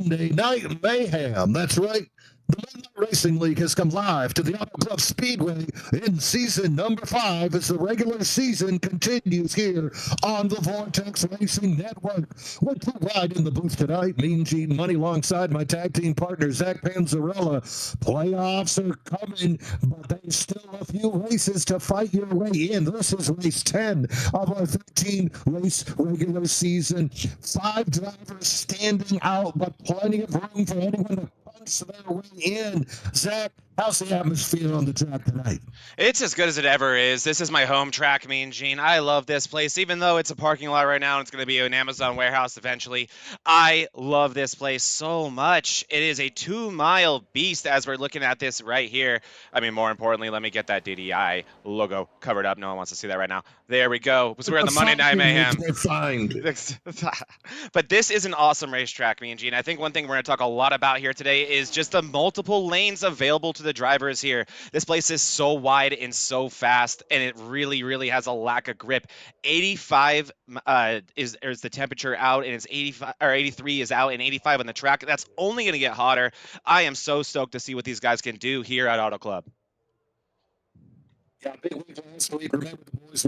Monday Night Mayhem. That's right. The Monday Racing League has come live to the Auto Club Speedway in season number 5 as the regular season continues here on the Vortex Racing Network. We're right in the booth tonight. Mean Gene Money alongside my tag team partner, Zach Panzarella. Playoffs are coming, but there's still a few races to fight your way in. This is race 10 of our 13-race regular season. 5 drivers standing out, but plenty of room for anyone to punch their way in. Zach, how's the atmosphere on the track tonight? It's as good as it ever is. This is my home track, Mean Gene. I love this place, even though it's a parking lot right now and it's going to be an Amazon warehouse eventually. I love this place so much. It is a 2-mile beast as we're looking at this right here. I mean, more importantly, let me get that DDI logo covered up. No one wants to see that right now. There we go. So we're in the Monday Night Mayhem. But this is an awesome racetrack, Mean Gene. I think one thing we're going to talk a lot about here today is just the multiple lanes available to the drivers here. This place is so wide and so fast, and it really has a lack of grip. 85 is the temperature out, and it's 85 or 83 is out, and 85 on the track. That's only going to get hotter. I am so stoked to see what these guys can do here at Auto Club. Yeah, big week last week. Remember the boys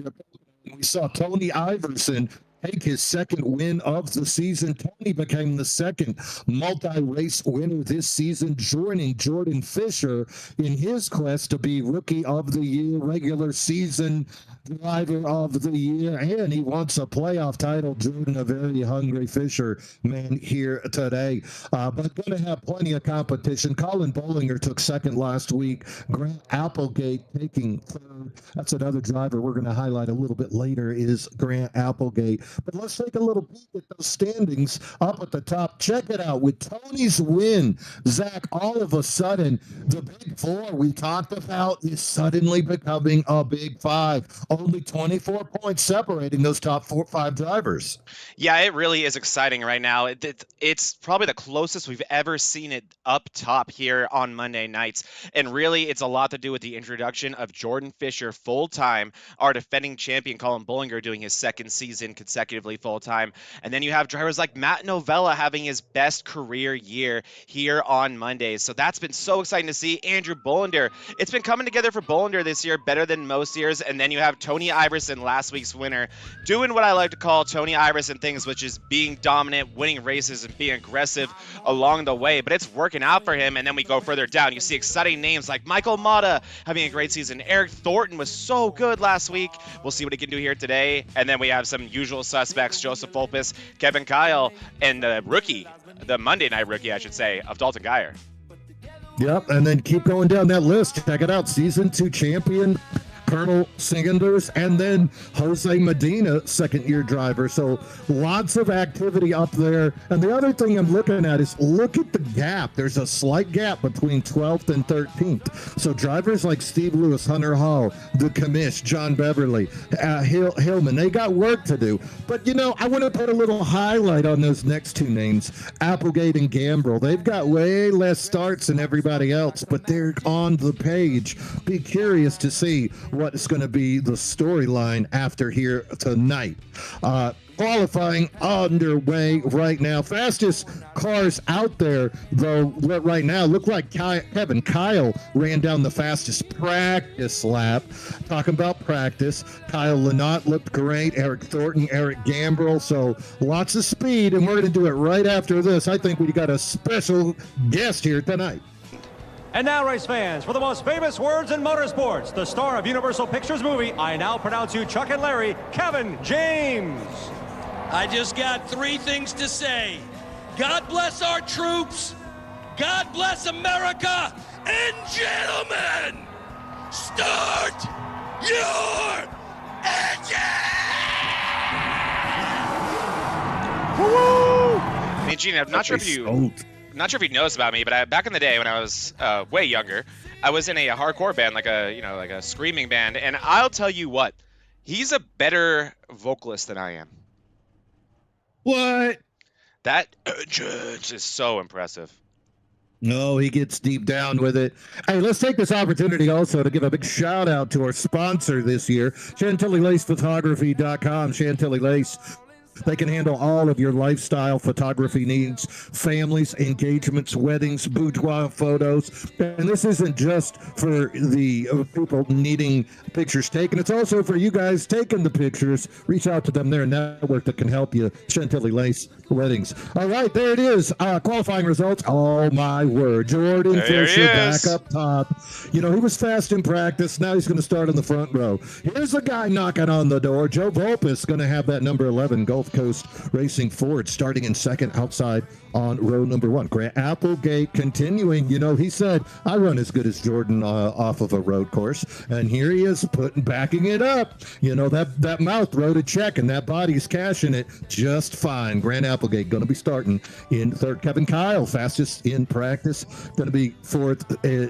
we saw Tony Iverson take his second win of the season. Tony became the second multi-race winner this season, joining Jordan Fisher in his quest to be Rookie of the Year, regular season Driver of the Year, and he wants a playoff title. Jordan, a very hungry Fisher man here today, but going to have plenty of competition. Colin Bollinger took second last week. Grant Applegate taking third. That's another driver we're going to highlight a little bit later is Grant Applegate. But let's take a little peek at those standings up at the top. Check it out. With Tony's win, Zach, all of a sudden, the big 4 we talked about is suddenly becoming a big 5. Only 24 points separating those top 4-5 drivers. Yeah, it really is exciting right now. It's probably the closest we've ever seen it up top here on Monday nights. And really, it's a lot to do with the introduction of Jordan Fisher full-time, our defending champion Colin Bollinger doing his second season consecutively full-time. And then you have drivers like Matt Novella having his best career year here on Mondays. So that's been so exciting to see. Andrew Bollinger, it's been coming together for Bollinger this year better than most years. And then you have Tony Iverson, last week's winner, doing what I like to call Tony Iverson things, which is being dominant, winning races, and being aggressive along the way. But it's working out for him. And then we go further down. You see exciting names like Michael Mata having a great season. Eric Thornton was so good last week. We'll see what he can do here today. And then we have some usual suspects, Joseph Fulpus, Kevin Kyle, and the rookie, the Monday night rookie, I should say, of Dalton Geyer. Yep, and then keep going down that list. Check it out. Season 2 champion Colonel Sanders, and then Jose Medina, second-year driver. So lots of activity up there. And the other thing I'm looking at is look at the gap. There's a slight gap between 12th and 13th. So drivers like Steve Lewis, Hunter Hall, the commish, John Beverly, Hillman, they got work to do. But, you know, I want to put a little highlight on those next 2 names, Applegate and Gambrill. They've got way less starts than everybody else, but they're on the page. Be curious to see what is going to be the storyline after here tonight. Qualifying underway right now. Fastest cars out there, though, right now look like Kevin Kyle ran down the fastest practice lap. Talking about practice, Kyle Lynott looked great. Eric Thornton, Eric Gambrill. So lots of speed, and we're going to do it right after this. I think we got a special guest here tonight. And now, race fans, for the most famous words in motorsports, the star of Universal Pictures movie, I now pronounce you Chuck and Larry, Kevin James. I just got 3 things to say. God bless our troops. God bless America. And gentlemen, start your engine! Woo! I mean, Gene, I'm not sure if you know this about me, but back in the day when I was way younger, I was in a hardcore band, like a screaming band, and I'll tell you what, he's a better vocalist than I am. What? That is so impressive. No, he gets deep down with it. Hey, let's take this opportunity also to give a big shout out to our sponsor this year, ChantillyLacePhotography.com. Chantilly Lace They can handle all of your lifestyle photography needs, families, engagements, weddings, boudoir photos. And this isn't just for the people needing pictures taken. It's also for you guys taking the pictures. Reach out to them. They're a network that can help you. Chantilly Lace Weddings. All right, there it is. Qualifying results. Oh, my word. Jordan Fisher back up top. You know, he was fast in practice. Now he's going to start in the front row. Here's a guy knocking on the door. Joe Volpus going to have that number 11 Gulf Coast Racing Ford starting in second outside on row number 1. Grant Applegate continuing. You know, he said, I run as good as Jordan off of a road course. And here he is backing it up. You know, that mouth wrote a check and that body's cashing it just fine. Grant Applegate going to be starting in third. Kevin Kyle, fastest in practice, going to be fourth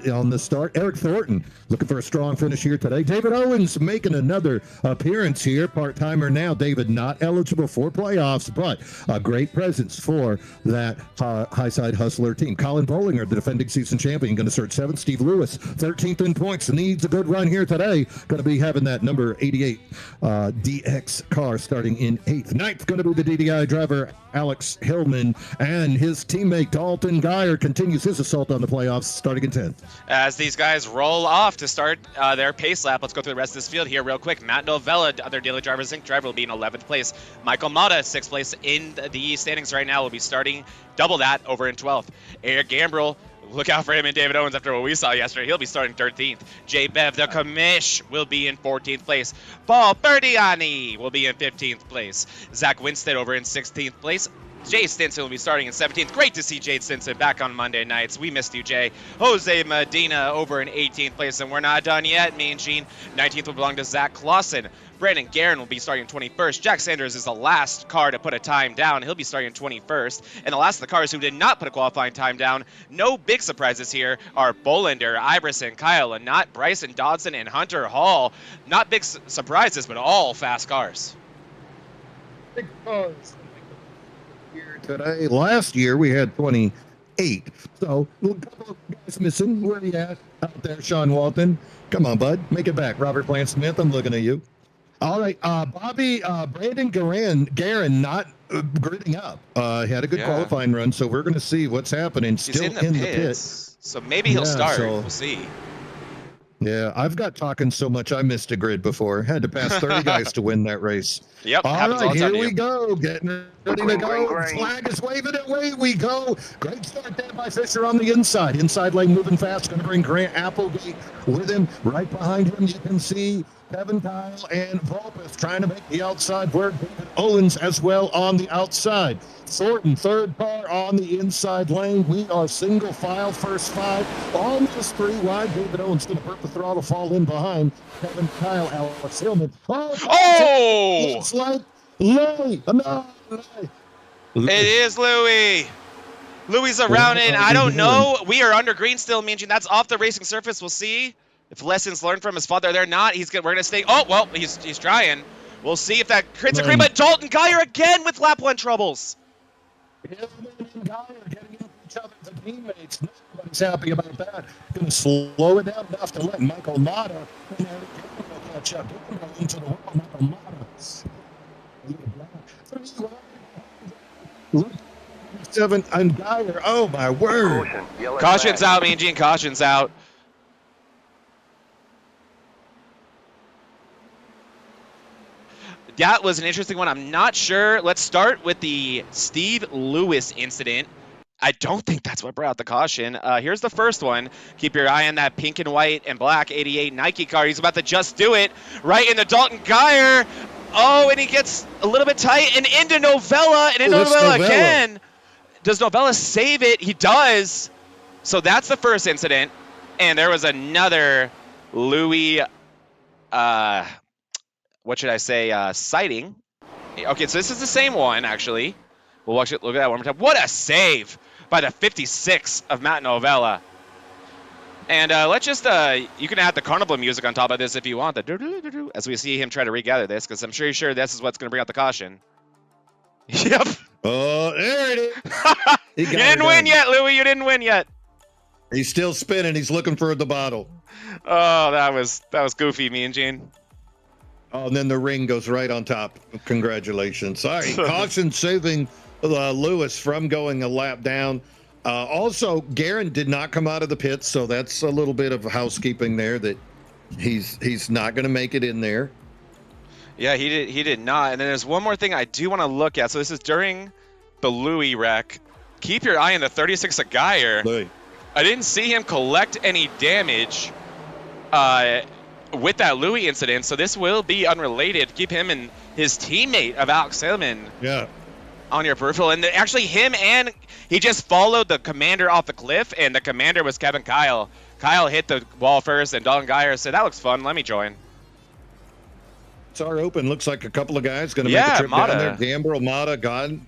on the start. Eric Thornton looking for a strong finish here today. David Owens making another appearance here. Part-timer now. David not eligible for playoffs, but a great presence for that high side hustler team. Colin Bollinger, the defending season champion, going to start 7th. Steve Lewis, 13th in points, needs a good run here today. Going to be having that number 88 DX car starting in 8th. 9th going to be the DDI driver Alex Hillman, and his teammate Dalton Geyer continues his assault on the playoffs starting in 10th. As these guys roll off to start their pace lap, let's go through the rest of this field here real quick. Matt Novella, other Daily Driver Zinc driver, will be in 11th place. Michael Mata, 6th place in the standings right now, will be starting double that over in 12th. Eric Gambrel, look out for him and David Owens after what we saw yesterday. He'll be starting 13th. Jay Bev, the commish, will be in 14th place. Paul Berdiani will be in 15th place. Zach Winstead over in 16th place. Jay Stinson will be starting in 17th. Great to see Jade Stinson back on Monday nights. We missed you, Jay. Jose Medina over in 18th place, and we're not done yet. Me and Gene, 19th will belong to Zach Clausen. Brandon Guerin will be starting 21st. Jack Sanders is the last car to put a time down. He'll be starting 21st. And the last of the cars who did not put a qualifying time down, no big surprises here, are Bollinger, Iverson, Kyle Lynott, Bryson Dodson, and Hunter Hall. Not big surprises, but all fast cars. Big cars. Here today. Last year we had 28. So a couple of guys missing. Where are you at out there, Sean Walton? Come on, bud. Make it back. Robert Plant Smith, I'm looking at you. All right, Brandon Guerin not gridding up. Had a good qualifying run, so we're going to see what's happening. He's still in the pits. So maybe he'll start. We'll see. Yeah, I've got talking so much I missed a grid before. Had to pass 30 guys to win that race. Yep. All right, here we go. Getting ready to go. Flag is waving, away we go. Great start there by Fisher on the inside. Inside lane moving fast. Going to bring Grant Applegate with him. Right behind him, you can see Kevin Kyle and Volpus trying to make the outside work. David Owens as well on the outside. Thornton, third car on the inside lane. We are single file, first 5. Almost 3 wide. David Owens going to hurt the throttle, fall in behind. Kevin Kyle, Alex Hillman. Oh! It's like Louis. No. It is Louis. Louis around it. I don't know. We are under green still, meaning that's off the racing surface. We'll see if lessons learned from his father. They're not. We're going to stay. Oh, well, he's trying. We'll see if that creates a green. But Dalton Geyer again with lap 1 troubles. Hillman and Geyer getting into each other as teammates. Nobody's happy about that. Going to slow it down enough to let Michael Mata catch up. Into the wall. Michael Mata. 7 and Geyer. Oh my word! Caution's out, Mean Gene. Caution's out. That was an interesting one. I'm not sure. Let's start with the Steve Lewis incident. I don't think that's what brought out the caution. Here's the first one. Keep your eye on that pink and white and black 88 Nike car. He's about to just do it right into Dalton Geyer. Oh, and he gets a little bit tight and into Novella and into Novella again. Does Novella save it? He does. So that's the first incident. And there was another Louis, what should I say, sighting. Okay, so this is the same one, actually. We'll look at that one more time. What a save by the 56 of Matt Novella. And let's just, you can add the carnival music on top of this if you want, as we see him try to regather this, because I'm sure this is what's going to bring out the caution. Yep. Oh, there it is. You didn't win yet, Louis. You didn't win yet. He's still spinning. He's looking for the bottle. Oh, that was goofy, me and Gene. Oh, and then the ring goes right on top. Congratulations. All right, caution saving Lewis from going a lap down. Also, Guerin did not come out of the pits, so that's a little bit of housekeeping there that he's not going to make it in there. Yeah, he did not. And then there's one more thing I do want to look at. So this is during the Louis wreck. Keep your eye on the 36 of Geyer. Louis. I didn't see him collect any damage with that Louis incident, so this will be unrelated. Keep him and his teammate of Alex Hillman on your peripheral. And actually he just followed the commander off the cliff, and the commander was Kevin Kyle. Kyle hit the wall first, and Dalton Geyer said, that looks fun, let me join. It's our open. Looks like a couple of guys going to make a trip down there. Gambrel, Mata, Dalton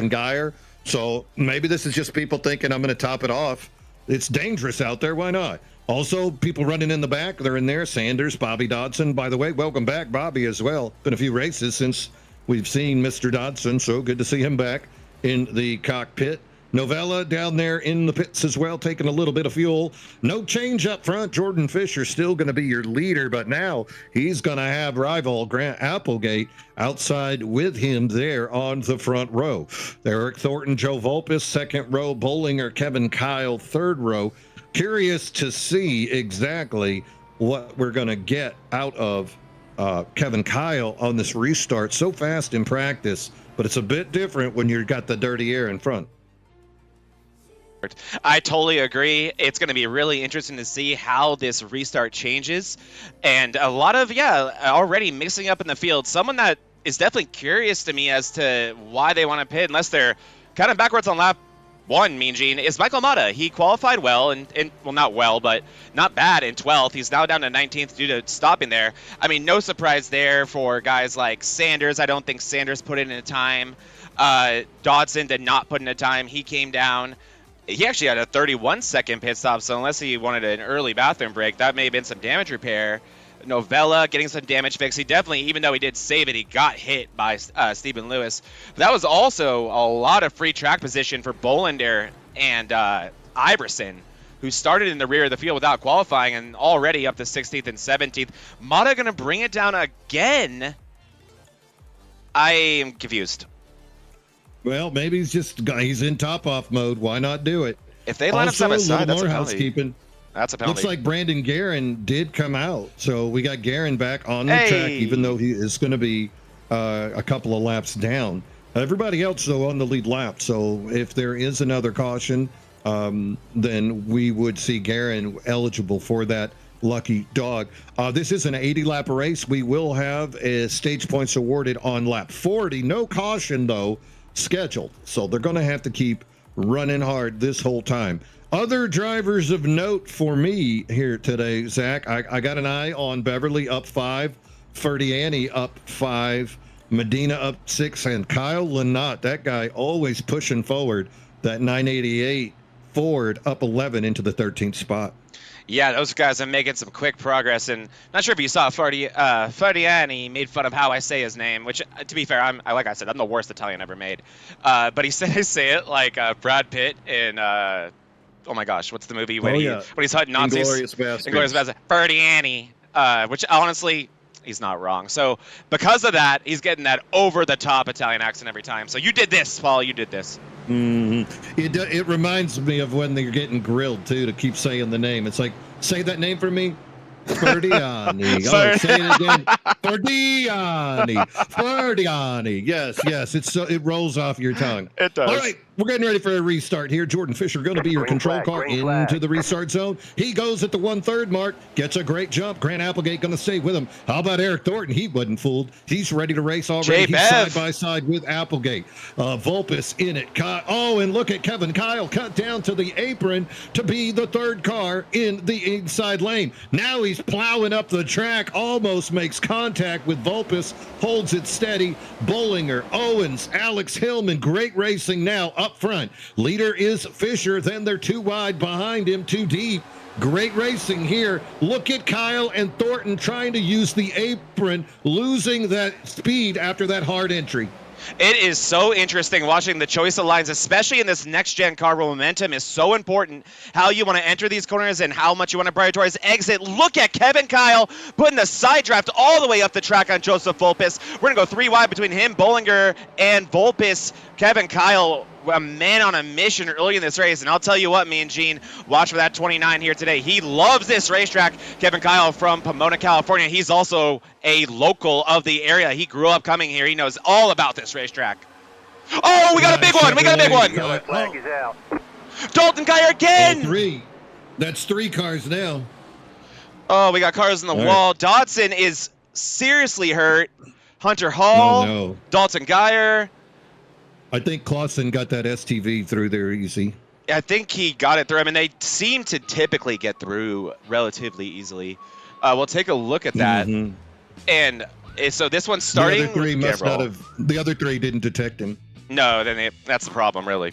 Geyer. So maybe this is just people thinking I'm going to top it off. It's dangerous out there. Why not? Also, people running in the back. They're in there. Sanders, Bobby Dodson. By the way, welcome back, Bobby, as well. Been a few races since we've seen Mr. Dodson, so good to see him back in the cockpit. Novella down there in the pits as well, taking a little bit of fuel. No change up front. Jordan Fisher still going to be your leader, but now he's going to have rival Grant Applegate outside with him there on the front row. Eric Thornton, Joe Volpis, second row. Bollinger, Kevin Kyle, third row. Curious to see exactly what we're going to get out of Kevin Kyle on this restart. So fast in practice, but it's a bit different when you've got the dirty air in front. I totally agree. It's going to be really interesting to see how this restart changes. And a lot of, already mixing up in the field. Someone that is definitely curious to me as to why they want to pit, unless they're kind of backwards on lap one, Mean Gene, is Michael Mata. He qualified well, and well, not well, but not bad in 12th. He's now down to 19th due to stopping there. I mean, no surprise there for guys like Sanders. I don't think Sanders put in a time. Dodson did not put in a time. He came down. He actually had a 31-second pit stop, so unless he wanted an early bathroom break, that may have been some damage repair. Novella getting some damage fixed. He definitely, even though he did save it, he got hit by Stephen Lewis. But that was also a lot of free track position for Bollinger and Iverson, who started in the rear of the field without qualifying and already up to 16th and 17th. Mata going to bring it down again. I am confused. Well, maybe he's in top-off mode. Why not do it? If they line up side by side, that's a penalty. Housekeeping. That's a penalty. Looks like Brandon Guerin did come out. So we got Guerin back on the track, even though he is going to be a couple of laps down. Everybody else, though, on the lead lap. So if there is another caution, then we would see Guerin eligible for that lucky dog. This is an 80-lap race. We will have stage points awarded on lap 40. No caution, though, scheduled. So they're going to have to keep running hard this whole time. Other drivers of note for me here today, Zach, I got an eye on Beverly up 5, Ferdiani up 5, Medina up 6, and Kyle Lynott, that guy always pushing forward, that 988 Ford up 11 into the 13th spot. Yeah, those guys are making some quick progress, and not sure if you saw Ferdiani made fun of how I say his name, which, to be fair, like I said, I'm the worst Italian ever made. But he said I say it like Brad Pitt in, oh my gosh, what's the movie when he's hunting Nazis? Inglourious Basterds. Inglourious Basterds. Ferdiani, which honestly, he's not wrong. So because of that, he's getting that over-the-top Italian accent every time. So you did this, Paul. You did this. Mm-hmm. It reminds me of when they're getting grilled, too, to keep saying the name. It's like, say that name for me. Ferdiani. Oh, say it again. Ferdiani. Yes. It rolls off your tongue. It does. All right, we're getting ready for a restart here. Jordan Fisher going to be your control car into the restart zone. He goes at the 1/3 mark, gets a great jump. Grant Applegate going to stay with him. How about Eric Thornton? He wasn't fooled. He's ready to race already. He's side by side with Applegate. Volpis in it. And look at Kevin Kyle cut down to the apron to be the third car in the inside lane. Now he's plowing up the track, almost makes contact with Volpis, holds it steady. Bollinger, Owens, Alex Hillman, great racing now up front. Leader is Fisher, then they're too wide behind him, too deep. Great racing here. Look at Kyle and Thornton trying to use the apron, losing that speed after that hard entry. It is so interesting watching the choice of lines, especially in this next-gen car where momentum is so important. How you want to enter these corners and how much you want to prioritize exit. Look at Kevin Kyle putting the side draft all the way up the track on Joseph Volpis. We're going to go 3 wide between him, Bollinger, and Volpis. Kevin Kyle, a man on a mission early in this race, and I'll tell you what, me and Gene, watch for that 29 here today. He loves this racetrack. Kevin Kyle from Pomona, California. He's also a local of the area. He grew up coming here. He knows all about this racetrack. Oh, we got a big one. We got a big one. Flag is out. Dalton Geyer again. 3. That's 3 cars now. Oh, we got cars on the wall. Dodson is seriously hurt. Hunter Hall, No. Dalton Geyer. I think Clausen got that STV through there easy. I think he got it through. I mean, they seem to typically get through relatively easily. We'll take a look at that. Mhm. And so this one's starting. The other 3 with must not Gambrel. have. The other 3 didn't detect him. No, then that's the problem, really.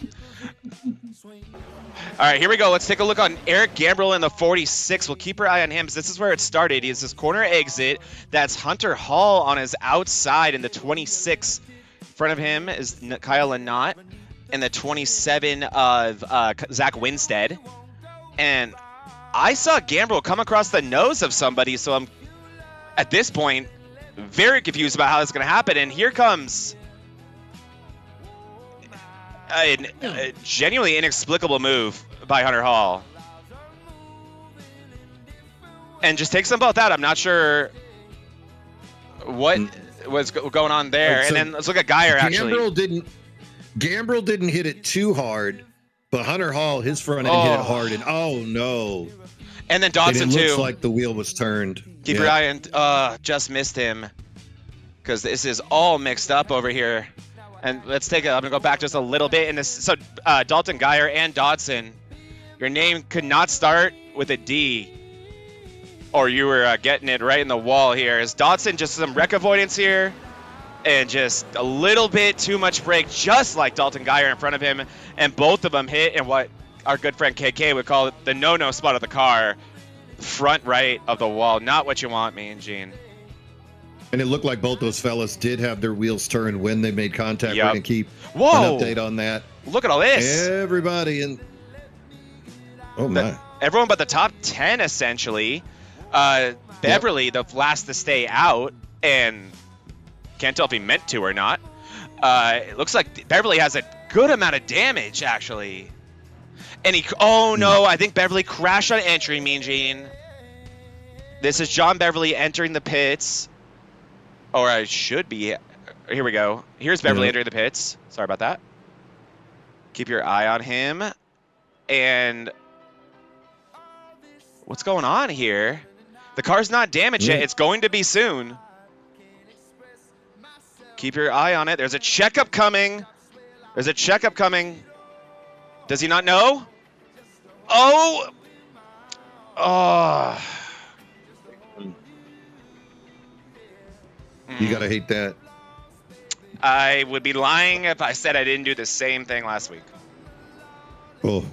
All right, here we go. Let's take a look on Eric Gambrel in the 46. We'll keep our eye on him because this is where it started. He has this corner exit. That's Hunter Hall on his outside in the 26. In front of him is Kyle Lannott and the 27 of Zach Winstead. And I saw Gambrel come across the nose of somebody, so I'm, at this point, very confused about how this is going to happen. And here comes a genuinely inexplicable move by Hunter Hall. And just takes them both out. I'm not sure what was going on there. Right, so and then let's look at Geyer, actually. Gambrel didn't hit it too hard, but Hunter Hall, his front end hit it hard, and oh no. And then Dodson, and it looks too. like the wheel was turned. Keep your eye on, just missed him. Because this is all mixed up over here. And I'm going to go back just a little bit. So Dalton Geyer and Dodson, your name could not start with a D, or you were getting it right in the wall here. Is Dodson just some wreck avoidance here, and just a little bit too much brake, just like Dalton Geyer in front of him, and both of them hit in what our good friend KK would call the no-no spot of the car, front right of the wall. Not what you want, me and Gene. And it looked like both those fellas did have their wheels turned when they made contact. Yep. We're going to keep Whoa. an update on that. Look at all this. Everybody in. Oh, my. Everyone but the top 10, essentially. Beverly, the last to stay out, and can't tell if he meant to or not. It looks like Beverly has a good amount of damage, actually. And oh no, I think Beverly crashed on entry, Mean Gene. This is John Beverly entering the pits. Or I should be. Here we go. Here's Beverly entering the pits. Sorry about that. Keep your eye on him. And what's going on here? The car's not damaged yet. It's going to be soon. Keep your eye on it. There's a checkup coming. There's a checkup coming. Does he not know? Oh. Oh. You got to hate that. I would be lying if I said I didn't do the same thing last week. Oh.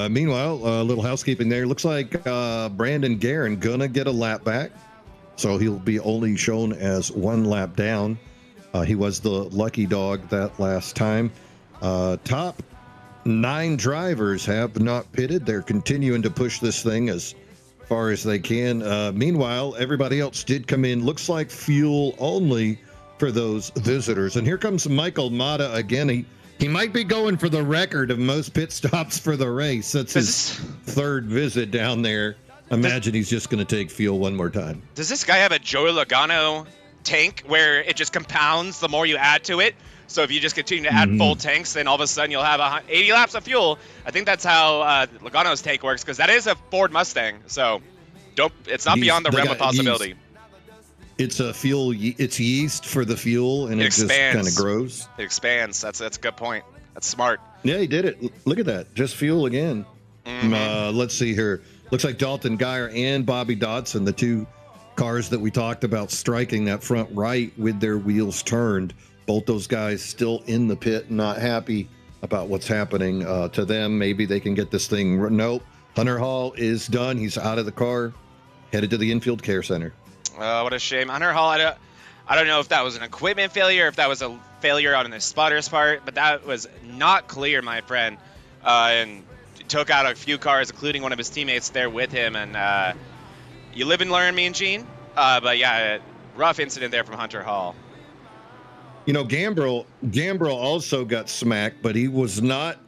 Meanwhile, a little housekeeping there. Looks like Brandon Guerin gonna get a lap back, so he'll be only shown as 1 lap down. He was the lucky dog that last time. Top 9 drivers have not pitted. They're continuing to push this thing as far as they can. Meanwhile, everybody else did come in. Looks like fuel only for those visitors. And here comes Michael Mata again. He might be going for the record of most pit stops for the race. That's his 3rd visit down there. Imagine he's just going to take fuel one more time. Does this guy have a Joey Logano tank where it just compounds the more you add to it? So if you just continue to add full tanks, then all of a sudden you'll have 80 laps of fuel. I think that's how Logano's tank works, because that is a Ford Mustang. So it's not beyond the realm of possibility. It's a fuel. It's yeast for the fuel, and it just kind of grows. It expands. That's a good point. That's smart. Yeah, he did it. Look at that. Just fuel again. Let's see here. Looks like Dalton Geyer and Bobby Dodson, the 2 cars that we talked about striking that front right with their wheels turned. Both those guys still in the pit, not happy about what's happening to them. Maybe they can get this thing. Nope. Hunter Hall is done. He's out of the car, headed to the infield care center. What a shame. Hunter Hall, I don't know if that was an equipment failure, if that was a failure on the spotter's part, but that was not clear, my friend. And took out a few cars, including one of his teammates there with him. And you live and learn, Mean Gene. But yeah, rough incident there from Hunter Hall. You know, Gambrill also got smacked, but he was not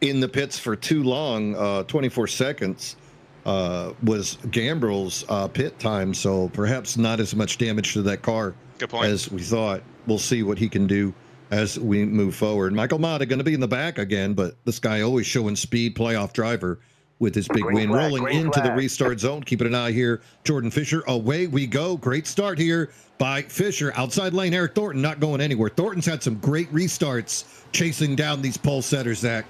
in the pits for too long. 24 seconds was Gambrill's pit time, so perhaps not as much damage to that car Good point. as we thought. We'll see what he can do as we move forward. Michael Mata going to be in the back again, but this guy always showing speed, playoff driver with his big win. Rolling into the restart zone. Keeping an eye here. Jordan Fisher, away we go. Great start here by Fisher. Outside lane, Eric Thornton not going anywhere. Thornton's had some great restarts chasing down these pole setters, Zach.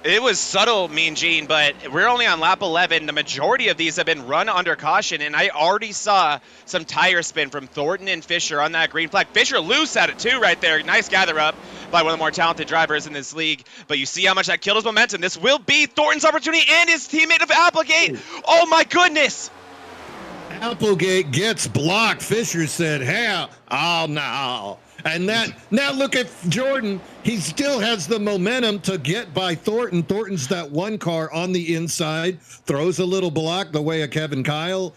It was subtle, Mean Gene, but we're only on lap 11. The majority of these have been run under caution, and I already saw some tire spin from Thornton and Fisher on that green flag. Fisher loose at it too right there. Nice gather up by one of the more talented drivers in this league. But you see how much that killed his momentum. This will be Thornton's opportunity and his teammate of Applegate. Oh my goodness. Applegate gets blocked. Fisher said, hell, oh no. And now look at Jordan. He still has the momentum to get by Thornton. Thornton's that one car on the inside, throws a little block the way of Kevin Kyle.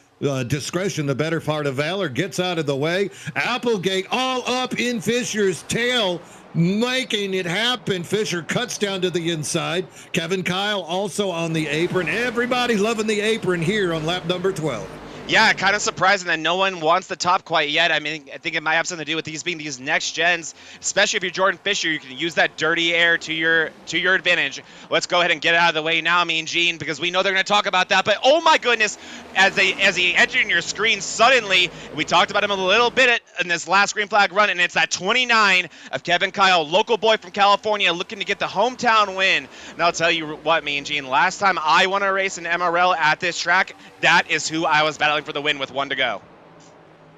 Discretion, the better part of valor, gets out of the way. Applegate all up in Fisher's tail, making it happen. Fisher cuts down to the inside. Kevin Kyle also on the apron. Everybody loving the apron here on lap number 12. Yeah, kind of surprising that no one wants the top quite yet. I mean, I think it might have something to do with these being these next gens, especially if you're Jordan Fisher. You can use that dirty air to your advantage. Let's go ahead and get it out of the way now, Mean Gene, because we know they're going to talk about that. But oh my goodness, as he entered your screen suddenly, we talked about him a little bit in this last green flag run, and it's that 29 of Kevin Kyle, local boy from California, looking to get the hometown win. And I'll tell you what, Mean Gene, last time I won a race in MRL at this track, that is who I was battling for the win with 1 to go.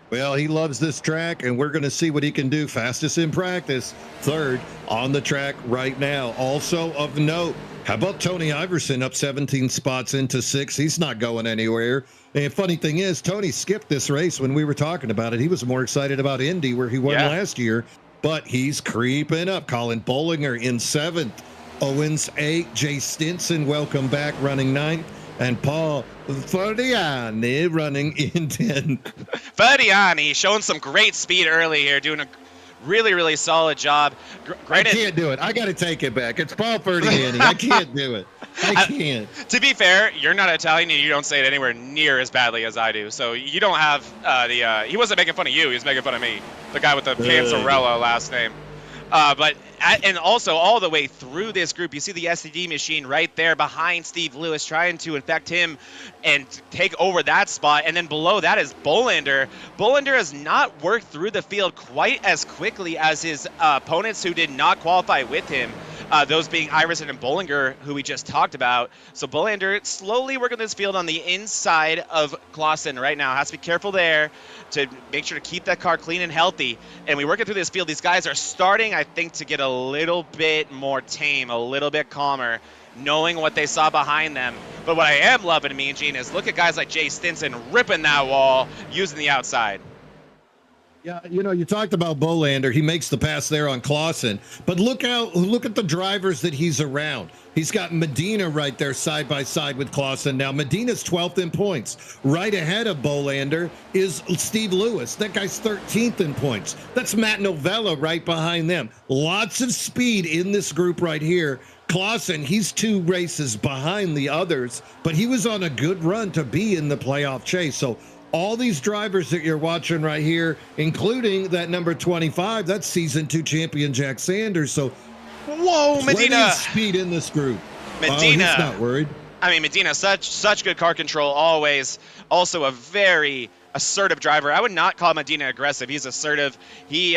Well, he loves this track, and we're going to see what he can do. Fastest in practice, third on the track right now. Also of note, how about Tony Iverson up 17 spots into 6? He's not going anywhere. And funny thing is, Tony skipped this race when we were talking about it. He was more excited about Indy, where he won last year, but he's creeping up. Colin Bollinger in 7th. Owens 8. Jay Stinson, welcome back, running 9th. And Paul Ferdiani running in 10th. Ferdiani showing some great speed early here, doing a really, really solid job. I can't do it. I got to take it back. It's Paul Ferdiani. I can't do it. I can't. To be fair, you're not Italian and you don't say it anywhere near as badly as I do. So you don't have he wasn't making fun of you. He was making fun of me, the guy with the Panzarella last name. And also all the way through this group, you see the STD machine right there behind Steve Lewis trying to infect him and take over that spot. And then below that is Bolander. Bolander has not worked through the field quite as quickly as his opponents who did not qualify with him. Those being iRacing and Bollinger, who we just talked about. So Bolander slowly working this field on the inside of Clausen right now. Has to be careful there to make sure to keep that car clean and healthy. And we working through this field. These guys are starting, I think, to get a little bit more tame, a little bit calmer, knowing what they saw behind them. But what I am loving, Mean Gene, is look at guys like Jay Stinson ripping that wall, using the outside. Yeah, you know, you talked about Bolander. He makes the pass there on Clausen. But look at the drivers that he's around. He's got Medina right there side by side with Clausen. Now, Medina's 12th in points. Right ahead of Bolander is Steve Lewis. That guy's 13th in points. That's Matt Novella right behind them. Lots of speed in this group right here. Clausen, he's 2 races behind the others, but he was on a good run to be in the playoff chase. So all these drivers that you're watching right here, including that number 25, that's season 2 champion Jack Sanders. So, whoa, Medina speed in this group. Medina, he's not worried. I mean, Medina, such good car control always. Also a very assertive driver. I would not call Medina aggressive. He's assertive. He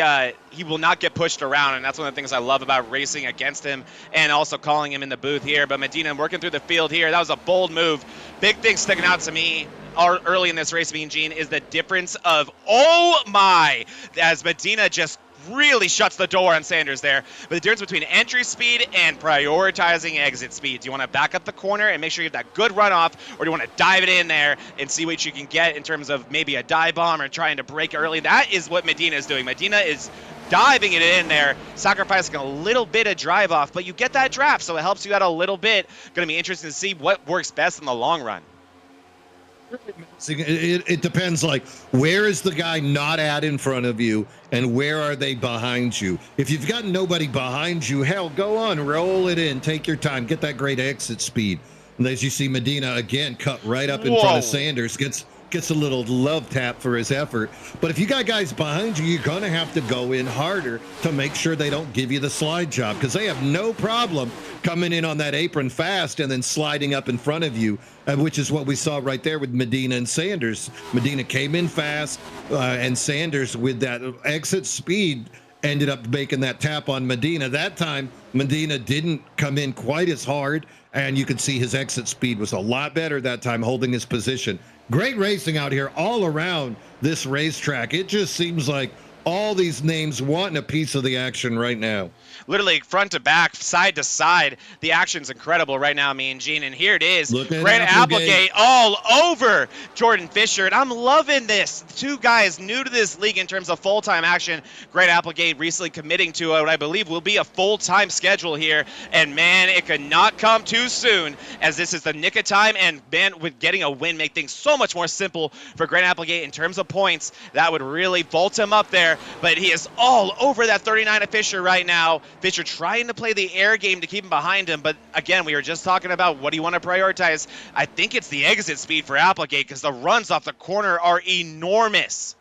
will not get pushed around, and that's one of the things I love about racing against him and also calling him in the booth here. But Medina working through the field here, that was a bold move. Big thing sticking out to me early in this race, Mean Gene, is the difference of, oh my, as Medina just really shuts the door on Sanders there. But the difference between entry speed and prioritizing exit speed. Do you want to back up the corner and make sure you have that good runoff, or do you want to dive it in there and see what you can get in terms of maybe a dive bomb or trying to break early? That is what Medina is doing. Medina is diving it in there, sacrificing a little bit of drive off, but you get that draft, so it helps you out a little bit. Going to be interesting to see what works best in the long run. It depends, like, where is the guy not at in front of you and where are they behind you? If you've got nobody behind you, hell, go on, roll it in, take your time, get that great exit speed. And as you see, Medina again cut right up in front of Sanders, gets a little love tap for his effort. But if you got guys behind you, you're going to have to go in harder to make sure they don't give you the slide job, because they have no problem coming in on that apron fast and then sliding up in front of you, which is what we saw right there with Medina and Sanders. Medina came in fast, and Sanders, with that exit speed, ended up making that tap on Medina. That time, Medina didn't come in quite as hard, and you could see his exit speed was a lot better that time, holding his position. Great racing out here all around this racetrack. It just seems like all these names wanting a piece of the action right now. Literally front to back, side to side. The action's incredible right now, me and Gene. And here it is. Grant Applegate all over Jordan Fisher. And I'm loving this. Two guys new to this league in terms of full-time action. Grant Applegate recently committing to what I believe will be a full-time schedule here. And, man, it could not come too soon, as this is the nick of time. And, man, with getting a win, make things so much more simple for Grant Applegate in terms of points. That would really vault him up there. But he is all over that 39 of Fisher right now. Fisher trying to play the air game to keep him behind him. But again, we were just talking about what do you want to prioritize. I think it's the exit speed for Applegate, because the runs off the corner are enormous.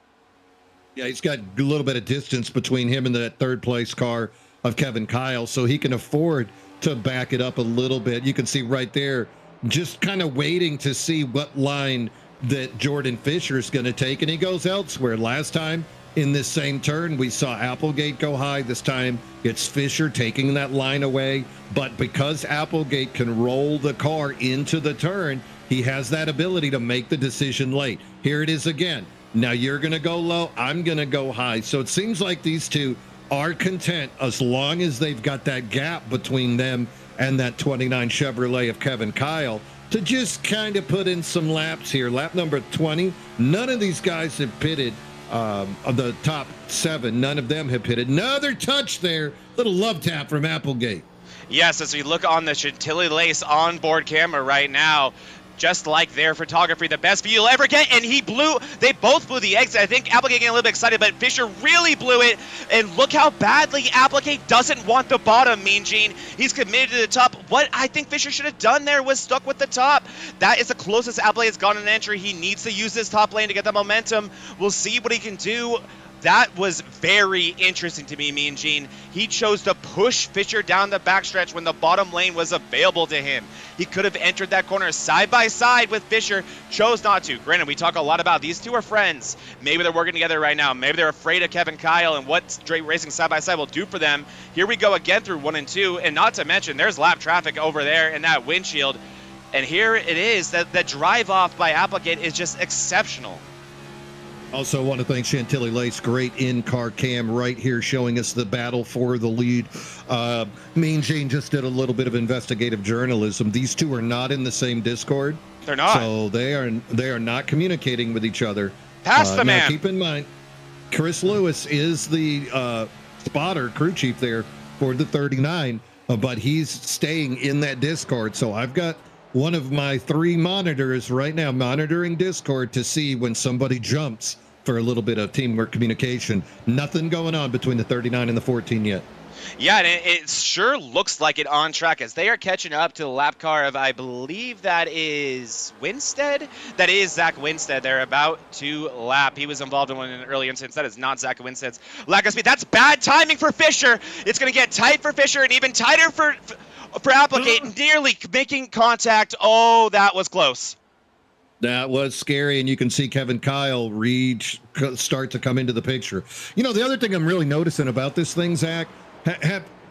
Yeah, he's got a little bit of distance between him and that third place car of Kevin Kyle, so he can afford to back it up a little bit. You can see right there, just kind of waiting to see what line that Jordan Fisher is going to take, and he goes elsewhere. Last time, in this same turn, we saw Applegate go high. This time, it's Fisher taking that line away. But because Applegate can roll the car into the turn, he has that ability to make the decision late. Here it is again. Now you're going to go low. I'm going to go high. So it seems like these two are content as long as they've got that gap between them and that 29 Chevrolet of Kevin Kyle to just kind of put in some laps here. Lap number 20, none of these guys have pitted. Of the top 7, none of them have pitted. Another touch there. Little love tap from Applegate. Yes, as we look on the Chantilly Lace onboard camera right now, just like their photography, the best view you'll ever get. And they both blew the exit. I think Applegate getting a little bit excited, but Fisher really blew it. And look how badly Applegate doesn't want the bottom, Mean Gene. He's committed to the top. What I think Fisher should have done there was stuck with the top. That is the closest Applegate has gone in entry. He needs to use this top lane to get the momentum. We'll see what he can do. That was very interesting to me, Mean Gene. He chose to push Fisher down the backstretch when the bottom lane was available to him. He could have entered that corner side by side with Fisher, chose not to. Granted, we talk a lot about these two are friends. Maybe they're working together right now. Maybe they're afraid of Kevin Kyle and what straight racing side by side will do for them. Here we go again through 1 and 2, and not to mention there's lap traffic over there in that windshield. And here it is, that the drive off by Applegate is just exceptional. Also want to thank Chantilly Lace, great in-car cam right here showing us the battle for the lead. Mean Gene just did a little bit of investigative journalism. These two are not in the same Discord. They're not. So they are not communicating with each other. Pass the man. Now keep in mind, Chris Lewis is the spotter, crew chief there for the 39, but he's staying in that Discord. So I've got one of my 3 monitors right now monitoring Discord to see when somebody jumps for a little bit of teamwork communication. Nothing going on between the 39 and the 14 yet. Yeah, and it sure looks like it on track as they are catching up to the lap car of, I believe that is Winstead? That is Zach Winstead. They're about to lap. He was involved in one of the early incidents. That is not Zach Winstead's lack of speed. That's bad timing for Fisher. It's going to get tight for Fisher and even tighter for Applegate, nearly making contact. Oh, that was close. That was scary, and you can see Kevin Kyle start to come into the picture. You know, the other thing I'm really noticing about this thing, Zach,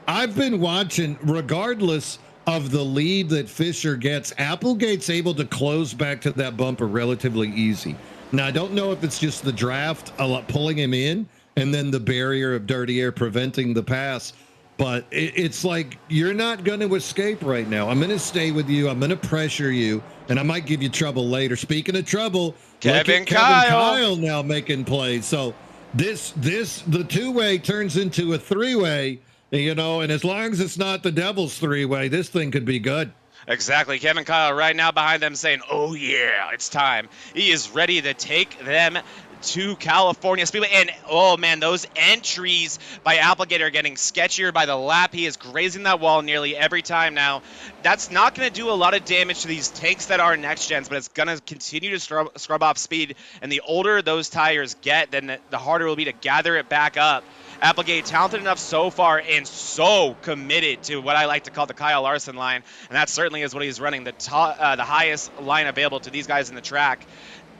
I've been watching, regardless of the lead that Fisher gets, Applegate's able to close back to that bumper relatively easy. Now, I don't know if it's just the draft pulling him in and then the barrier of dirty air preventing the pass. But it's like, you're not going to escape right now. I'm going to stay with you. I'm going to pressure you, and I might give you trouble later. Speaking of trouble, Kevin Kyle now making plays. So the two-way turns into a three-way, and as long as it's not the devil's three-way, this thing could be good. Exactly. Kevin Kyle right now behind them saying, oh, yeah, it's time. He is ready to take them to California Speedway. And, oh, man, those entries by Applegate are getting sketchier by the lap. He is grazing that wall nearly every time now. That's not going to do a lot of damage to these tanks that are next gens, but it's going to continue to scrub off speed. And the older those tires get, then the harder it will be to gather it back up. Applegate talented enough so far and so committed to what I like to call the Kyle Larson line, and that certainly is what he's running, the highest line available to these guys in the track.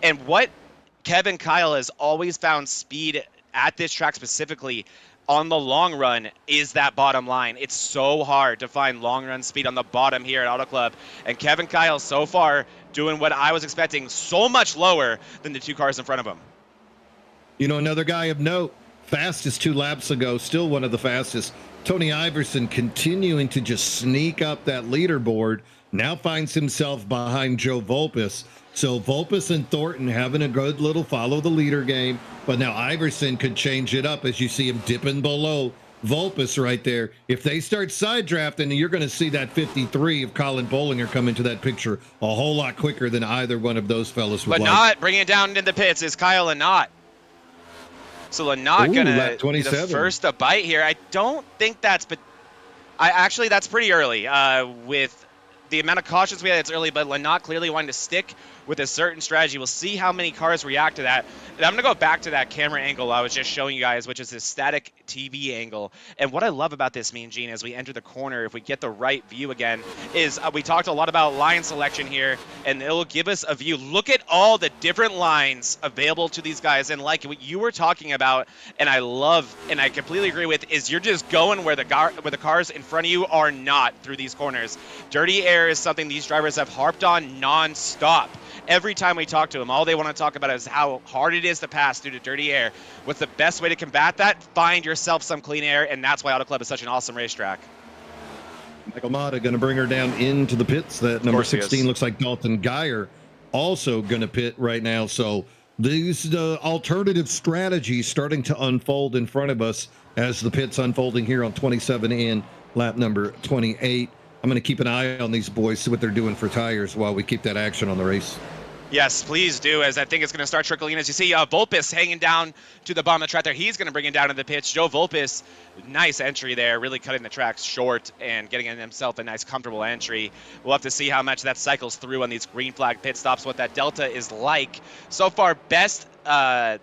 And what Kevin Kyle has always found speed at this track specifically on the long run is that bottom line. It's so hard to find long run speed on the bottom here at Auto Club, and Kevin Kyle so far doing what I was expecting, so much lower than the two cars in front of him. Another guy of note, fastest 2 laps ago, still one of the fastest. Tony Iverson continuing to just sneak up that leaderboard, now finds himself behind Joe Volpis. So Volpis and Thornton having a good little follow the leader game, but now Iverson could change it up as you see him dipping below Volpis right there. If they start side drafting, you're going to see that 53 of Colin Bollinger come into that picture a whole lot quicker than either one of those fellas would. But not bringing it down into the pits is Kyle Lynott. So Lynott gonna be the first to bite here. I don't think that's, but that's pretty early. With the amount of cautions we had, it's early, but Lynott clearly wanting to stick with a certain strategy. We'll see how many cars react to that. And I'm going to go back to that camera angle I was just showing you guys, which is this static TV angle. And what I love about this, Mean Gene, as we enter the corner, if we get the right view again, is we talked a lot about line selection here, and it'll give us a view. Look at all the different lines available to these guys. And like what you were talking about, and I love, and I completely agree with, is you're just going where the cars in front of you are not through these corners. Dirty air is something these drivers have harped on non-stop. Every time we talk to them, all they want to talk about is how hard it is to pass due to dirty air. What's the best way to combat that? Find yourself some clean air, and that's why Auto Club is such an awesome racetrack. Michael Mata going to bring her down into the pits. That number 16 looks like Dalton Geyer also going to pit right now. So these alternative strategies starting to unfold in front of us as the pits unfolding here on 27 and lap number 28. I'm going to keep an eye on these boys, see what they're doing for tires while we keep that action on the race. Yes, please do, as I think it's going to start trickling in. As you see, Volpis hanging down to the bottom of the track there. He's going to bring it down to the pitch. Joe Volpis, nice entry there, really cutting the tracks short and getting himself a nice, comfortable entry. We'll have to see how much that cycles through on these green flag pit stops, what that delta is like. So far, best time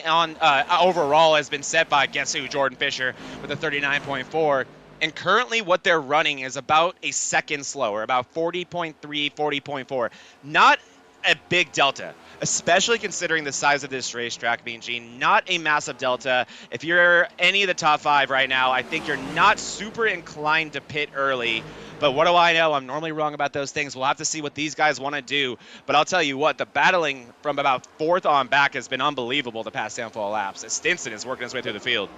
on overall has been set by, guess who, Jordan Fisher with a 39.4. And currently what they're running is about a second slower, about 40.3, 40.4. Not a big delta, especially considering the size of this racetrack, Mean Gene. Not a massive delta. If you're any of the top 5 right now, I think you're not super inclined to pit early. But what do I know? I'm normally wrong about those things. We'll have to see what these guys want to do. But I'll tell you what, the battling from about 4th on back has been unbelievable the past handful of laps. Stinson is working his way through the field.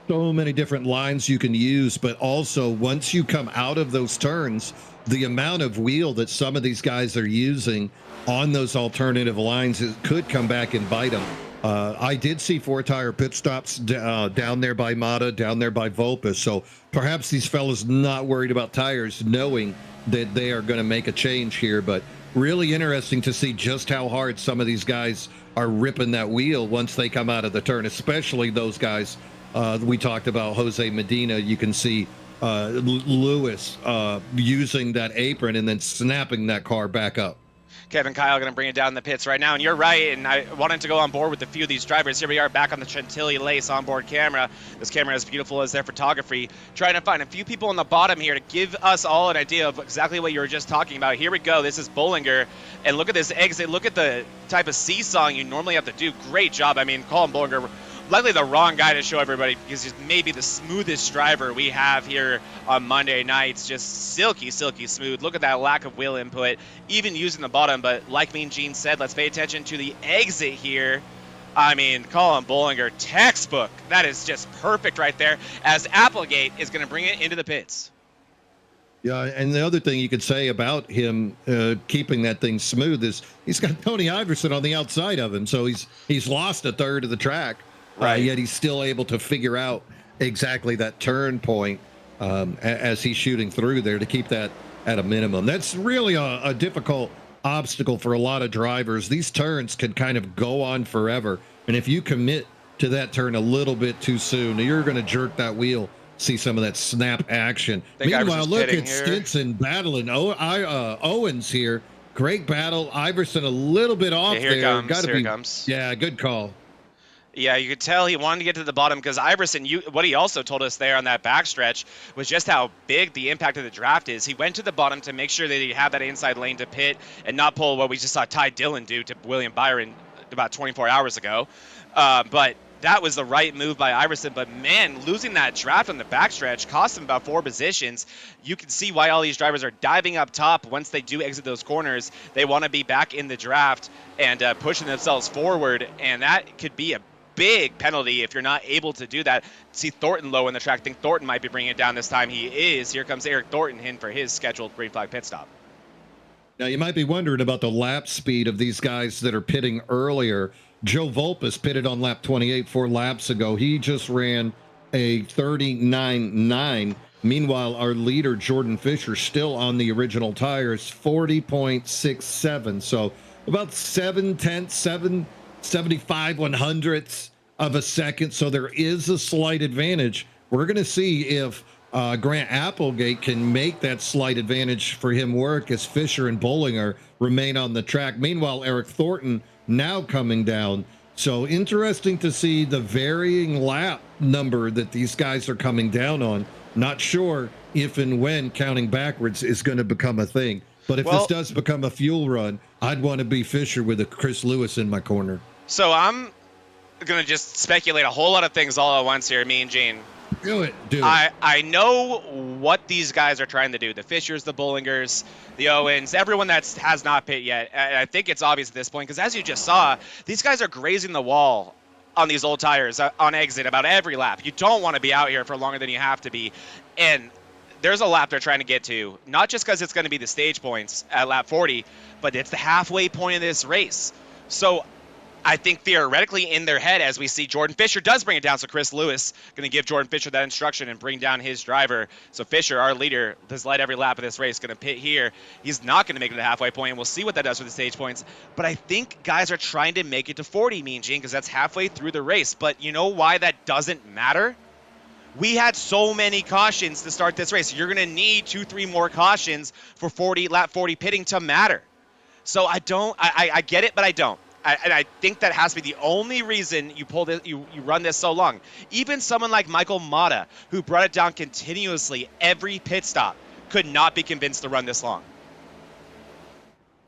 So many different lines you can use, but also once you come out of those turns, the amount of wheel that some of these guys are using on those alternative lines, it could come back and bite them. I did see 4-tire pit stops down there by Mata, down there by Volpis. So perhaps these fellas not worried about tires, knowing that they are going to make a change here. But really interesting to see just how hard some of these guys are ripping that wheel once they come out of the turn, especially those guys. We talked about Jose Medina. You can see Lewis using that apron and then snapping that car back up. Kevin Kyle going to bring it down in the pits right now, and you're right, and I wanted to go on board with a few of these drivers. Here we are back on the Chantilly Lace onboard camera. This camera is beautiful as their photography. Trying to find a few people on the bottom here to give us all an idea of exactly what you were just talking about. Here we go. This is Bollinger, and look at this exit. Look at the type of seesawing you normally have to do. Great job. I mean, Colin Bollinger, likely the wrong guy to show everybody because he's maybe the smoothest driver we have here on Monday nights. Just silky, silky smooth. Look at that lack of wheel input, even using the bottom. But like Mean Gene said, let's pay attention to the exit here. I mean, Colin Bollinger, textbook. That is just perfect right there, as Applegate is going to bring it into the pits. Yeah, and the other thing you could say about him keeping that thing smooth is he's got Tony Iverson on the outside of him, so he's lost a third of the track, right? Yet he's still able to figure out exactly that turn point as he's shooting through there to keep that at a minimum. That's really a difficult obstacle for a lot of drivers. These turns can kind of go on forever, and if you commit to that turn a little bit too soon, you're going to jerk that wheel. See some of that snap action. Meanwhile, look at Stinson battling Owens here. Great battle. Iverson a little bit off there. Here it comes. Yeah, good call. Yeah, you could tell he wanted to get to the bottom because Iverson, what he also told us there on that backstretch was just how big the impact of the draft is. He went to the bottom to make sure that he had that inside lane to pit and not pull what we just saw Ty Dillon do to William Byron about 24 hours ago. But that was the right move by Iverson. But, man, losing that draft on the backstretch cost him about 4 positions. You can see why all these drivers are diving up top. Once they do exit those corners, they want to be back in the draft and pushing themselves forward. And that could be a big penalty if you're not able to do that. See Thornton low in the track. I think Thornton might be bringing it down this time. He is. Here comes Eric Thornton in for his scheduled green flag pit stop. Now, you might be wondering about the lap speed of these guys that are pitting earlier. Joe Volpus pitted on lap 28 4 laps ago. He just ran a 39.9. Meanwhile, our leader, Jordan Fisher, still on the original tires, 40.67. So about 75 100ths of a second. So there is a slight advantage. We're going to see if Grant Applegate can make that slight advantage for him work as Fisher and Bollinger remain on the track. Meanwhile, Eric Thornton now coming down. So interesting to see the varying lap number that these guys are coming down on. Not sure if and when counting backwards is going to become a thing. But if this does become a fuel run, I'd want to be Fisher with a Chris Lewis in my corner. So I'm going to just speculate a whole lot of things all at once here, me and Gene. Do it. I know what these guys are trying to do. The Fishers, the Bollingers, the Owens, everyone that has not pit yet. And I think it's obvious at this point because as you just saw, these guys are grazing the wall on these old tires on exit about every lap. You don't want to be out here for longer than you have to be. And there's a lap they're trying to get to, not just because it's going to be the stage points at lap 40, but it's the halfway point of this race. So I think theoretically in their head, as we see Jordan Fisher does bring it down, so Chris Lewis going to give Jordan Fisher that instruction and bring down his driver. So Fisher, our leader, has led every lap of this race, going to pit here. He's not going to make it to the halfway point, and we'll see what that does for the stage points. But I think guys are trying to make it to 40, Mean Gene, because that's halfway through the race. But you know why that doesn't matter? We had so many cautions to start this race. You're going to need 2-3 more cautions for lap 40 pitting to matter. So I get it, but I don't. And I think that has to be the only reason you run this so long. Even someone like Michael Mata, who brought it down continuously every pit stop, could not be convinced to run this long.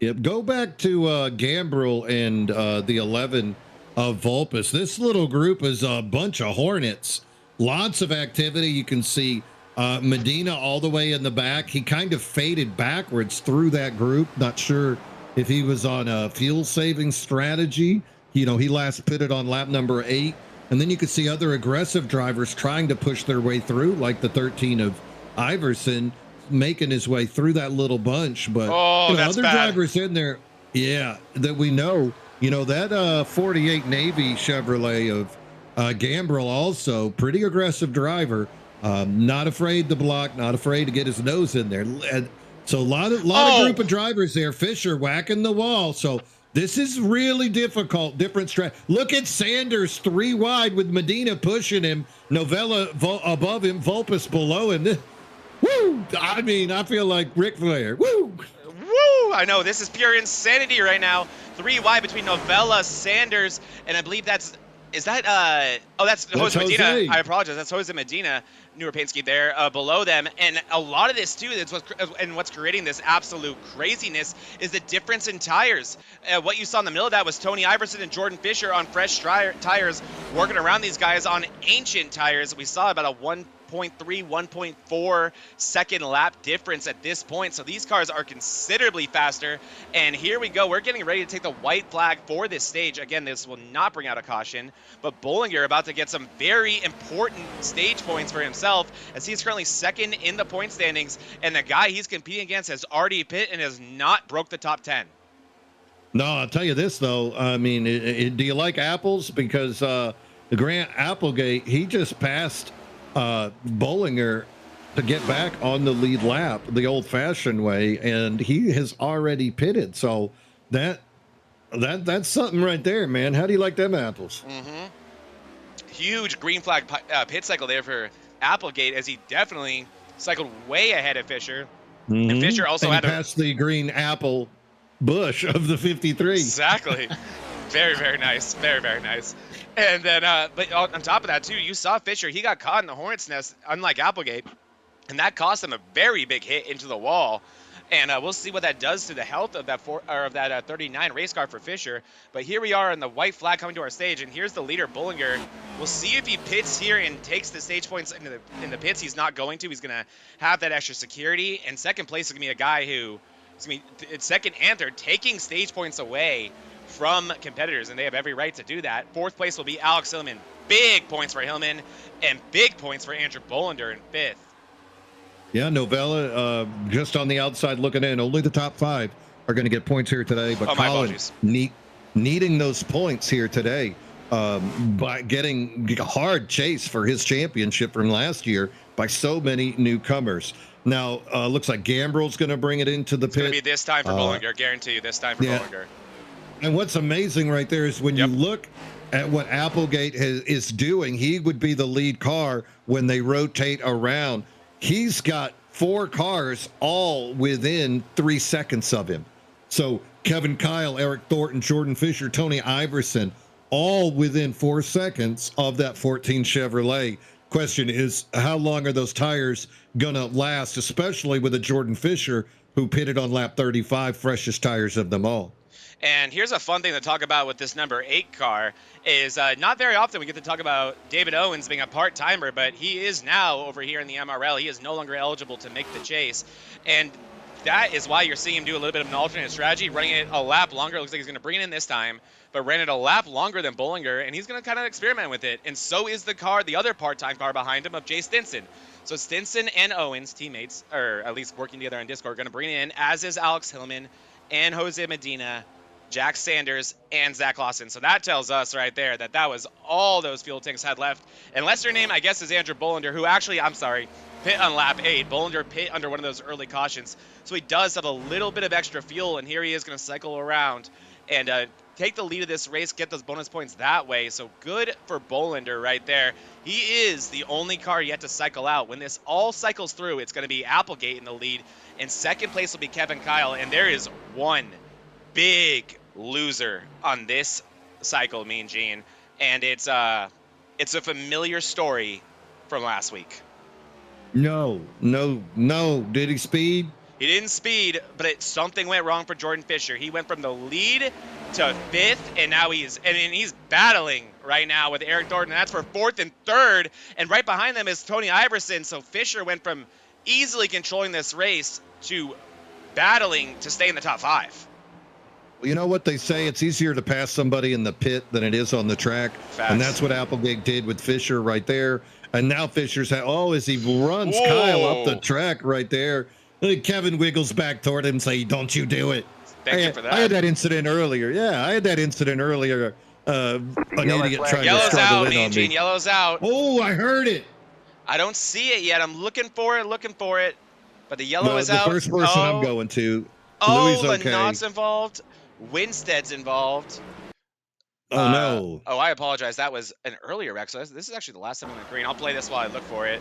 Yep. Go back to Gambrel and the 11 of Volpus. This little group is a bunch of hornets. Lots of activity. You can see Medina all the way in the back. He kind of faded backwards through that group. Not sure if he was on a fuel-saving strategy. You know, he last pitted on lap number 8. And then you could see other aggressive drivers trying to push their way through, like the 13 of Iverson, making his way through that little bunch. But that's other bad. drivers in there, that we know. You know, that 48 Navy Chevrolet of Gambrel also, pretty aggressive driver. Not afraid to block, not afraid to get his nose in there. And so a lot of group of drivers there. Fisher whacking the wall. So this is really difficult. Different strat. Look at Sanders 3 wide with Medina pushing him. Novella above him. Volpus below him. Woo! I mean, I feel like Ric Flair. Woo! Woo! I know this is pure insanity right now. 3 wide between Novella, Sanders, and I believe that's Jose Medina. I apologize. That's Jose Medina. newer paint scheme there below them. And a lot of this too is what's creating this absolute craziness is the difference in tires. What you saw in the middle of that was Tony Iverson and Jordan Fisher on fresh tires working around these guys on ancient tires. We saw about a 1.4 second lap difference at this point. So these cars are considerably faster. And here we go. We're getting ready to take the white flag for this stage. Again, this will not bring out a caution, but Bollinger about to get some very important stage points for himself as he's currently second in the point standings. And the guy he's competing against has already pit and has not broke the top 10. No, I'll tell you this, though. I mean, do you like apples? Because the Grant Applegate, he just passed Bollinger to get back on the lead lap the old-fashioned way, and he has already pitted. So that's something right there, man. How do you like them apples? Mm-hmm. Huge green flag pit cycle there for Applegate, as he definitely cycled way ahead of Fisher. Mm-hmm. And Fisher also had passed the green apple bush of the 53. Exactly. Very, very nice. Very, very nice. And then, but on top of that, too, you saw Fisher. He got caught in the hornet's nest, unlike Applegate, and that cost him a very big hit into the wall. And we'll see what that does to the health of that 39 race car for Fisher. But here we are on the white flag coming to our stage, and here's the leader, Bollinger. We'll see if he pits here and takes the stage points in the pits. He's not going to. He's going to have that extra security. And second place is going to be a guy who is going to be second and third, taking stage points away from competitors, and they have every right to do that. Fourth place will be Alex Hillman. Big points for Hillman, and big points for Andrew Bollinger in fifth. Yeah, Novella, just on the outside looking in. Only the top 5 are going to get points here today. But Colin needing those points here today by getting a hard chase for his championship from last year by so many newcomers. Now, looks like Gambrel's going to bring it into the pit. It's going to be this time for Bollinger. Guarantee you this time for Bollinger. And what's amazing right there is when you look at what Applegate is doing, he would be the lead car when they rotate around. He's got 4 cars all within 3 seconds of him. So Kevin Kyle, Eric Thornton, Jordan Fisher, Tony Iverson, all within 4 seconds of that 14 Chevrolet. Question is, how long are those tires going to last, especially with a Jordan Fisher who pitted on lap 35, freshest tires of them all? And here's a fun thing to talk about with this number 8 car is not very often we get to talk about David Owens being a part-timer, but he is now over here in the MRL. He is no longer eligible to make the chase. And that is why you're seeing him do a little bit of an alternate strategy, running it a lap longer. It looks like he's going to bring it in this time, but ran it a lap longer than Bollinger, and he's going to kind of experiment with it. And so is the other part-time car behind him of Jay Stinson. So Stinson and Owens, teammates, or at least working together on Discord, are going to bring it in, as is Alex Hillman and Jose Medina, Jack Sanders, and Zach Lawson. So that tells us right there that was all those fuel tanks had left. Unless your name, I guess, is Andrew Bollinger, who actually, I'm sorry, pit on lap 8. Bollinger pit under one of those early cautions. So he does have a little bit of extra fuel, and here he is going to cycle around and take the lead of this race, get those bonus points that way. So good for Bollinger right there. He is the only car yet to cycle out. When this all cycles through, it's going to be Applegate in the lead, and second place will be Kevin Kyle, and there is one big loser on this cycle, Mean Gene, and it's a familiar story from last week. No. Did he speed? He didn't speed, but something went wrong for Jordan Fisher. He went from the lead to 5th, and now he's battling right now with Eric Thornton. And that's for 4th and 3rd, and right behind them is Tony Iverson. So Fisher went from easily controlling this race to battling to stay in the top 5. You know what they say? It's easier to pass somebody in the pit than it is on the track. Facts. And that's what Applegate did with Fisher right there. And now Fisher's as he runs Kyle up the track right there. Kevin wiggles back toward him and say, "Don't you do it." Thank you for that. I had that incident earlier. Yeah, I had that incident earlier. An idiot trying to struggle in on me. Yellow's out. Oh, I heard it. I don't see it yet. I'm looking for it. But the yellow is out. The first person I'm going to. Oh, Louis okay. Lynotte's involved. Winstead's involved. Oh, no. Oh, I apologize. That was an earlier wreck. So this is actually the last time I went green. I'll play this while I look for it.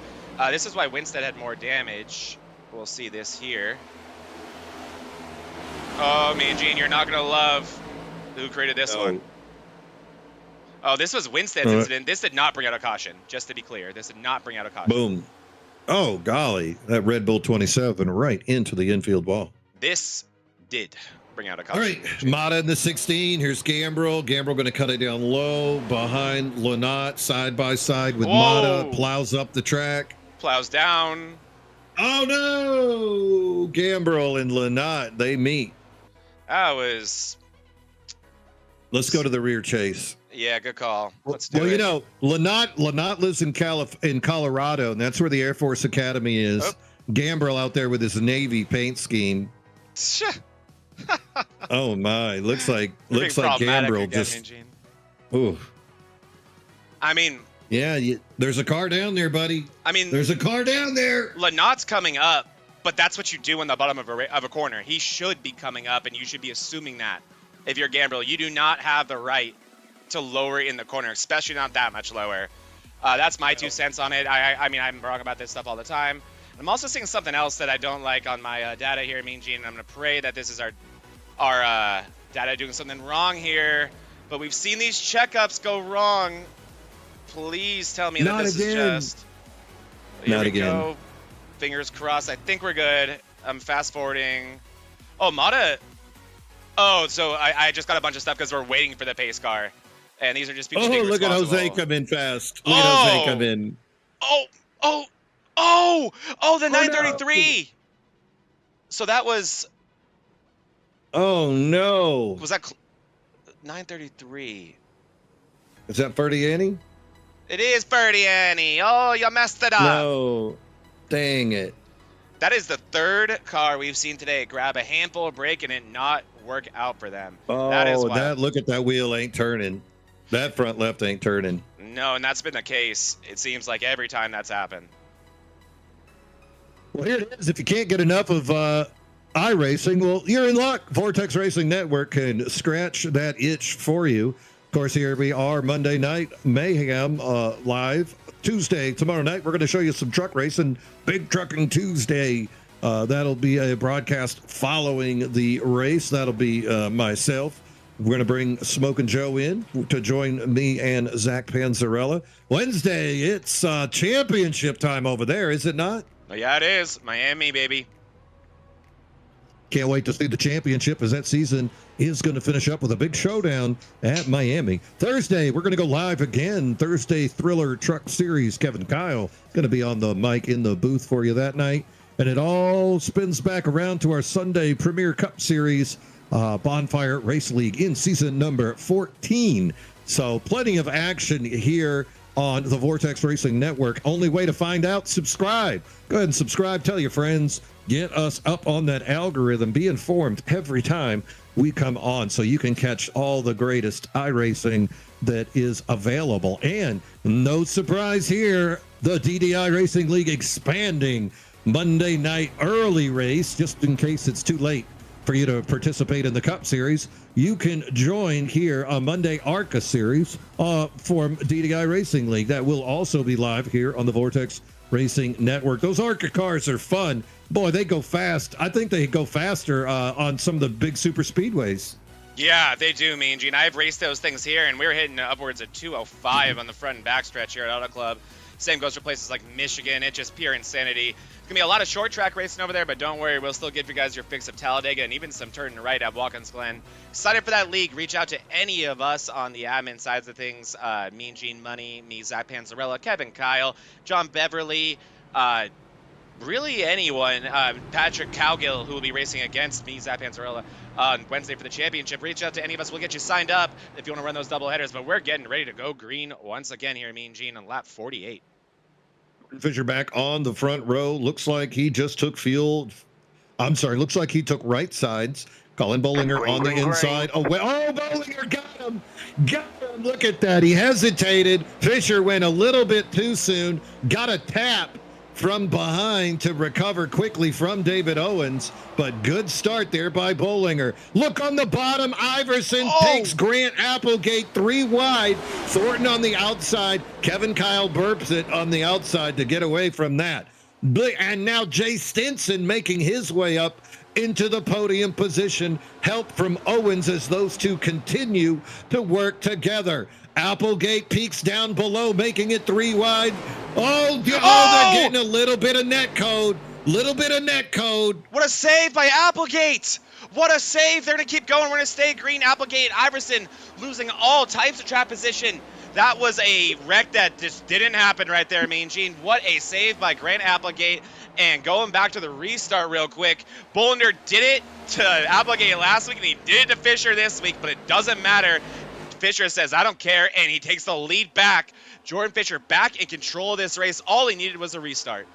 This is why Winstead had more damage. We'll see this here. Oh, Mean Gene, you're not going to love who created this one. Oh, this was Winstead's incident. This did not bring out a caution, just to be clear. This did not bring out a caution. Boom. Oh, golly. That Red Bull 27 right into the infield wall. This did bring out a All caution. right, Mata in the 16. Here's Gambrel. Gambrel going to cut it down low behind Lynott, side by side with Mata. Plows up the track. Plows down. Oh, no. Gambrel and Lynott, they meet. That was... Let's go to the rear chase. Yeah, good call. Let's do it. Well, you know, Lynott lives in Colorado, and that's where the Air Force Academy is. Oh. Gambrel out there with his Navy paint scheme. Oh my! Looks like Gambrel just. Ooh. I mean. Yeah, there's a car down there, buddy. I mean, there's a car down there. Lynott's coming up, but that's what you do in the bottom of a corner. He should be coming up, and you should be assuming that. If you're Gambrel, you do not have the right to lower in the corner, especially not that much lower. That's my 2 cents on it. I mean, I'm wrong about this stuff all the time. I'm also seeing something else that I don't like on my data here, Mean Gene. And I'm going to pray that this is our data doing something wrong here. But we've seen these checkups go wrong. Please tell me that this is just... Here Not we again. go. Fingers crossed. I think we're good. I'm fast forwarding. Oh, Mata... Oh, so I just got a bunch of stuff because we're waiting for the pace car. And these are just people being look at responsible. Jose come in fast. Look at Jose come in. The 933. No. So that was... Oh, no. Was that... 933. Is that Ferdiani? It is Ferdiani. Oh, you messed it up. No. Dang it. That is the third car we've seen today grab a handful of brake and it not work out for them. Oh, that is wild. Look at that wheel ain't turning. That front left ain't turning. No, and that's been the case. It seems like every time that's happened. Well, here it is. If you can't get enough of iRacing, well, you're in luck. Vortex Racing Network can scratch that itch for you. Of course, here we are Monday night, Mayhem live. Tuesday, tomorrow night, we're going to show you some truck racing. Big Trucking Tuesday. That'll be a broadcast following the race. That'll be myself. We're going to bring Smokin' Joe in to join me and Zach Panzarella. Wednesday, it's championship time over there, is it not? Oh, yeah, it is. Miami, baby. Can't wait to see the championship as that season is going to finish up with a big showdown at Miami. Thursday, we're going to go live again. Thursday Thriller Truck Series. Kevin Kyle going to be on the mic in the booth for you that night. And it all spins back around to our Sunday Premier Cup Series Bonfire Race League in season number 14. So plenty of action here on the Vortex Racing Network. Only way to find out, subscribe. Go ahead and subscribe. Tell your friends. Get us up on that algorithm. Be informed every time we come on so you can catch all the greatest iRacing that is available. And no surprise here, the DDI Racing League expanding Monday night early race, just in case it's too late for you to participate in the Cup Series. You can join here on Monday ARCA Series for DDI Racing League. That will also be live here on the Vortex Racing Network. Those ARCA cars are fun. Boy, they go fast. I think they go faster on some of the big super speedways. Yeah, they do, Mean Gene. I've raced those things here, and we're hitting upwards of 205 on the front and back stretch here at Auto Club. Same goes for places like Michigan. It's just pure insanity. It's going to be a lot of short track racing over there, but don't worry. We'll still give you guys your fix of Talladega and even some turn right at Watkins Glen. Excited for that league. Reach out to any of us on the admin sides of things. Mean Gene Money, me, Zach Panzarella, Kevin Kyle, John Beverly, really anyone. Patrick Cowgill, who will be racing against me, Zach Panzarella, on Wednesday for the championship. Reach out to any of us. We'll get you signed up if you want to run those double headers. But we're getting ready to go green once again here, Mean Gene, on lap 48. Fisher back on the front row. Looks like he just took field. I'm sorry. Looks like he took right sides. Colin Bollinger on the inside. Oh, Bollinger got him. Got him. Look at that. He hesitated. Fisher went a little bit too soon. Got a tap from behind to recover quickly from David Owens, but good start there by Bollinger. Look on the bottom, Iverson takes Grant Applegate 3 wide. Thornton on the outside. Kevin Kyle burps it on the outside to get away from that. And now Jay Stinson making his way up into the podium position. Help from Owens as those two continue to work together. Applegate peaks down below, making it 3 wide. They're getting a little bit of net code. Little bit of net code. What a save by Applegate! What a save! They're going to keep going. We're going to stay green. Applegate, Iverson losing all types of trap position. That was a wreck that just didn't happen right there, Mean Gene. What a save by Grant Applegate. And going back to the restart real quick, Bollinger did it to Applegate last week, and he did it to Fisher this week, but it doesn't matter. Fisher says, I don't care, and he takes the lead back. Jordan Fisher back in control of this race. All he needed was a restart.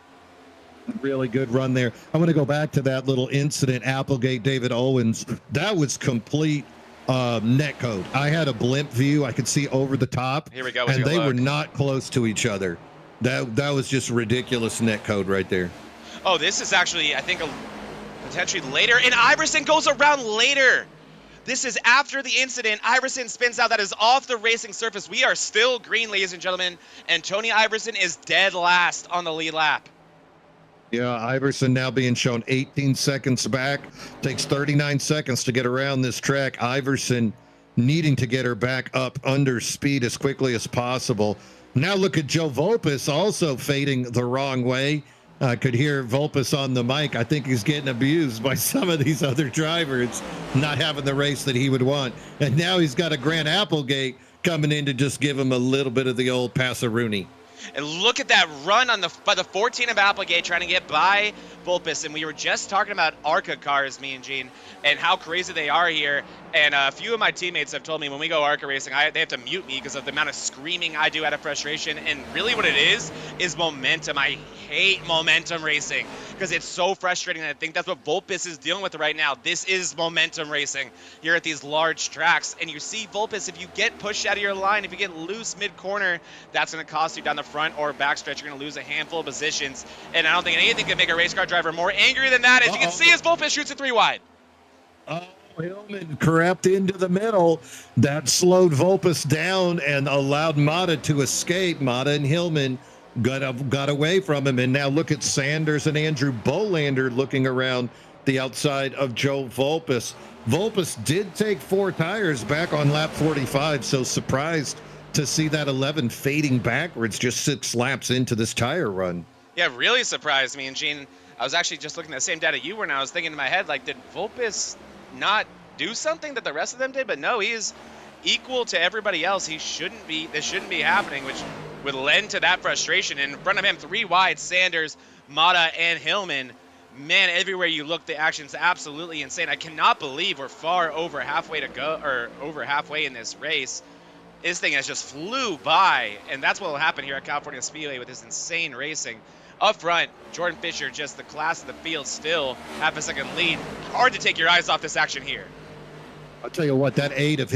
Really good run there. I'm going to go back to that little incident, Applegate, David Owens. That was complete net code. I had a blimp view. I could see over the top. Here we go. And they were not close to each other. That was just ridiculous net code right there. Oh, this is actually, I think, potentially later. And Iverson goes around later. This is after the incident. Iverson spins out. That is off the racing surface. We are still green, ladies and gentlemen. And Tony Iverson is dead last on the lead lap. Yeah, Iverson now being shown 18 seconds back. Takes 39 seconds to get around this track. Iverson needing to get her back up under speed as quickly as possible. Now look at Joe Volpus also fading the wrong way. I could hear Volpus on the mic. I think he's getting abused by some of these other drivers not having the race that he would want. And now he's got a Grant Applegate coming in to just give him a little bit of the old Passeruni. And look at that run on by the 14 of Applegate trying to get by Volpus. And we were just talking about ARCA cars, me and Gene, and how crazy they are here. And a few of my teammates have told me when we go ARCA racing, they have to mute me because of the amount of screaming I do out of frustration. And really what it is momentum. I hate momentum racing because it's so frustrating. And I think that's what Volpus is dealing with right now. This is momentum racing here at these large tracks. And you see Volpus, if you get pushed out of your line, if you get loose mid-corner, that's going to cost you down the front or backstretch. You're going to lose a handful of positions. And I don't think anything can make a race car driver more angry than that. As you can see, as Volpus shoots it 3 wide. Hillman crept into the middle. That slowed Volpus down and allowed Mata to escape. Mata and Hillman got away from him. And now look at Sanders and Andrew Bolander looking around the outside of Joe Volpus. Volpus did take 4 tires back on lap 45, so surprised to see that 11 fading backwards just 6 laps into this tire run. Yeah, really surprised me. And Gene, I was actually just looking at the same data you were, and I was thinking in my head, like, did Volpus not do something that the rest of them did? But no, he is equal to everybody else. This shouldn't be happening, which would lend to that frustration. And in front of him, 3 wide, Sanders, Mata, and Hillman. Man, everywhere you look, the action's absolutely insane. I cannot believe we're far over halfway to go, or over halfway in this race. This thing has just flew by, and that's what will happen here at California Speedway with this insane racing. Up front, Jordan Fisher, just the class of the field still, half a second lead. Hard to take your eyes off this action here. I'll tell you what, that 08 of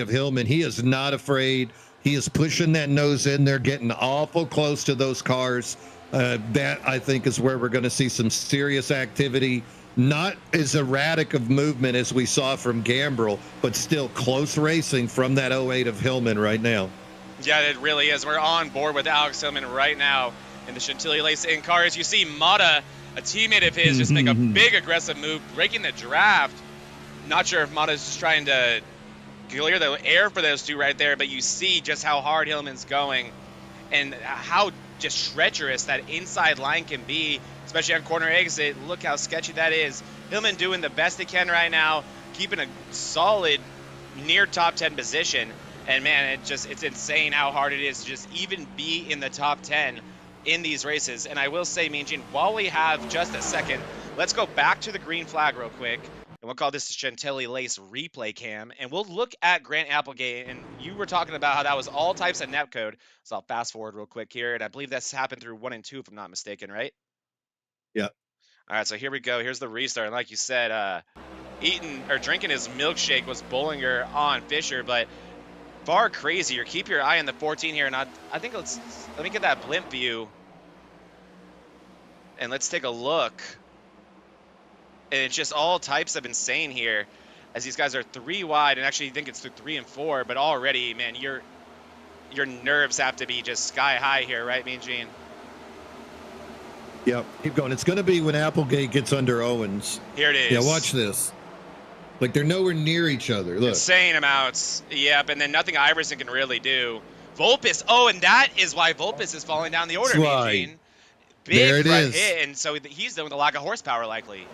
Hillman, he is not afraid. He is pushing that nose in there, getting awful close to those cars. That, I think, is where we're going to see some serious activity. Not as erratic of movement as we saw from Gambrel, but still close racing from that 08 of Hillman right now. Yeah, it really is. We're on board with Alex Hillman right now in the Chantilly Lace in car. As you see Mata, a teammate of his, just make a big aggressive move, breaking the draft. Not sure if Mata's just trying to clear the air for those two right there, but you see just how hard Hillman's going and how just treacherous that inside line can be, especially on corner exit. Look how sketchy that is. Hillman doing the best he can right now, keeping a solid near top 10 position. And man, it's insane how hard it is to just even be in the top 10 in these races. And I will say, Mean Gene, while we have just a second, let's go back to the green flag real quick. And we'll call this the Chantilly Lace replay cam. And we'll look at Grant Applegate. And you were talking about how that was all types of net code. So I'll fast forward real quick here. And I believe that's happened through 1 and 2, if I'm not mistaken, right? Yeah. All right, so here we go. Here's the restart. And like you said, drinking his milkshake was Bollinger on Fisher, but far crazier. Keep your eye on the 14 here. And I think let me get that blimp view. And let's take a look. And it's just all types of insane here as these guys are 3 wide, and actually I think it's through 3 and 4, but already, man, your nerves have to be just sky high here, right, Mean Gene? Yep, keep going. It's going to be when Applegate gets under Owens. Here it is. Yeah, watch this. Like, they're nowhere near each other. Look. Insane amounts. Yep, and then nothing Iverson can really do. Volpus. Oh, and that is why Volpus is falling down the order, That's right. Eugene. There Big it front is. hit, and so he's done with a lack of horsepower, likely.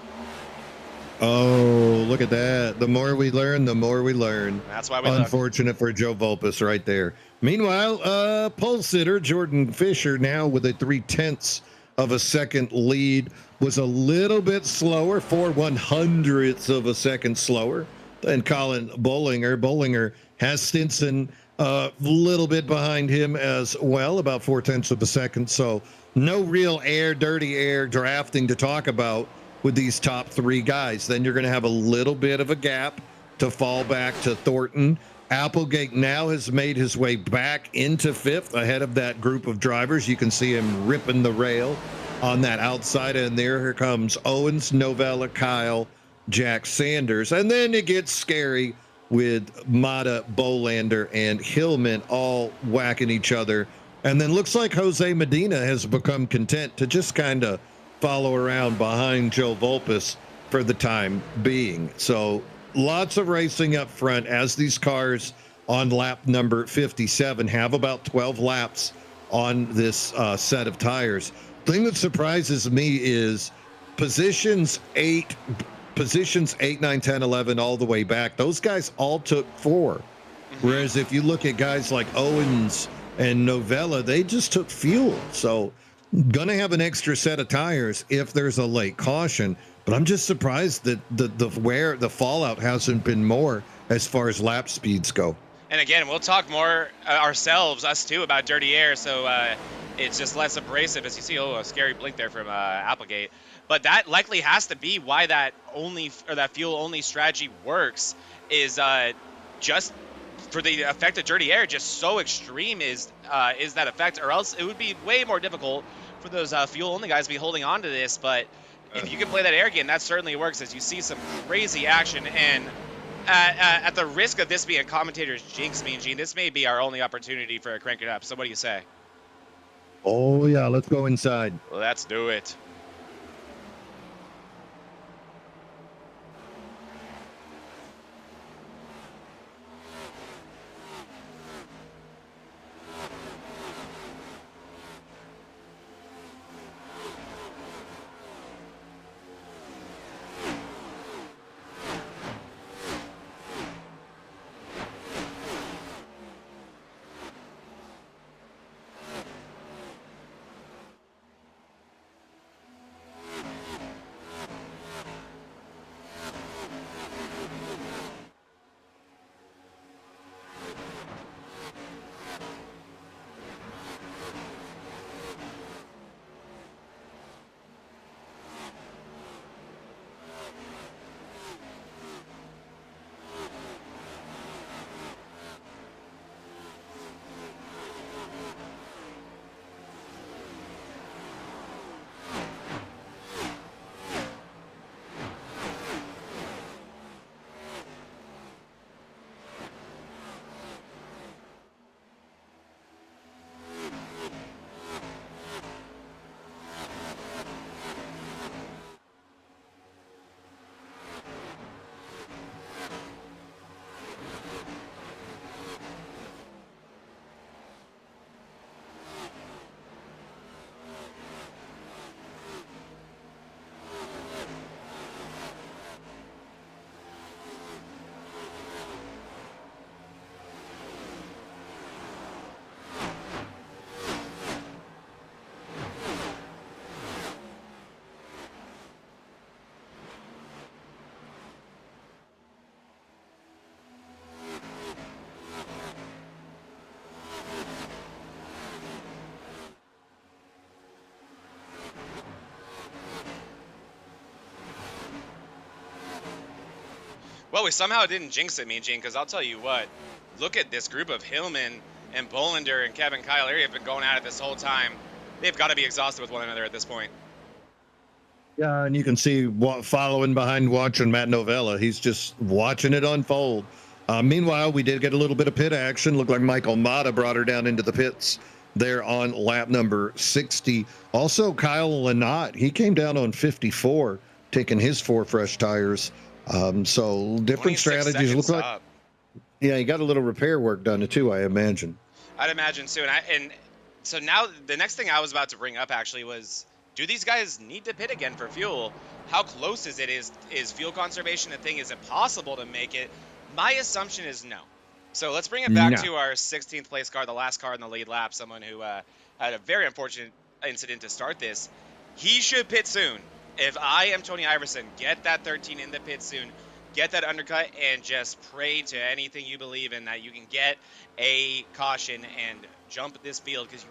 Oh, look at that. The more we learn, the more we learn. That's why we look. Unfortunate for Joe Volpus right there. Meanwhile, pole sitter Jordan Fisher now with a 0.3 of a second lead, was a little bit slower, 4/100ths of a second slower than Colin Bollinger. Bollinger has Stinson a little bit behind him as well, about 0.4 of a second. So no real dirty air drafting to talk about with these top three guys. Then you're going to have a little bit of a gap to fall back to Thornton. Applegate now has made his way back into fifth ahead of that group of drivers. You can see him ripping the rail on that outside end there. Here comes Owens, Novella, Kyle, Jack Sanders. And then it gets scary with Mata, Bolander, and Hillman all whacking each other. And then looks like Jose Medina has become content to just kind of follow around behind Joe Volpus for the time being. So lots of racing up front as these cars on lap number 57 have about 12 laps on this set of tires. Thing that surprises me is positions 8, 9, 10, 11, all the way back. Those guys all took 4. Whereas if you look at guys like Owens and Novella, they just took fuel. So gonna have an extra set of tires if there's a late caution, but I'm just surprised that the fallout hasn't been more as far as lap speeds go. And again, we'll talk more ourselves, us too, about dirty air, so it's just less abrasive, as you see. Oh, a scary blink there from Applegate. But that likely has to be why that fuel only strategy works, is just for the effect of dirty air, just so extreme is that effect, or else it would be way more difficult for those fuel only guys to be holding on to this. But if you can play that air game, that certainly works, as you see some crazy action. And at the risk of this being a commentator's jinx, Mean Gene, this may be our only opportunity for a crank it up. So what do you say? Oh yeah, let's go inside. Let's do it. Well, we somehow didn't jinx it, Mean Gene, because I'll tell you what, look at this group of Hillman and Bolander and Kevin Kyle Leary have been going at it this whole time. They've got to be exhausted with one another at this point. Yeah, and you can see following behind, watching Matt Novella. He's just watching it unfold. Meanwhile, we did get a little bit of pit action. Looked like Michael Mata brought her down into the pits there on lap number 60. Also, Kyle Lynott, he came down on 54, taking his 4 fresh tires. So different strategies. Look like, yeah, he got a little repair work done too, I imagine. I'd imagine soon. And so now the next thing I was about to bring up actually was, do these guys need to pit again for fuel? How close is it? Is fuel conservation a thing? Is it possible to make it? My assumption is no. So let's bring it back to our 16th place car, the last car in the lead lap, someone who had a very unfortunate incident to start this. He should pit soon. If I am Tony Iverson, get that 13 in the pit soon. Get that undercut and just pray to anything you believe in that you can get a caution and jump this field, because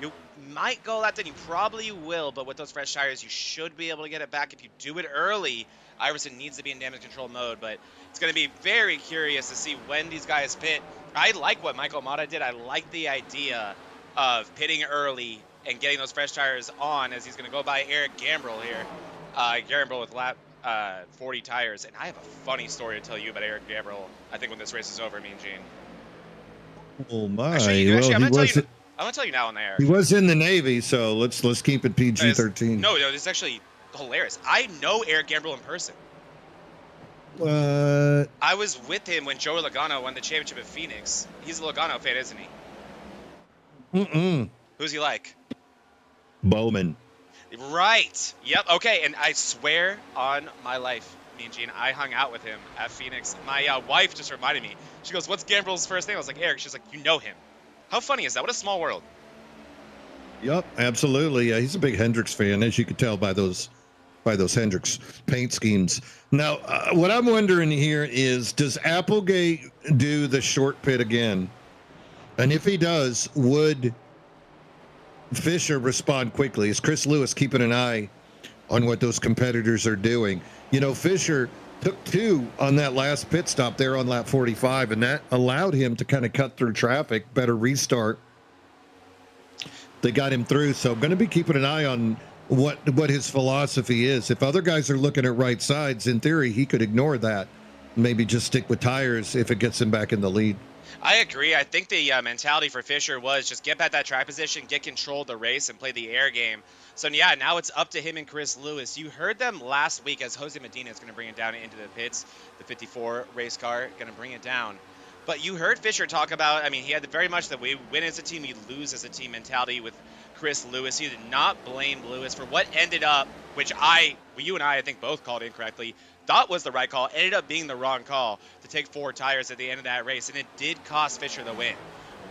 you might go that, then you probably will, but with those fresh tires, you should be able to get it back if you do it early. Iverson needs to be in damage control mode, but it's going to be very curious to see when these guys pit. I like what Michael Mata did. I like the idea of pitting early and getting those fresh tires on, as he's going to go by Eric Gambrill here. Gambrill with lap 40 tires. And I have a funny story to tell you about Eric Gambrill, I think, when this race is over, Mean Gene. Oh, my. Actually, I'm going to tell you now on the air. He was in the Navy, so let's keep it PG-13. No, this is actually hilarious. I know Eric Gambrill in person. I was with him when Joey Logano won the championship at Phoenix. He's a Logano fan, isn't he? Who's he like? Bowman. Right. Yep. Okay. And I swear on my life, me and Gene, I hung out with him at Phoenix. My wife just reminded me. She goes, "What's Gambrill's first name?" I was like, "Eric." She's like, "You know him." How funny is that? What a small world. Yep, absolutely. Yeah, he's a big Hendricks fan, as you could tell by those Hendricks paint schemes. Now, what I'm wondering here is, does Applegate do the short pit again? And if he does, would Fisher respond quickly? Is Chris Lewis keeping an eye on what those competitors are doing? You know, Fisher took 2 on that last pit stop there on lap 45, and that allowed him to kind of cut through traffic, better restart. They got him through, so I'm going to be keeping an eye on what his philosophy is. If other guys are looking at right sides, in theory, he could ignore that. Maybe just stick with tires if it gets him back in the lead. I agree. I think the mentality for Fisher was just get back that track position, get control of the race, and play the air game. So, yeah, now it's up to him and Chris Lewis. You heard them last week as Jose Medina is going to bring it down into the pits. The 54 race car going to bring it down. But you heard Fisher talk about, I mean, he had very much that we win as a team, we lose as a team mentality with Chris Lewis. He did not blame Lewis for what ended up, which you and I think both called incorrectly, thought was the right call, ended up being the wrong call to take 4 tires at the end of that race, and it did cost Fisher the win.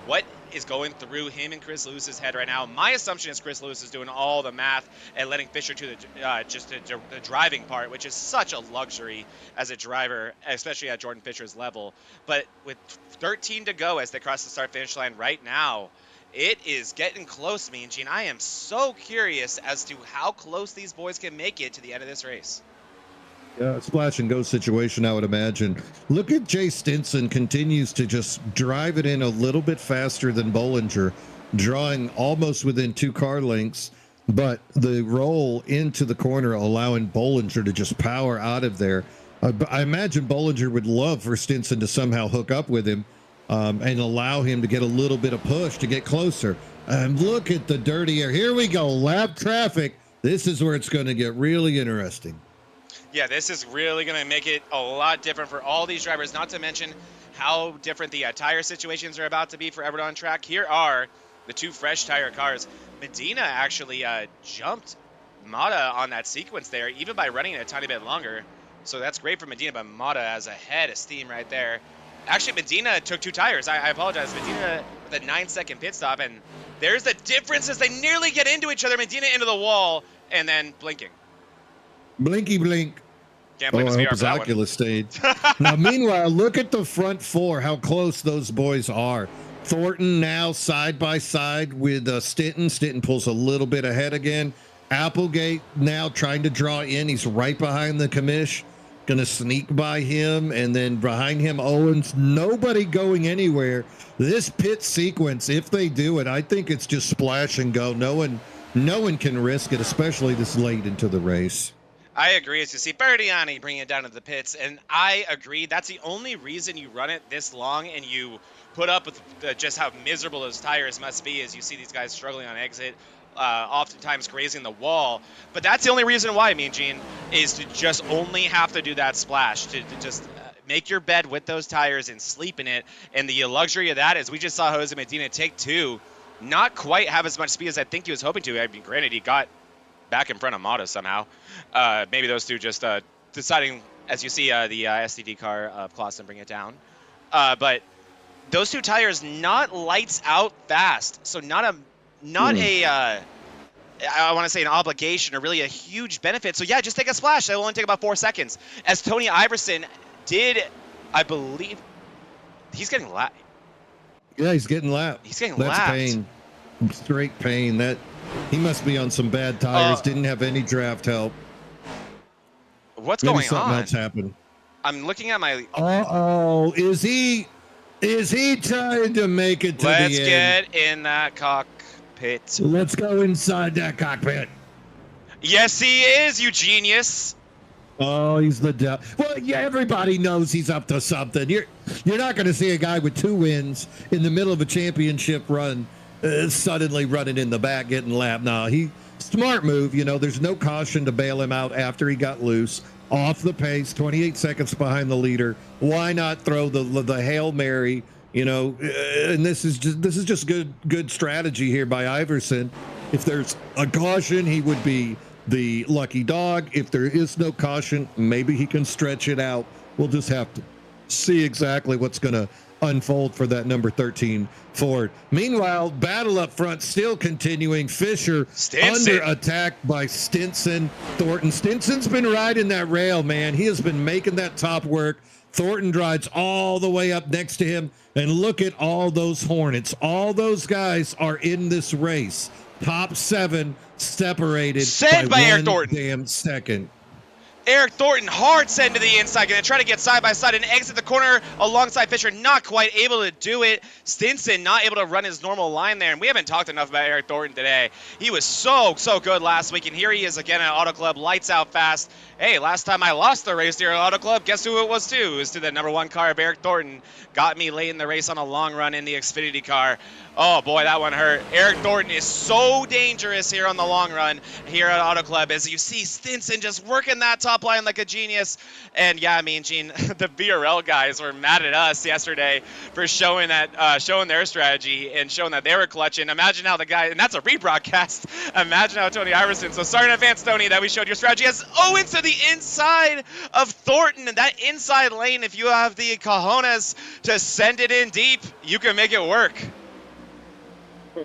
What is going through him and Chris Lewis's head right now? My assumption is Chris Lewis is doing all the math and letting Fisher to the driving part, which is such a luxury as a driver, especially at Jordan Fisher's level. But with 13 to go as they cross the start-finish line right now, it is getting close, Mean Gene. I am so curious as to how close these boys can make it to the end of this race. Yeah, splash and go situation, I would imagine. Look at Jay Stinson, continues to just drive it in a little bit faster than Bollinger, drawing almost within 2 car lengths, but the roll into the corner allowing Bollinger to just power out of there. I imagine Bollinger would love for Stinson to somehow hook up with him and allow him to get a little bit of push to get closer. And look at the dirty air. Here we go, lap traffic. This is where it's going to get really interesting. Yeah, this is really going to make it a lot different for all these drivers, not to mention how different the tire situations are about to be for everyone on track. Here are the 2 fresh tire cars. Medina actually jumped Mata on that sequence there, even by running it a tiny bit longer. So that's great for Medina, but Mata has a head of steam right there. Actually, Medina took 2 tires. I apologize. Medina with a 9-second pit stop, and there's the difference as they nearly get into each other. Medina into the wall, and then blinking. Blinky blink. Can't blame his VR his for that Oculus stage. Now, meanwhile, look at the front 4, how close those boys are. Thornton now side by side with Stinton. Stinton pulls a little bit ahead again. Applegate now trying to draw in. He's right behind the commish. Going to sneak by him, and then behind him, Owens. Nobody going anywhere. This pit sequence, if they do it, I think it's just splash and go. No one can risk it, especially this late into the race. I agree. As you see Bertiani bring it down to the pits, and I agree. That's the only reason you run it this long and you put up with just how miserable those tires must be, as you see these guys struggling on exit, oftentimes grazing the wall. But that's the only reason why, Mean Gene, is to just only have to do that splash, to just make your bed with those tires and sleep in it. And the luxury of that is we just saw Jose Medina take 2, not quite have as much speed as I think he was hoping to. I mean, granted, he got back in front of Mata somehow. Maybe those two just deciding, as you see the STD car of Clausen bring it down. But those 2 tires not lights out fast, so not a I want to say an obligation or really a huge benefit. So yeah, just take a splash. That will only take about 4 seconds. As Tony Iverson did, I believe, he's getting lapped. Yeah, he's getting lapped. He's getting That's lapped. pain. Straight pain. That he must be on some bad tires. Didn't have any draft help. What's Maybe going something on? else happened. I'm looking at my. Uh-oh. Is he trying to make it to the end? Let's get in that cockpit. Let's go inside that cockpit. Yes, he is, you genius. Oh, he's the devil. Well, yeah, everybody knows he's up to something. You're not going to see a guy with 2 wins in the middle of a championship run suddenly running in the back, getting lapped. No, smart move. You know, there's no caution to bail him out after he got loose. Off the pace, 28 seconds behind the leader. Why not throw the Hail Mary? You know, and this is just good strategy here by Iverson. If there's a caution, he would be the lucky dog. If there is no caution, maybe he can stretch it out. We'll just have to see exactly what's going to unfold for that number 13 Ford. Meanwhile, battle up front still continuing. Fisher under attack by Stinson. Thornton. Stinson's been riding that rail, man. He has been making that top work. Thornton rides all the way up next to him. And look at all those Hornets. All those guys are in this race. Top 7 separated by Eric 1 Thornton. damn second. Eric Thornton hard send to the inside, going to try to get side by side and exit the corner alongside Fisher, not quite able to do it. Stinson not able to run his normal line there, and we haven't talked enough about Eric Thornton today. He was so good last week, and here he is again at Auto Club, lights out fast. Hey, last time I lost the race here at Auto Club, guess who it was to? It was to the number 1 car of Eric Thornton. Got me late in the race on a long run in the Xfinity car. Oh boy, that one hurt. Eric Thornton is so dangerous here on the long run here at Auto Club. As you see Stinson just working that top line like a genius. And yeah, I mean, Gene, the VRL guys were mad at us yesterday for showing their strategy and showing that they were clutching. Imagine how the guy, and that's a rebroadcast. Imagine how Tony Iverson. So sorry in advance, Tony, that we showed your strategy as Owens to the inside of Thornton. And that inside lane, if you have the cojones to send it in deep, you can make it work.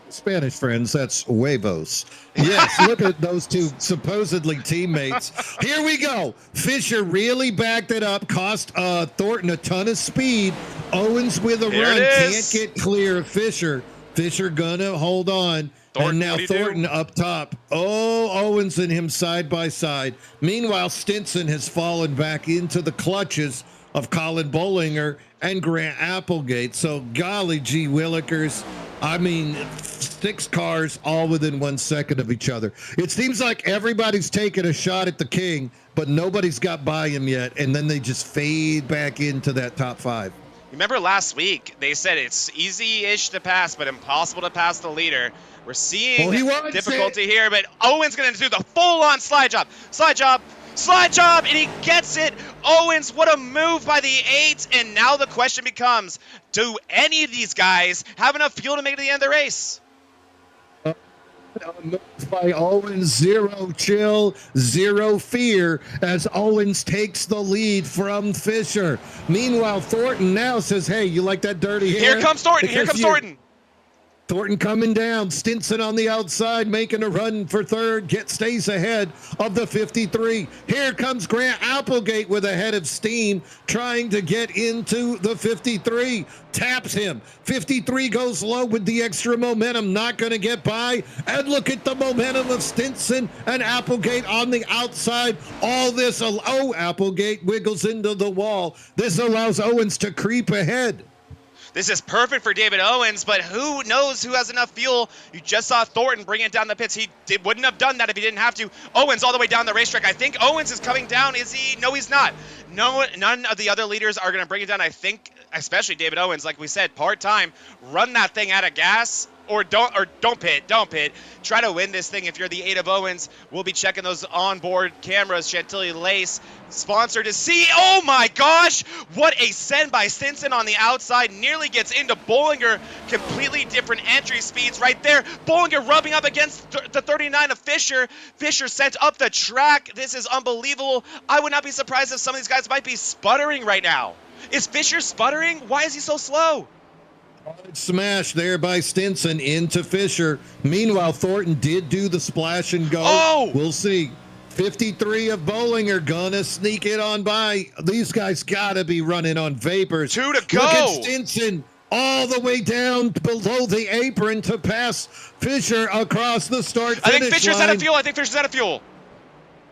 Spanish friends, that's huevos. Yes, look at those 2 supposedly teammates. Here we go. Fisher really backed it up, cost Thornton a ton of speed. Owens with a run, can't get clear of Fisher. Fisher gonna hold on. Thornton, and now Thornton up top. Oh, Owens and him side by side. Meanwhile, Stinson has fallen back into the clutches of Colin Bollinger and Grant Applegate. So golly gee willikers. I mean, 6 cars all within 1 second of each other. It seems like everybody's taking a shot at the king, but nobody's got by him yet. And then they just fade back into that top 5. Remember last week, they said it's easy-ish to pass, but impossible to pass the leader. We're seeing difficulty here, but Owens going to do the full-on slide job. Slide job, and he gets it. Owens, what a move by the 8. And now the question becomes, do any of these guys have enough fuel to make it to the end of the race? By Owens, 0 chill, 0 fear as Owens takes the lead from Fisher. Meanwhile, Thornton now says, hey, you like that dirty hair? Here comes Thornton. Thornton coming down. Stinson on the outside, making a run for third. Stays ahead of the 53. Here comes Grant Applegate with a head of steam, trying to get into the 53. Taps him. 53 goes low with the extra momentum. Not going to get by. And look at the momentum of Stinson and Applegate on the outside. All this, Applegate wiggles into the wall. This allows Owens to creep ahead. This is perfect for David Owens, but who knows who has enough fuel? You just saw Thornton bring it down the pits. He wouldn't have done that if he didn't have to. Owens all the way down the racetrack. I think Owens is coming down. Is he? No, he's not. No, none of the other leaders are going to bring it down. I think, especially David Owens, like we said, part-time, run that thing out of gas. Or don't pit. Try to win this thing if you're the 8 of Owens. We'll be checking those onboard cameras. Chantilly Lace, sponsored to see. Oh my gosh! What a send by Stinson on the outside. Nearly gets into Bollinger. Completely different entry speeds right there. Bollinger rubbing up against the 39 of Fisher. Fisher sent up the track. This is unbelievable. I would not be surprised if some of these guys might be sputtering right now. Is Fisher sputtering? Why is he so slow? Smash there by Stinson into Fisher. Meanwhile, Thornton did do the splash and go. Oh! We'll see. 53 of Bollinger gonna sneak it on by. These guys gotta be running on vapors. 2 to go. Look at Stinson all the way down below the apron to pass Fisher across the start-finish line. I think Fisher's out of fuel.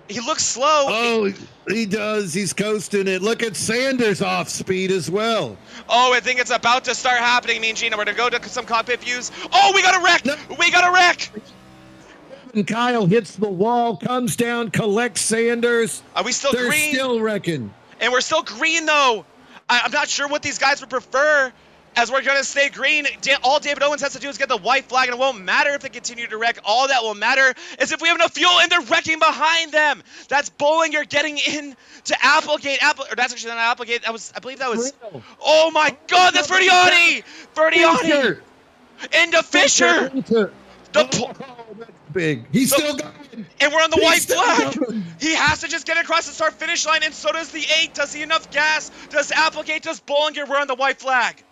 He looks slow. Oh, he does. He's coasting it. Look at Sanders off speed as well. Oh, I think it's about to start happening, me and Gina. We're going to go to some cockpit views. Oh, we got a wreck. No. We got a wreck. And Kyle hits the wall, comes down, collects Sanders. Are we still They're green? still wrecking. And we're still green, though. I'm not sure what these guys would prefer, as we're going to stay green. All David Owens has to do is get the white flag, and it won't matter if they continue to wreck. All that will matter is if we have enough fuel, and they're wrecking behind them. That's Bollinger getting in to Applegate. Or that's actually not Applegate. I believe that was... Oh, my God, that's Verdiani! Verdiani! Into Fisher! That's big. He's still going. And we're on the white flag. Going. He has to just get across the start-finish line, and so does the 8. Does he enough gas? Does Applegate? Does Bollinger? We're on the white flag.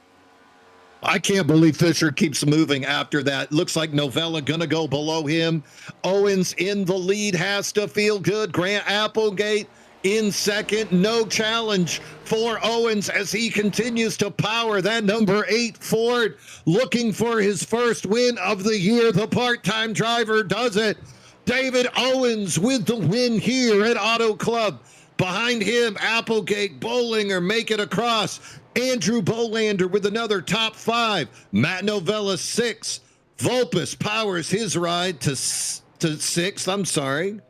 I can't believe Fisher keeps moving after that. Looks like Novella gonna go below him. Owens in the lead, has to feel good. Grant Applegate in second. No challenge for Owens as he continues to power that number 8 Ford, looking for his first win of the year. The part-time driver does it. David Owens with the win here at Auto Club. Behind him, Applegate, Bollinger make it across. Andrew Bolander with another top 5. Matt Novella 6. Vulpes powers his ride to 6th. I'm sorry.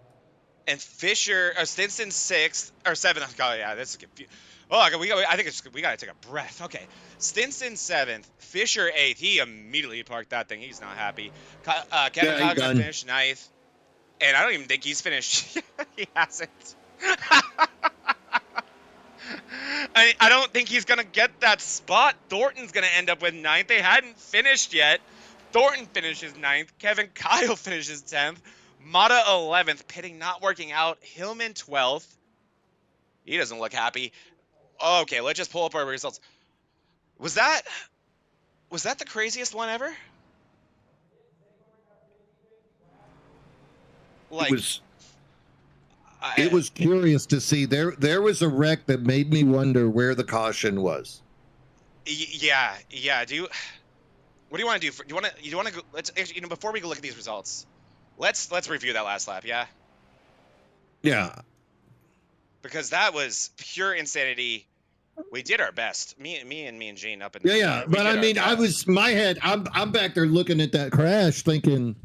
And Fisher, Stinson 6th or 7th. Oh yeah, this is confusing. Oh, I think we gotta take a breath. Okay, Stinson 7th, Fisher 8th. He immediately parked that thing. He's not happy. Kevin Kyle finished 9th, and I don't even think he's finished. He hasn't. I don't think he's going to get that spot. Thornton's going to end up with 9th. They hadn't finished yet. Thornton finishes 9th. Kevin Kyle finishes 10th. Mata 11th. Pitting not working out. Hillman 12th. He doesn't look happy. Okay, let's just pull up our results. Was that the craziest one ever? Like... It was curious to see. There was a wreck that made me wonder where the caution was. Yeah. What do you want to do? Do you want to go? Let's actually, before we go look at these results, let's review that last lap. Yeah. Yeah. Because that was pure insanity. We did our best. Me and Gene up in. Yeah. But I mean, I'm back there looking at that crash, thinking.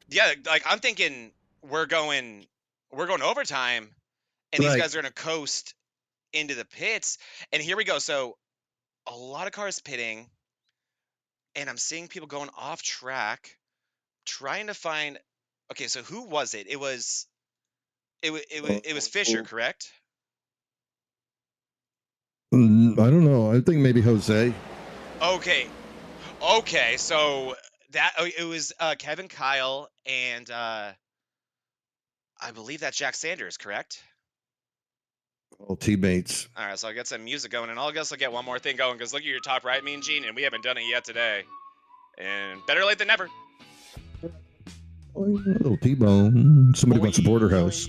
Yeah, like I'm thinking we're going overtime, and these guys are going to coast into the pits. And here we go. So a lot of cars pitting, and I'm seeing people going off track, trying to find. Okay, so who was it? It was Fisher, correct? I don't know. I think maybe Jose. Okay. So it was Kevin Kyle and. I believe that's Jack Sanders, correct? All teammates. All right, so I'll get some music going, and I'll get one more thing going, because look at your top right, me and Gene, and we haven't done it yet today. And better late than never. Oh, yeah, little T-bone. Somebody wants a porterhouse.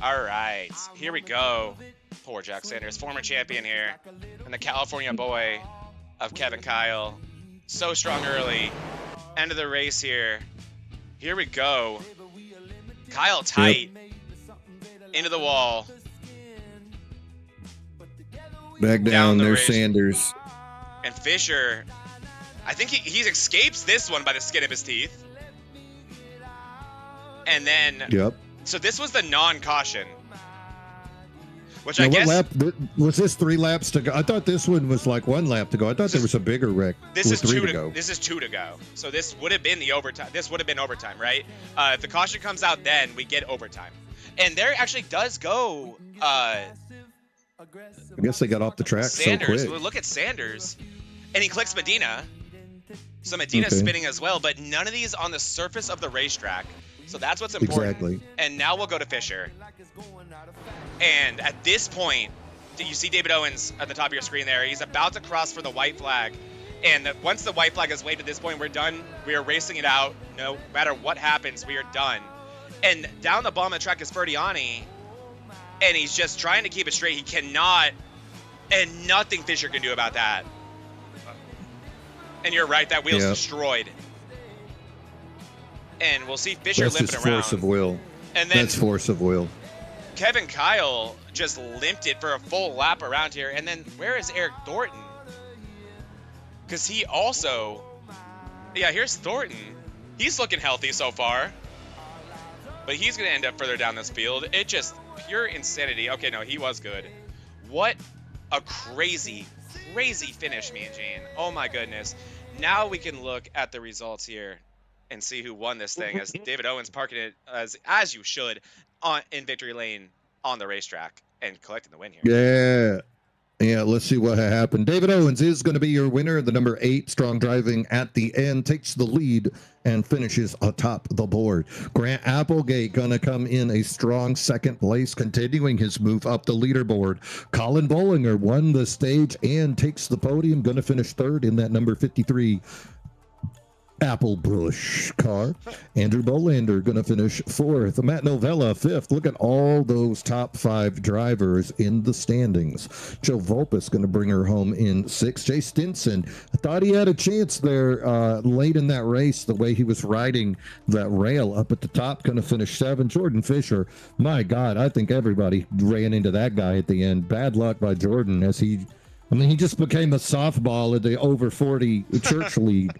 All right, here we go. Poor Jack Sanders, former champion here, and the California boy of Kevin Kyle. So strong early. End of the race here. Here we go. Kyle tight. Into the wall. Back down there's Sanders. And Fisher, I think he escapes this one by the skin of his teeth. And then, yep. So this was the non-caution. Which Now, I what guess lap was this? 3 laps to go. I thought this one was like 1 lap to go. I thought there was a bigger wreck. this is with 3 2 to go. This is 2 to go. So this would have been the overtime. This would have been overtime, right? If the caution comes out, then we get overtime. And there actually does go I guess they got off the track Sanders. so quick. Look at Sanders, and he clicks Medina. So Medina's spinning as well, but none of these on the surface of the racetrack. So that's what's important. Exactly. And now we'll go to Fisher. And at this point, you see David Owens at the top of your screen there. He's about to cross for the white flag. And once the white flag is waved at this point, we're done. We are racing it out. No matter what happens, we are done. And down the bottom of the track is Ferdiani. And he's just trying to keep it straight. He cannot. And nothing Fisher can do about that. And you're right, that wheel's destroyed. And we'll see Fisher That's limping just around. force of will. And then That's force of will. Kevin Kyle just limped it for a full lap around here. And then where is Eric Thornton? Because he also... Yeah, here's Thornton. He's looking healthy so far. But he's going to end up further down this field. It just... pure insanity. Okay, no, he was good. What a crazy, crazy finish, me and Gene. Oh my goodness. Now we can look at the results here and see who won this thing, as David Owens parking it as you should in victory lane on the racetrack and collecting the win here. Yeah, let's see what happened. David Owens is going to be your winner. The number 8 strong driving at the end takes the lead and finishes atop the board. Grant Applegate going to come in a strong second place, continuing his move up the leaderboard. Colin Bollinger won the stage and takes the podium, going to finish 3rd in that number 53 Applebush car. Andrew Bolander going to finish 4th. Matt Novella 5th. Look at all those top 5 drivers in the standings. Joe Volpus going to bring her home in 6th. Jay Stinson, I thought he had a chance there late in that race, the way he was riding that rail up at the top, going to finish 7th. Jordan Fisher, my God, I think everybody ran into that guy at the end. Bad luck by Jordan, as he just became a softball at the over 40 church league.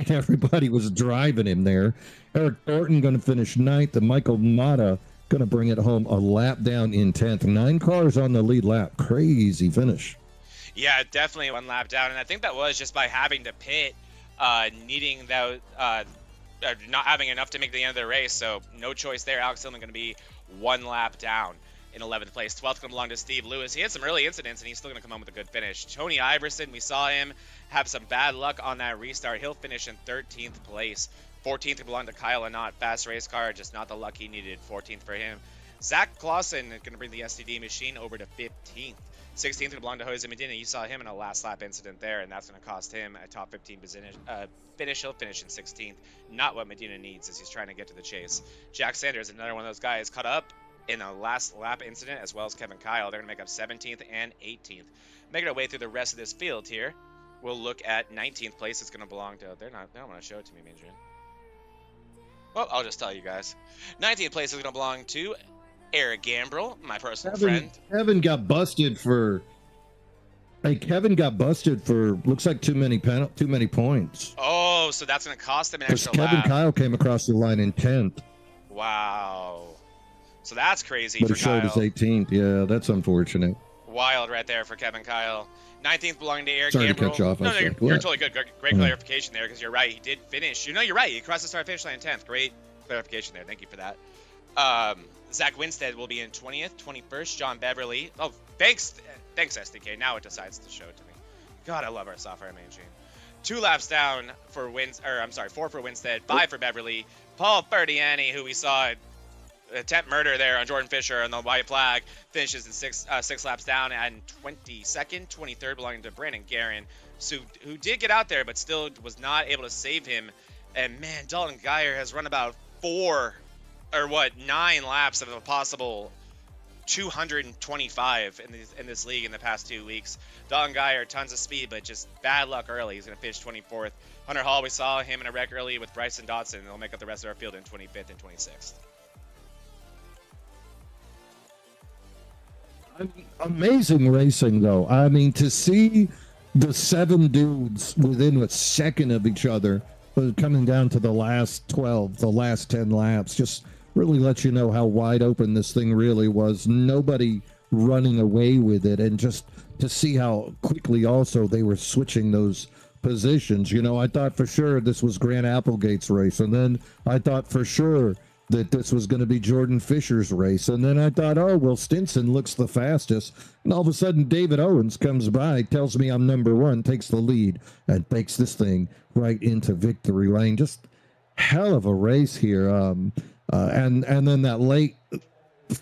Everybody was driving him there. Eric Thornton going to finish 9th, and Michael Mata going to bring it home a lap down in 10th. 9 cars on the lead lap. Crazy finish. Yeah, definitely 1 lap down, and I think that was just by having to pit, needing that, not having enough to make the end of the race, so no choice there. Alex Tillman going to be 1 lap down in 11th place. 12th going to belong to Steve Lewis. He had some early incidents, and he's still going to come home with a good finish. Tony Iverson, we saw him have some bad luck on that restart. He'll finish in 13th place. 14th to belong to Kyle Anott. Fast race car, just not the luck he needed. 14th for him. Zach Clausen going to bring the STD machine over to 15th. 16th to belong to Jose Medina. You saw him in a last lap incident there, and that's going to cost him a top 15 finish. He'll finish in 16th. Not what Medina needs as he's trying to get to the chase. Jack Sanders, another one of those guys, caught up in a last lap incident, as well as Kevin Kyle. They're going to make up 17th and 18th. Making our way through the rest of this field here, we'll look at 19th place. It's going to belong to... They don't want to show it to me, Major. Well, I'll just tell you guys. 19th place is going to belong to Eric Gambrell, my personal friend. Kevin got busted for... looks like too many points. Oh, so that's going to cost him an extra lap. Kevin Kyle came across the line in 10th. Wow. So that's crazy but for Kyle. But it showed his 18th. Yeah, that's unfortunate. Wild right there for Kevin Kyle. 19th belonging to Eric Sorry Gambrell. to cut you off. No, you're totally good. Great clarification there, because you're right. He did finish. You're right. He crossed the start-finish line in 10th. Great clarification there. Thank you for that. Zach Winstead will be in 20th, 21st. John Beverly. Oh, thanks, SDK. Now it decides to show it to me. God, I love our software machine. 2 laps down for 4 for Winstead, 5 for Beverly. Paul Ferdiani, who we saw attempt murder there on Jordan Fisher on the white flag, finishes in 6 laps down, and 22nd, 23rd belonging to Brandon Guerin, who did get out there but still was not able to save him. And man, Dalton Geyer has run about 9 laps of a possible 225 in this league in the past 2 weeks. Dalton Geyer, tons of speed, but just bad luck early. He's going to finish 24th. Hunter Hall, we saw him in a wreck early with Bryson Dotson. They'll make up the rest of our field in 25th and 26th. Amazing racing, though. I mean, to see the 7 dudes within a second of each other coming down to the last 12, the last 10 laps, just really lets you know how wide open this thing really was. Nobody running away with it, and just to see how quickly also they were switching those positions. You know, I thought for sure this was Grant Applegate's race, and then I thought for sure that this was going to be Jordan Fisher's race, and then I thought, oh well, Stinson looks the fastest, and all of a sudden David Owens comes by, tells me I'm number one, takes the lead, and takes this thing right into victory lane. Just hell of a race here, and then that late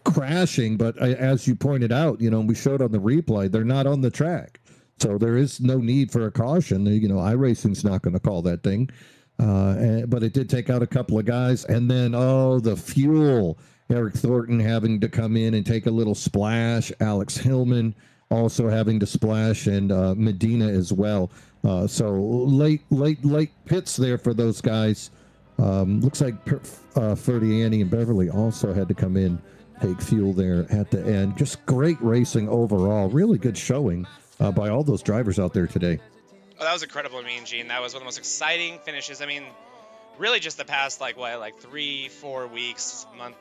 crashing, but as you pointed out, you know, we showed on the replay, they're not on the track, so there is no need for a caution. You know, iRacing's not going to call that thing. But it did take out a couple of guys, and then the fuel, Eric Thornton having to come in and take a little splash, Alex Hillman also having to splash, and Medina as well. So late pits there for those guys. Looks like Ferdiani and Beverly also had to come in, take fuel there at the end. Just great racing overall, really good showing by all those drivers out there today. Oh, that was incredible, Gene. That was one of the most exciting finishes. I mean, really just the past, 3-4 weeks, month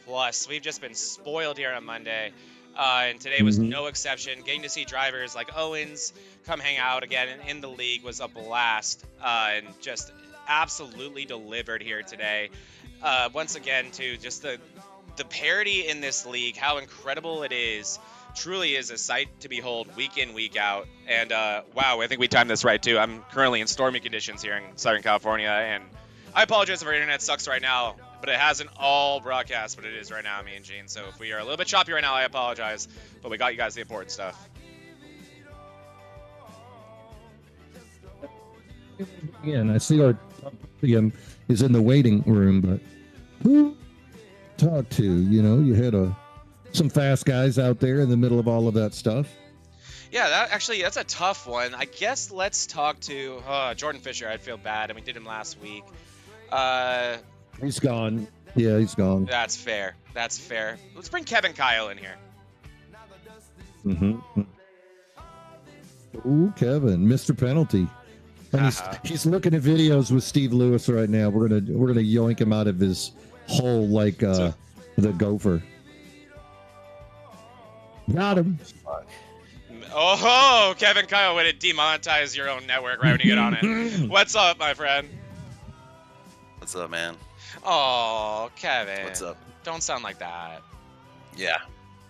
plus. We've just been spoiled here on Monday, and today was no exception. Getting to see drivers like Owens come hang out again in the league was a blast, and just absolutely delivered here today. Once again, too, just the parity in this league, how incredible it is. Truly is a sight to behold week in, week out. And wow, I think we timed this right too. I'm currently in stormy conditions here in Southern California, and I apologize if our internet sucks right now, but it hasn't all broadcast, but it is right now, me and Gene. So if we are a little bit choppy right now, I apologize, but we got you guys the important stuff. Yeah, and I see our Podium is in the waiting room, but who talk to? You know, you had some fast guys out there in the middle of all of that stuff. Yeah, that's a tough one. I guess let's talk to Jordan Fisher. I'd feel bad. I mean, did him last week. He's gone. Yeah, he's gone. That's fair. Let's bring Kevin Kyle in here. Ooh, Kevin, Mr. Penalty. And he's looking at videos with Steve Lewis right now. We're gonna yoink him out of his hole like the gopher. Got him. Oh, Kevin Kyle, way to demonetize your own network right when you get on it. What's up, my friend? What's up, man? Oh, Kevin. What's up? Don't sound like that. Yeah.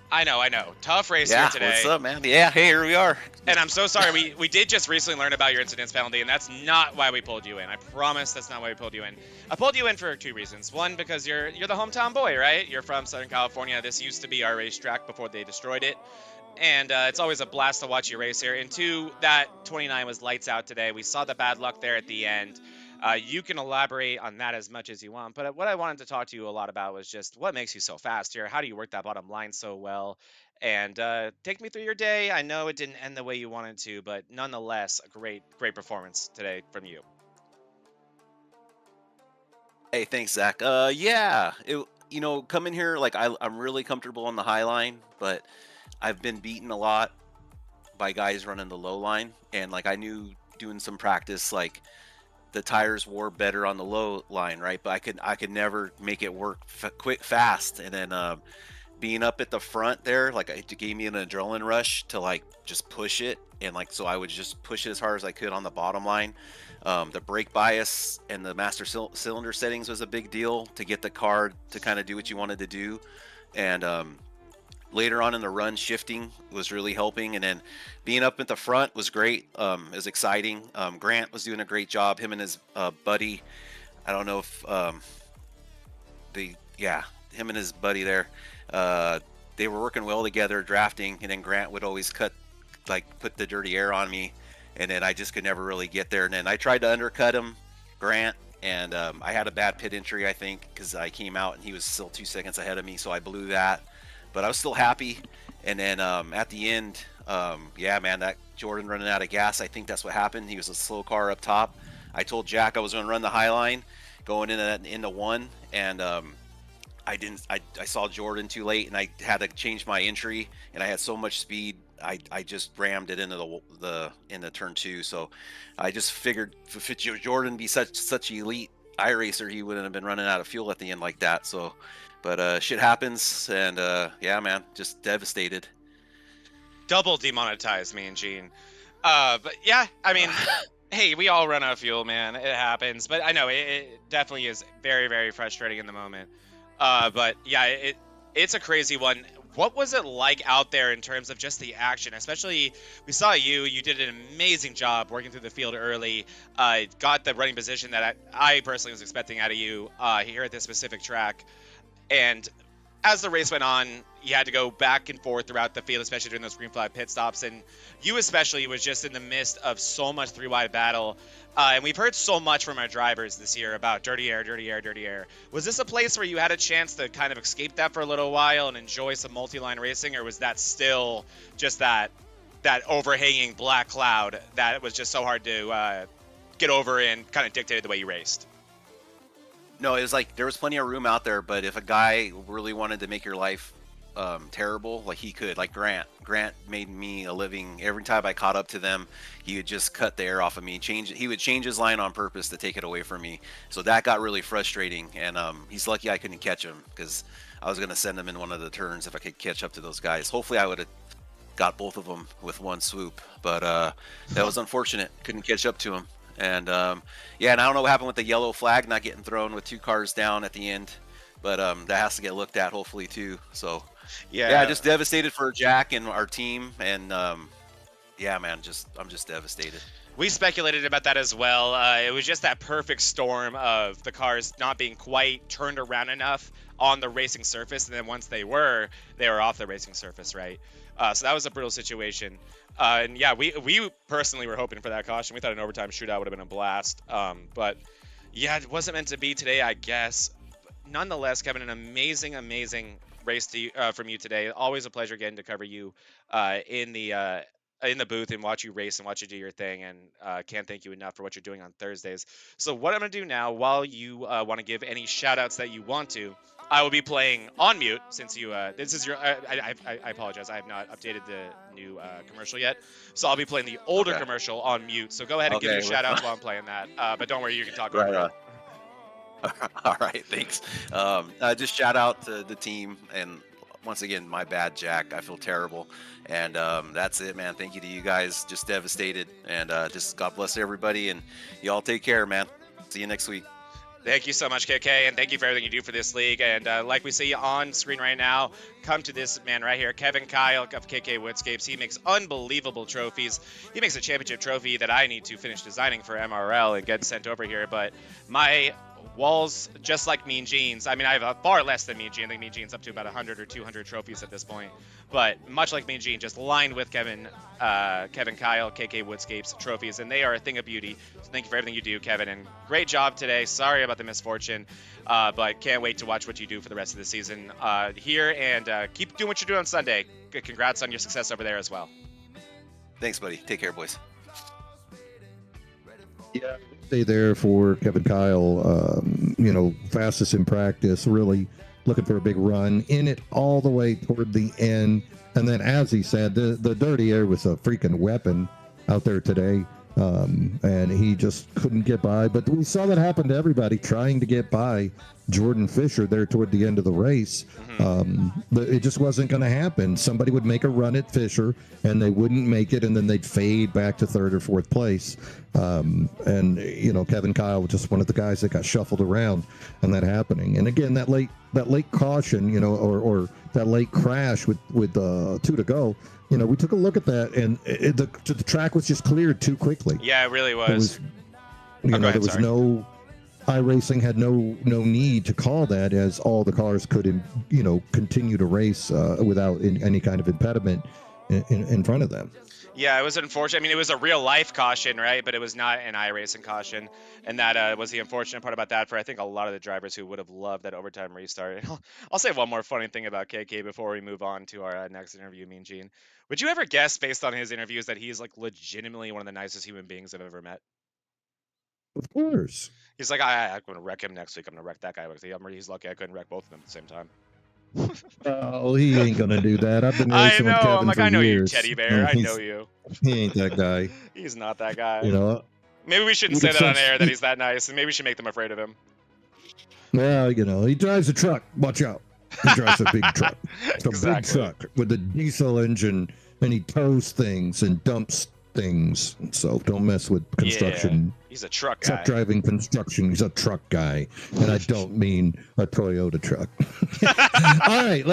I know. Tough race here today. What's up, man? Yeah, hey, here we are. And I'm so sorry. We did just recently learn about your incidents penalty, and that's not why we pulled you in. I promise that's not why we pulled you in. I pulled you in for 2 reasons. One, because you're the hometown boy, right? You're from Southern California. This used to be our racetrack before they destroyed it. And it's always a blast to watch you race here. And 2, that 29 was lights out today. We saw the bad luck there at the end. You can elaborate on that as much as you want, but what I wanted to talk to you a lot about was just what makes you so fast here. How do you work that bottom line so well? And take me through your day. I know it didn't end the way you wanted to, but nonetheless, a great performance today from you. Hey, thanks, Zach. Yeah, coming here, I'm really comfortable on the high line, but I've been beaten a lot by guys running the low line, and I knew doing some practice, the tires wore better on the low line, right? But I could never make it work quick, fast. And then being up at the front there, it gave me an adrenaline rush to just push it, and so I would just push it as hard as I could on the bottom line. The brake bias and the master cylinder settings was a big deal to get the car to kind of do what you wanted to do, and later on in the run, shifting was really helping, and then being up at the front was great. It was exciting. Grant was doing a great job. Him and his buddy, I don't know if him and his buddy there, they were working well together drafting, and then Grant would always put the dirty air on me, and then I just could never really get there. And then I tried to undercut him, Grant, and I had a bad pit entry, I think, because I came out and he was still 2 seconds ahead of me, so I blew that. But I was still happy. And then at the end, that Jordan running out of gas, I think that's what happened. He was a slow car up top. I told Jack I was going to run the high line going into one, and I didn't. I saw Jordan too late, and I had to change my entry, and I had so much speed, I just rammed it into the turn 2. So I just figured if Jordan be such elite iRacer, he wouldn't have been running out of fuel at the end like that. So. But shit happens, and man, just devastated. double demonetized me and Gene. But yeah, I mean, hey, we all run out of fuel, man. It happens. But I know it definitely is very, very frustrating in the moment. But yeah, it's a crazy one. What was it like out there in terms of just the action? Especially, we saw you did an amazing job working through the field early. Got the running position that I personally was expecting out of you here at this specific track. And as the race went on, you had to go back and forth throughout the field, especially during those green flag pit stops. And you especially was just in the midst of so much three-wide battle. And we've heard so much from our drivers this year about dirty air, dirty air, dirty air. Was this a place where you had a chance to kind of escape that for a little while and enjoy some multi-line racing? Or was that still just that overhanging black cloud that was just so hard to get over and kind of dictated the way you raced? No, it was like there was plenty of room out there, but if a guy really wanted to make your life terrible, like he could, like Grant made me a living. Every time I caught up to them, he would just cut the air off of me. He would change his line on purpose to take it away from me. So that got really frustrating, and he's lucky I couldn't catch him, because I was going to send him in one of the turns if I could catch up to those guys. Hopefully I would have got both of them with one swoop, but that was unfortunate. Couldn't catch up to him. And yeah, and I don't know what happened with the yellow flag not getting thrown with 2 cars down at the end, but that has to get looked at hopefully too. So yeah, just devastated for Jack and our team, and yeah, man, I'm just devastated. We speculated about that as well. It was just that perfect storm of the cars not being quite turned around enough on the racing surface, and then once they were off the racing surface, right? So that was a brutal situation. And yeah, we personally were hoping for that caution. We thought an overtime shootout would have been a blast. But yeah, it wasn't meant to be today, I guess. Nonetheless, Kevin, an amazing race from you today. Always a pleasure getting to cover you in the booth and watch you race and watch you do your thing. And can't thank you enough for what you're doing on Thursdays. So what I'm going to do now, while you want to give any shout outs that you want to, I will be playing on mute, since you this is your I apologize, I have not updated the new commercial yet, so I'll be playing the older commercial on mute. So go ahead and give me a shout out while I'm playing that, but don't worry, you can talk about it. All right, thanks. Just shout out to the team, and once again, my bad, Jack. I feel terrible, and that's it, man. Thank you to you guys. Just devastated, and just God bless everybody, and y'all take care, man. See you next week. Thank you so much, KK, and thank you for everything you do for this league. And like we see on screen right now, come to this man right here, Kevin Kyle of KK Woodscapes. He makes unbelievable trophies. He makes a championship trophy that I need to finish designing for MRL and get sent over here. But my walls, just like Mean Gene's, I mean, I have a far less than Mean Gene. I think Mean Gene's up to about 100 or 200 trophies at this point. But much like Mean Gene, just lined with Kevin Kyle, KK Woodscapes trophies, and they are a thing of beauty. So thank you for everything you do, Kevin, and great job today. Sorry about the misfortune, but can't wait to watch what you do for the rest of the season here, and keep doing what you're doing on Sunday. Congrats on your success over there as well. Thanks, buddy. Take care, boys. Yeah, stay there for Kevin Kyle. Fastest in practice, really looking for a big run in it all the way toward the end. And then, as he said, the dirty air was a freaking weapon out there today. And he just couldn't get by. But we saw that happen to everybody trying to get by Jordan Fisher there toward the end of the race. It just wasn't going to happen. Somebody would make a run at Fisher, and they wouldn't make it, and then they'd fade back to 3rd or 4th place. Kevin Kyle was just one of the guys that got shuffled around, and that happening. And again, that late caution, or that late crash with 2 to go. We took a look at that, and the track was just cleared too quickly. Yeah, it really was. iRacing had no need to call that, as all the cars could, continue to race without any kind of impediment in front of them. Yeah, it was unfortunate. I mean, it was a real life caution, right? But it was not an iRacing caution. And that was the unfortunate part about that for, I think, a lot of the drivers who would have loved that overtime restart. I'll say one more funny thing about KK before we move on to our next interview, Mean Gene. Would you ever guess, based on his interviews, that he's like legitimately one of the nicest human beings I've ever met? Of course. He's like, I'm going to wreck him next week. I'm going to wreck that guy. He's lucky I couldn't wreck both of them at the same time. Oh, he ain't gonna do that. I've been racing with Kevin I'm like, for I know years. you, teddy bear. I know you. He ain't that guy. He's not that guy. Maybe we shouldn't say that on air, that he's that nice, and maybe we should make them afraid of him. Well, he drives a truck. Watch out. He drives a big truck. It's a big truck with a diesel engine and he tows things and dumps things. So don't mess with construction. Yeah, he's a truck guy. Driving construction. He's a truck guy, and I don't mean a Toyota truck. All right,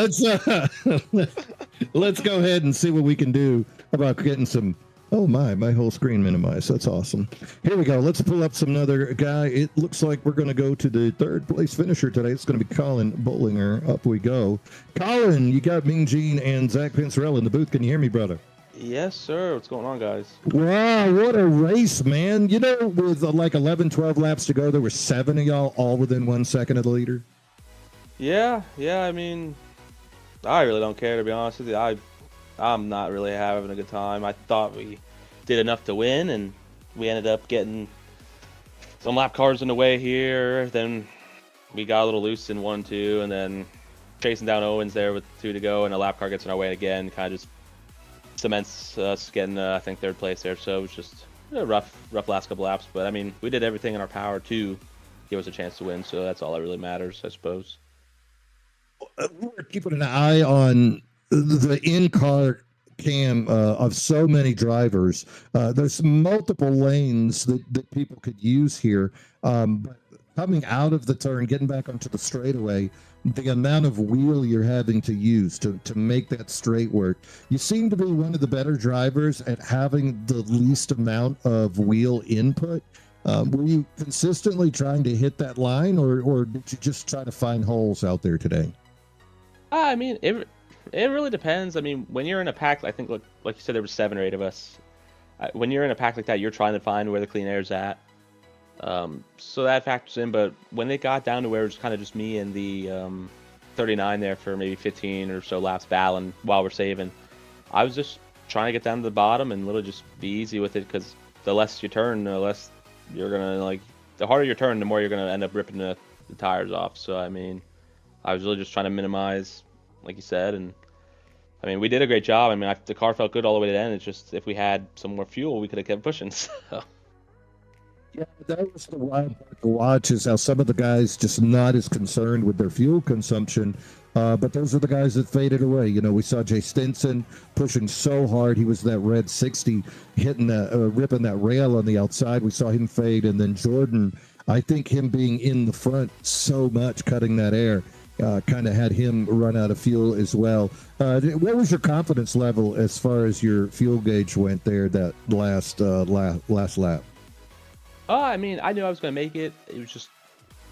let's go ahead and see what we can do about getting some. Oh my whole screen minimized. That's awesome. Here we go. Let's pull up some other guy. It looks like we're going to go to the third place finisher today. It's going to be Colin Bollinger. Up we go. Colin, you got Ming Jean and Zach Panzarella in the booth. Can you hear me, brother? Yes, sir. What's going on, guys? Wow, what a race, man. You know, with like 11, 12 laps to go, there were 7 of y'all all within 1 second of the leader. Yeah. I mean, I really don't care, to be honest with you. I'm not really having a good time. I thought we did enough to win, and we ended up getting some lap cars in the way here. Then we got a little loose in 1, 2, and then chasing down Owens there with 2 to go, and a lap car gets in our way again. Kind of just cements us getting, I think, 3rd place there. So it was just a rough last couple laps. But I mean, we did everything in our power to give us a chance to win. So that's all that really matters, I suppose. We're keeping an eye on the in-car cam of so many drivers. There's multiple lanes that people could use here. But coming out of the turn, getting back onto the straightaway, the amount of wheel you're having to use to make that straight work. You seem to be one of the better drivers at having the least amount of wheel input. Were you consistently trying to hit that line, or did you just try to find holes out there today? I mean, it really depends. I mean, when you're in a pack, I think like you said, there were 7 or 8 of us. When you're in a pack like that, you're trying to find where the clean air's at. So that factors in. But when it got down to where it was kind of just me and the 39 there for maybe 15 or so laps battling while we're saving, I was just trying to get down to the bottom and literally just be easy with it, because the less you turn, the less you're gonna the harder you turn, the more you're gonna end up ripping the tires off. So I mean, I was really just trying to minimize, like you said, and I mean, we did a great job. I mean, the car felt good all the way to the end. It's just, if we had some more fuel, we could have kept pushing. So. Yeah, that was the wild part to watch, is how some of the guys just not as concerned with their fuel consumption. But those are the guys that faded away. You know, we saw Jay Stinson pushing so hard. He was that red 60, hitting ripping that rail on the outside. We saw him fade. And then Jordan, I think him being in the front so much, cutting that air, kind of had him run out of fuel as well. What was your confidence level as far as your fuel gauge went there that last lap? I mean, I knew I was going to make it. It was just,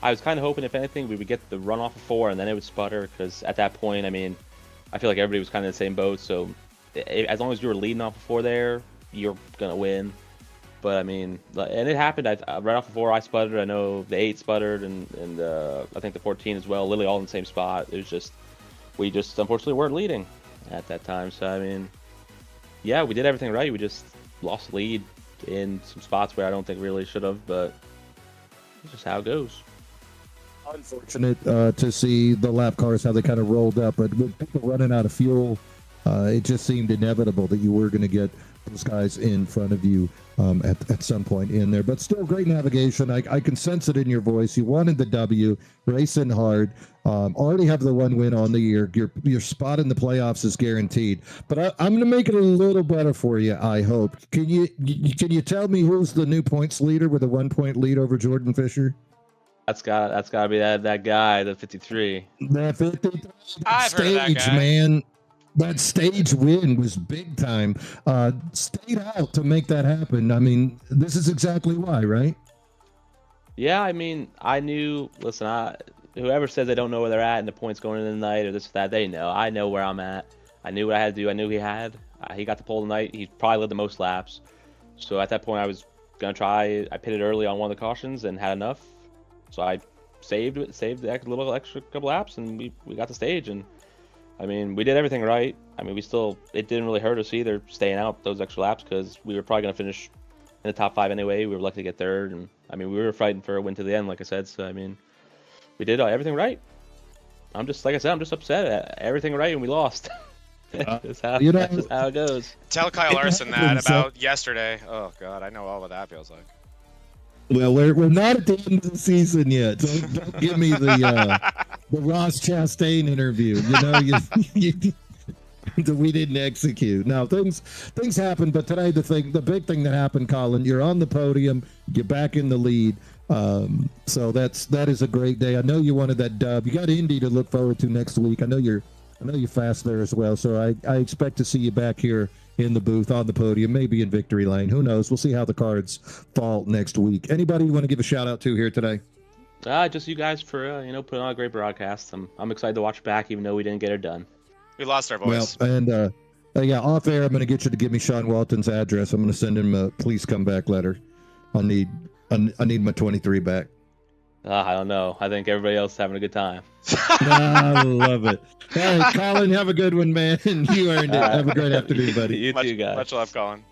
I was kind of hoping, if anything, we would get the run off of 4 and then it would sputter, because at that point, I mean, I feel like everybody was kind of in the same boat. So as long as you were leading off of 4 there, you're going to win. But I mean, and it happened. Right off of 4, I sputtered. I know the 8 sputtered, and I think the 14 as well, literally all in the same spot. It was just, we just unfortunately weren't leading at that time. So I mean, yeah, we did everything right. We just lost the lead in some spots where I don't think really should have, but it's just how it goes. Unfortunate to see the lap cars, how they kind of rolled up, but with people running out of fuel, it just seemed inevitable that you were going to get those guys in front of you at some point in there. But still, great navigation. I can sense it in your voice. You wanted the W, racing hard. Already have the 1 win on the year. Your spot in the playoffs is guaranteed. But I'm going to make it a little better for you, I hope. Can you tell me who's the new points leader with a 1 point lead over Jordan Fisher? That's got to be that guy, the 53. That 53 I've heard of that guy. Man. That stage win was big time. Stayed out to make that happen. I mean, this is exactly why, right? Yeah, I mean, I knew, listen, whoever says they don't know where they're at and the points going into the night or this or that, they know. I know where I'm at. I knew what I had to do. I knew he had. He got the pole tonight. He probably led the most laps. So at that point, I was going to try. I pitted early on one of the cautions and had enough. So I saved the little extra couple laps, and we got the stage. And I mean, we did everything right. I mean, it didn't really hurt us either staying out those extra laps, because we were probably going to finish in the top 5 anyway. We were lucky to get 3rd, and I mean, we were fighting for a win to the end, like I said. So I mean, we did everything right. I'm just upset at everything right, and we lost. That's how it goes. Tell Kyle Larson that about yesterday. Oh God, I know all what that feels like. Well, we're not at the end of the season yet. Don't give me the Ross Chastain interview. You know, that we didn't execute. Now things happen, but today the big thing that happened, Colin, you're on the podium, you're back in the lead. So that is a great day. I know you wanted that dub. You got Indy to look forward to next week. I know you're fast there as well. So I expect to see you back here in the booth on the podium, maybe in victory lane. Who knows? We'll see how the cards fall next week. Anybody you want to give a shout out to here today? Just you guys for putting on a great broadcast. I'm excited to watch it back, even though we didn't get it done. We lost our voice. Well, and yeah, off air, I'm going to get you to give me Sean Walton's address. I'm going to send him a please come back letter. I need my 23 back. I don't know. I think everybody else is having a good time. I love it. All right, Colin, have a good one, man. You earned it. Have a great afternoon, buddy. You too, guys. Much love, Colin.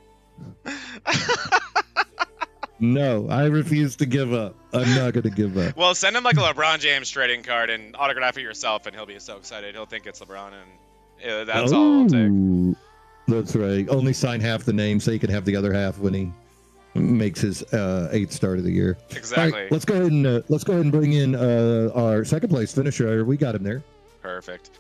No, I refuse to give up. I'm not going to give up. Well, send him like a LeBron James trading card and autograph it yourself, and he'll be so excited. He'll think it's LeBron, and that's all it'll take. That's right. Only sign half the name so he can have the other half when he makes his 8th start of the year. Exactly. Right, let's go ahead and bring in our second place finisher. We got him there. Perfect.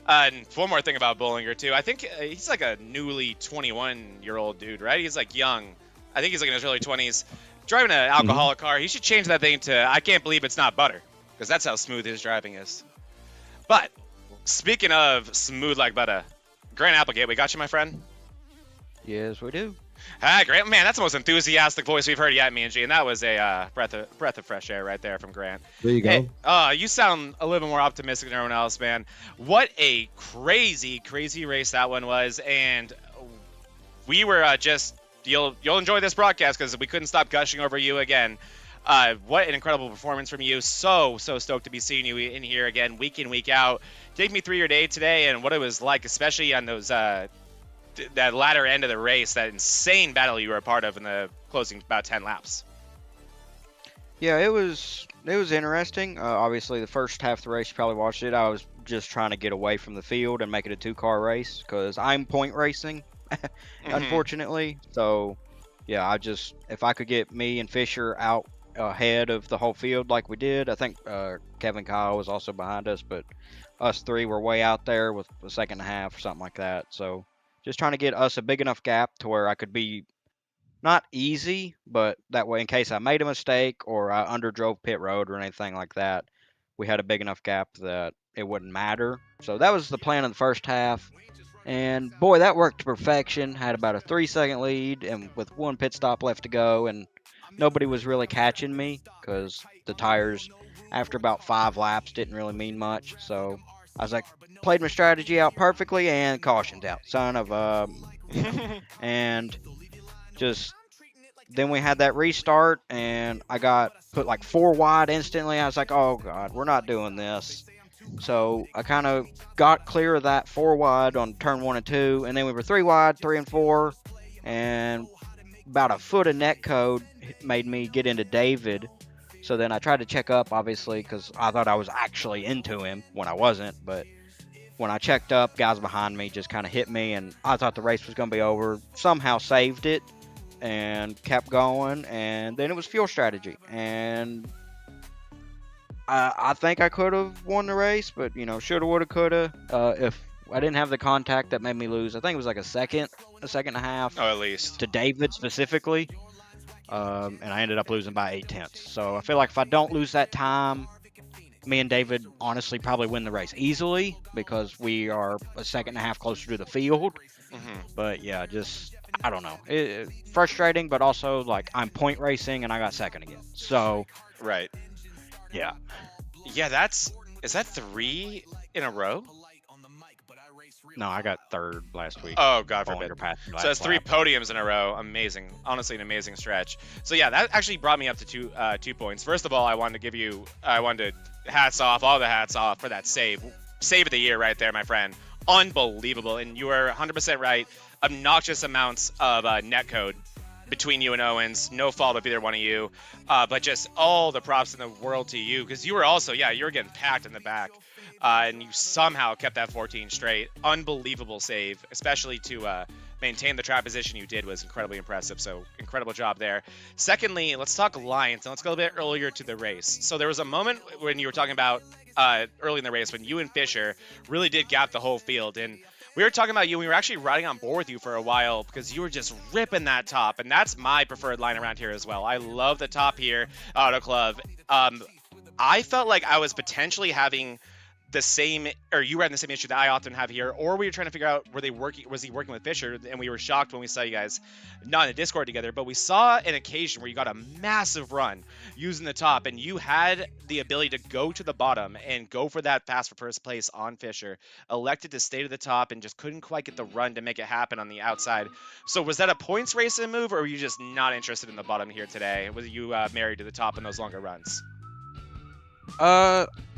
And one more thing about Bollinger too. I think he's like a newly 21-year-old dude, right? He's like young. I think he's like in his early 20s. Driving an alcoholic car, he should change that thing to I can't believe it's not butter, because that's how smooth his driving is. But speaking of smooth like butter, Grant Applegate, we got you, my friend? Yes, we do. Hi, Grant. Man, that's the most enthusiastic voice we've heard yet, me and G, and that was a breath of fresh air right there from Grant. There you go. Hey, you sound a little bit more optimistic than everyone else, man. What a crazy, crazy race that one was, and we were just you'll enjoy this broadcast because we couldn't stop gushing over you again. What an incredible performance from you. So stoked to be seeing you in here again week in, week out. Take me through your day today and what it was like, especially on those that latter end of the race, that insane battle you were a part of in the closing about 10 laps. Yeah, it was interesting. Obviously, the first half of the race, you probably watched it. I was just trying to get away from the field and make it a 2-car race because I'm point racing, unfortunately. So, yeah, if I could get me and Fisher out ahead of the whole field like we did. I think Kevin Kyle was also behind us, but us three were way out there with the second half or something like that. So just trying to get us a big enough gap to where I could be not easy, but that way in case I made a mistake or I underdrove pit road or anything like that, we had a big enough gap that it wouldn't matter. So that was the plan in the first half. And boy, that worked to perfection. Had about a 3-second lead and with one pit stop left to go, and nobody was really catching me because the tires after about 5 laps didn't really mean much. So I was like, played my strategy out perfectly and cautioned out. Son of a... and just then we had that restart and I got put like 4 wide instantly. I was like, oh God, we're not doing this. So I kind of got clear of that 4 wide on turn 1 and 2, and then we were 3 wide, 3 and 4, and about a foot of net code made me get into David. So then I tried to check up, obviously, because I thought I was actually into him when I wasn't. But when I checked up, guys behind me just kind of hit me, and I thought the race was going to be over. Somehow saved it and kept going, and then it was fuel strategy. And I think I could have won the race, but, you know, shoulda, woulda, coulda. If I didn't have the contact that made me lose, I think it was like a second and a half. Oh, at least. To David specifically. And I ended up losing by 8/10. So I feel like if I don't lose that time, me and David honestly probably win the race easily because we are a second and a half closer to the field. Mm-hmm. But yeah, just, I don't know. It frustrating, but also like I'm point racing and I got second again. So. Right. Yeah. Yeah, is that 3 in a row? No, I got third last week. Oh, God forbid. So that's 3 lap. podiums in a row. Amazing. Honestly, an amazing stretch. So yeah, that actually brought me up to 2 points. First of all, I wanted to all the hats off for that save of the year right there, my friend. Unbelievable. And you were 100% right. Obnoxious amounts of net code between you and Owens. No fault of either one of you, but just all the props in the world to you, because you were also, you were getting packed in the back, and you somehow kept that 14 straight. Unbelievable save, especially to maintain the track position you did was incredibly impressive. So incredible job there. Secondly, let's talk lines, and let's go a bit earlier to the race. So there was a moment when you were talking about early in the race when you and Fisher really did gap the whole field, and we were talking about you. We were actually riding on board with you for a while because you were just ripping that top, and that's my preferred line around here as well. I love the top here, Auto Club. I felt like I was potentially having the same, or you were having the same issue that I often have here, or we were trying to figure out was he working with Fisher, and we were shocked when we saw you guys not in the Discord together, but we saw an occasion where you got a massive run using the top, and you had the ability to go to the bottom and go for that pass for first place on Fisher, elected to stay to the top and just couldn't quite get the run to make it happen on the outside. So was that a points racing move, or were you just not interested in the bottom here today? Was you married to the top in those longer runs?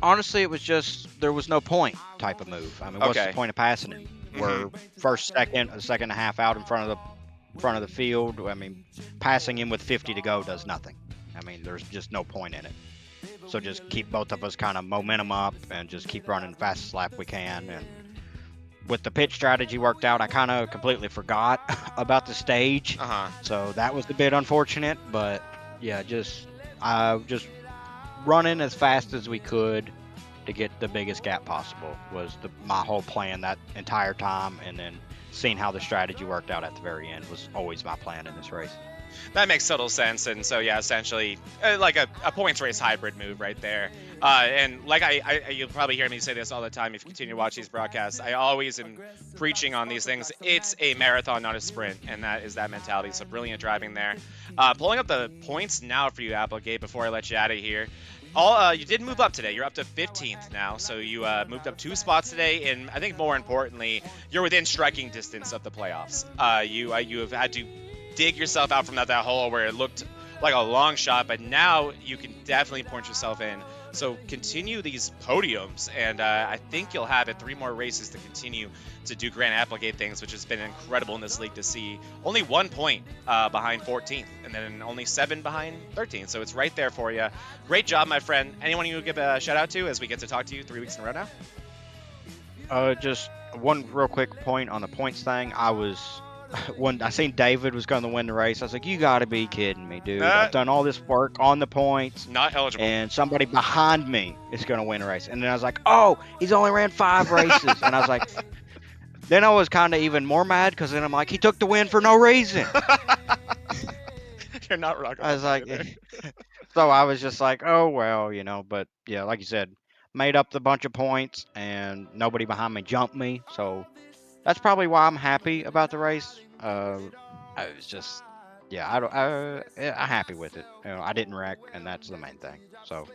Honestly, it was just there was no point type of move. I mean, what's the point of passing it? We're first, second, a second and a half out in front of the field. I mean, passing him with 50 to go does nothing. I mean, there's just no point in it. So just keep both of us kind of momentum up and just keep running the fastest lap we can. And with the pitch strategy worked out, I kind of completely forgot about the stage. So that was a bit unfortunate, but yeah, just running as fast as we could to get the biggest gap possible was my whole plan that entire time, and then seeing how the strategy worked out at the very end was always my plan in this race. That makes total sense, and so yeah, essentially like a points race hybrid move right there. And like you'll probably hear me say this all the time if you continue to watch these broadcasts. I always am preaching on these things. It's a marathon, not a sprint, and that is that mentality. So brilliant driving there. Pulling up the points now for you, Applegate, before I let you out of here. You did move up today. You're up to 15th now, so you moved up 2 spots today, and I think more importantly, you're within striking distance of the playoffs. You have had to dig yourself out from that hole where it looked like a long shot, but now you can definitely point yourself in. So continue these podiums, and I think you'll have 3 more races to continue to do Grant Applegate things, which has been incredible in this league to see. Only 1 point behind 14th, and then only 7 behind 13th. So it's right there for you. Great job, my friend. Anyone you give a shout out to as we get to talk to you 3 weeks in a row now? Just one real quick point on the points thing. When I seen David was going to win the race, I was like, you got to be kidding me, dude. I've done all this work on the points. Not eligible. And somebody behind me is going to win a race. And then I was like, oh, he's only ran 5 races. And I was like, then I was kind of even more mad because then I'm like, he took the win for no reason. You're not wrong. I was like, so I was just like, oh, well, but yeah, like you said, made up the bunch of points and nobody behind me jumped me. So that's probably why I'm happy about the race. I was just, I'm happy with it. I didn't wreck, and that's the main thing. So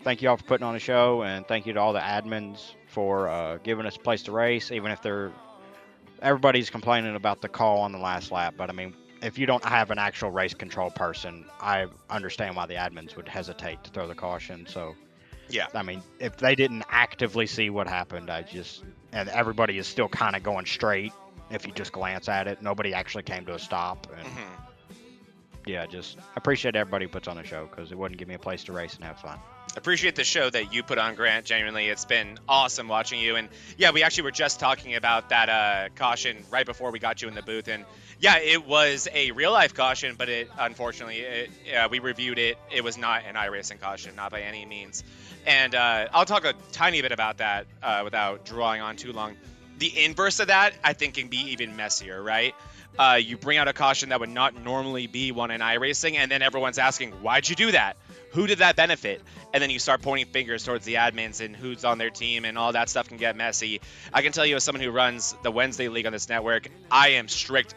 thank you all for putting on a show, and thank you to all the admins for giving us a place to race, even if everybody's complaining about the call on the last lap. But I mean, if you don't have an actual race control person, I understand why the admins would hesitate to throw the caution. So yeah, I mean, if they didn't actively see what happened, and everybody is still kind of going straight. If you just glance at it, nobody actually came to a stop. And yeah, just appreciate everybody who puts on the show, because it wouldn't give me a place to race and have fun. Appreciate the show that you put on, Grant. Genuinely, it's been awesome watching you. And yeah, we actually were just talking about that caution right before we got you in the booth. And yeah, it was a real life caution, but unfortunately, we reviewed it. It was not an iRacing caution, not by any means. And I'll talk a tiny bit about that without drawing on too long. The inverse of that, I think, can be even messier, right? You bring out a caution that would not normally be one in iRacing, and then everyone's asking, why'd you do that? Who did that benefit? And then you start pointing fingers towards the admins and who's on their team, and all that stuff can get messy. I can tell you, as someone who runs the Wednesday League on this network, I am strict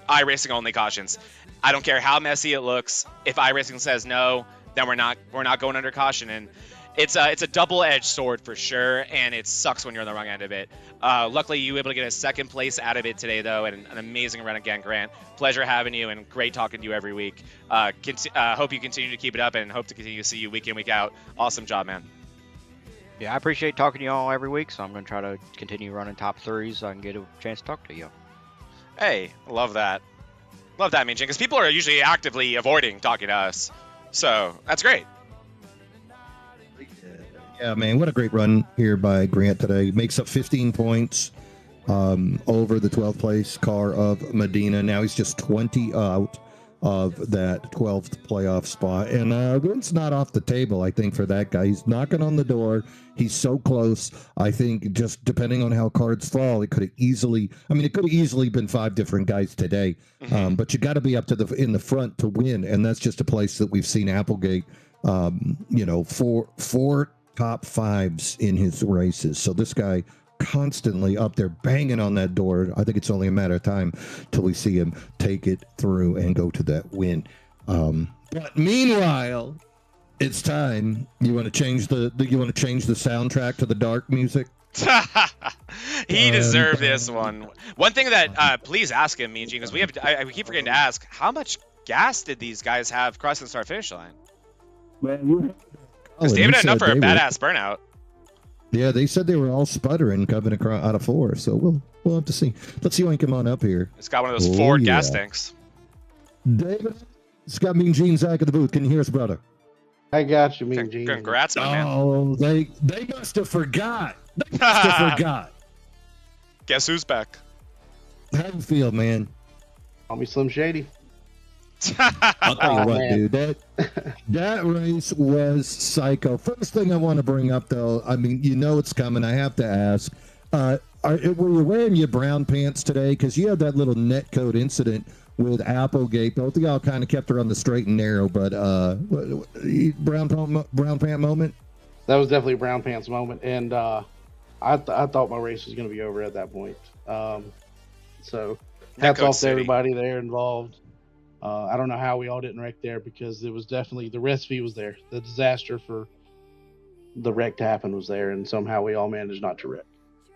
iRacing only cautions. I don't care how messy it looks. If iRacing says no, then we're not going under caution. And it's a double-edged sword for sure, and it sucks when you're on the wrong end of it. Luckily, you were able to get a second place out of it today, though, and an amazing run again, Grant. Pleasure having you, and great talking to you every week. Hope you continue to keep it up, and hope to continue to see you week in, week out. Awesome job, man. Yeah, I appreciate talking to you all every week, so I'm going to try to continue running top 3s so I can get a chance to talk to you. Hey, love that. Love that, Mean Gene, because people are usually actively avoiding talking to us. So that's great. Yeah, man, what a great run here by Grant today. Makes up 15 points over the 12th place car of Medina. Now he's just 20 out of that 12th playoff spot. And win's not off the table, I think, for that guy. He's knocking on the door. He's so close. I think just depending on how cards fall, it could have easily been 5 different guys today. But you got to be up to in the front to win. And that's just a place that we've seen Applegate, four top 5s in his races. So this guy constantly up there banging on that door. I think it's only a matter of time till we see him take it through and go to that win. But meanwhile, it's time. You want to change the soundtrack to the dark music? He deserved this one. One thing that please ask him, Mean Gene, because we keep forgetting to ask, how much gas did these guys have crossing the start finish line? Because David had enough for a badass burnout. Yeah, they said they were all sputtering coming across out of 4, so we'll have to see. Let's see when he come on up here. It's got one of those Ford gas tanks. David, it's got Mean Gene Zach at the booth. Can you hear us, brother? I got you, Mean Gene. Congrats, my man. Oh, they must have forgot. They must have forgot. Guess who's back? How you feel, man? Call me Slim Shady. I'll tell you what, dude. That race was psycho. First thing I want to bring up, though, I mean, it's coming. I have to ask. Were you wearing your brown pants today? Because you had that little netcode incident with Applegate. Both of y'all kind of kept her on the straight and narrow, but brown pant moment? That was definitely a brown pants moment, and I thought my race was going to be over at that point. So hats off to everybody there involved. I don't know how we all didn't wreck there, because it was definitely, the recipe was there. The disaster for the wreck to happen was there, and somehow we all managed not to wreck.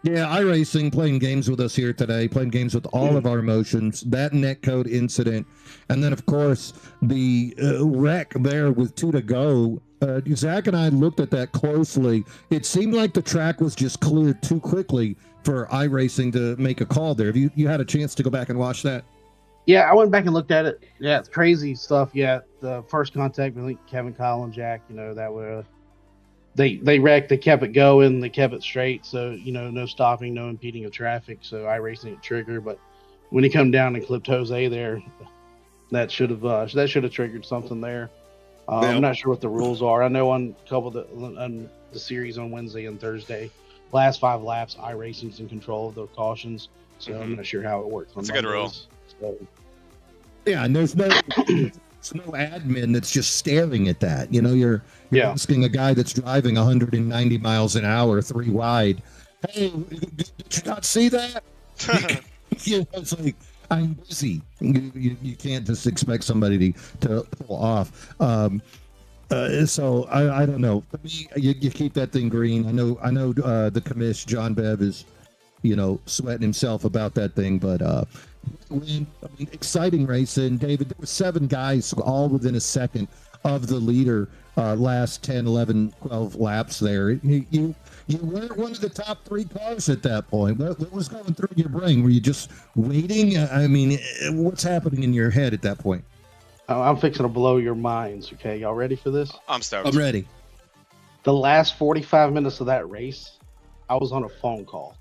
Yeah, iRacing playing games with us here today, playing games with all of our emotions, that netcode incident, and then, of course, the wreck there with 2 to go. Zach and I looked at that closely. It seemed like the track was just cleared too quickly for iRacing to make a call there. Have you had a chance to go back and watch that? Yeah, I went back and looked at it. Yeah, it's crazy stuff. Yeah, the first contact between Kevin, Kyle, and Jack, that were they wrecked. They kept it going. They kept it straight. So no stopping, no impeding of traffic. So iRacing at trigger. But when he come down and clipped Jose there, that should have triggered something there. I'm not sure what the rules are. I know on a couple of the series on Wednesday and Thursday, last 5 laps, iRacing's in control of the cautions. So I'm not sure how it works. That's a good rule. So, yeah, and there's no admin that's just staring at that. You're asking a guy that's driving 190 miles an hour 3 wide, hey, did you not see that? It's like, I'm busy. You can't just expect somebody to pull off. So I don't know. For me, you keep that thing green. I know the commish John Bev is sweating himself about that thing, but exciting racing. David, there were 7 guys all within a second of the leader last 10, 11, 12 laps there. You weren't one of the top 3 cars at that point. What was going through your brain? Were you just waiting? I mean, what's happening in your head at that point? I'm fixing to blow your minds. Okay, y'all ready for this? I'm stoked. I'm ready. The last 45 minutes of that race, I was on a phone call.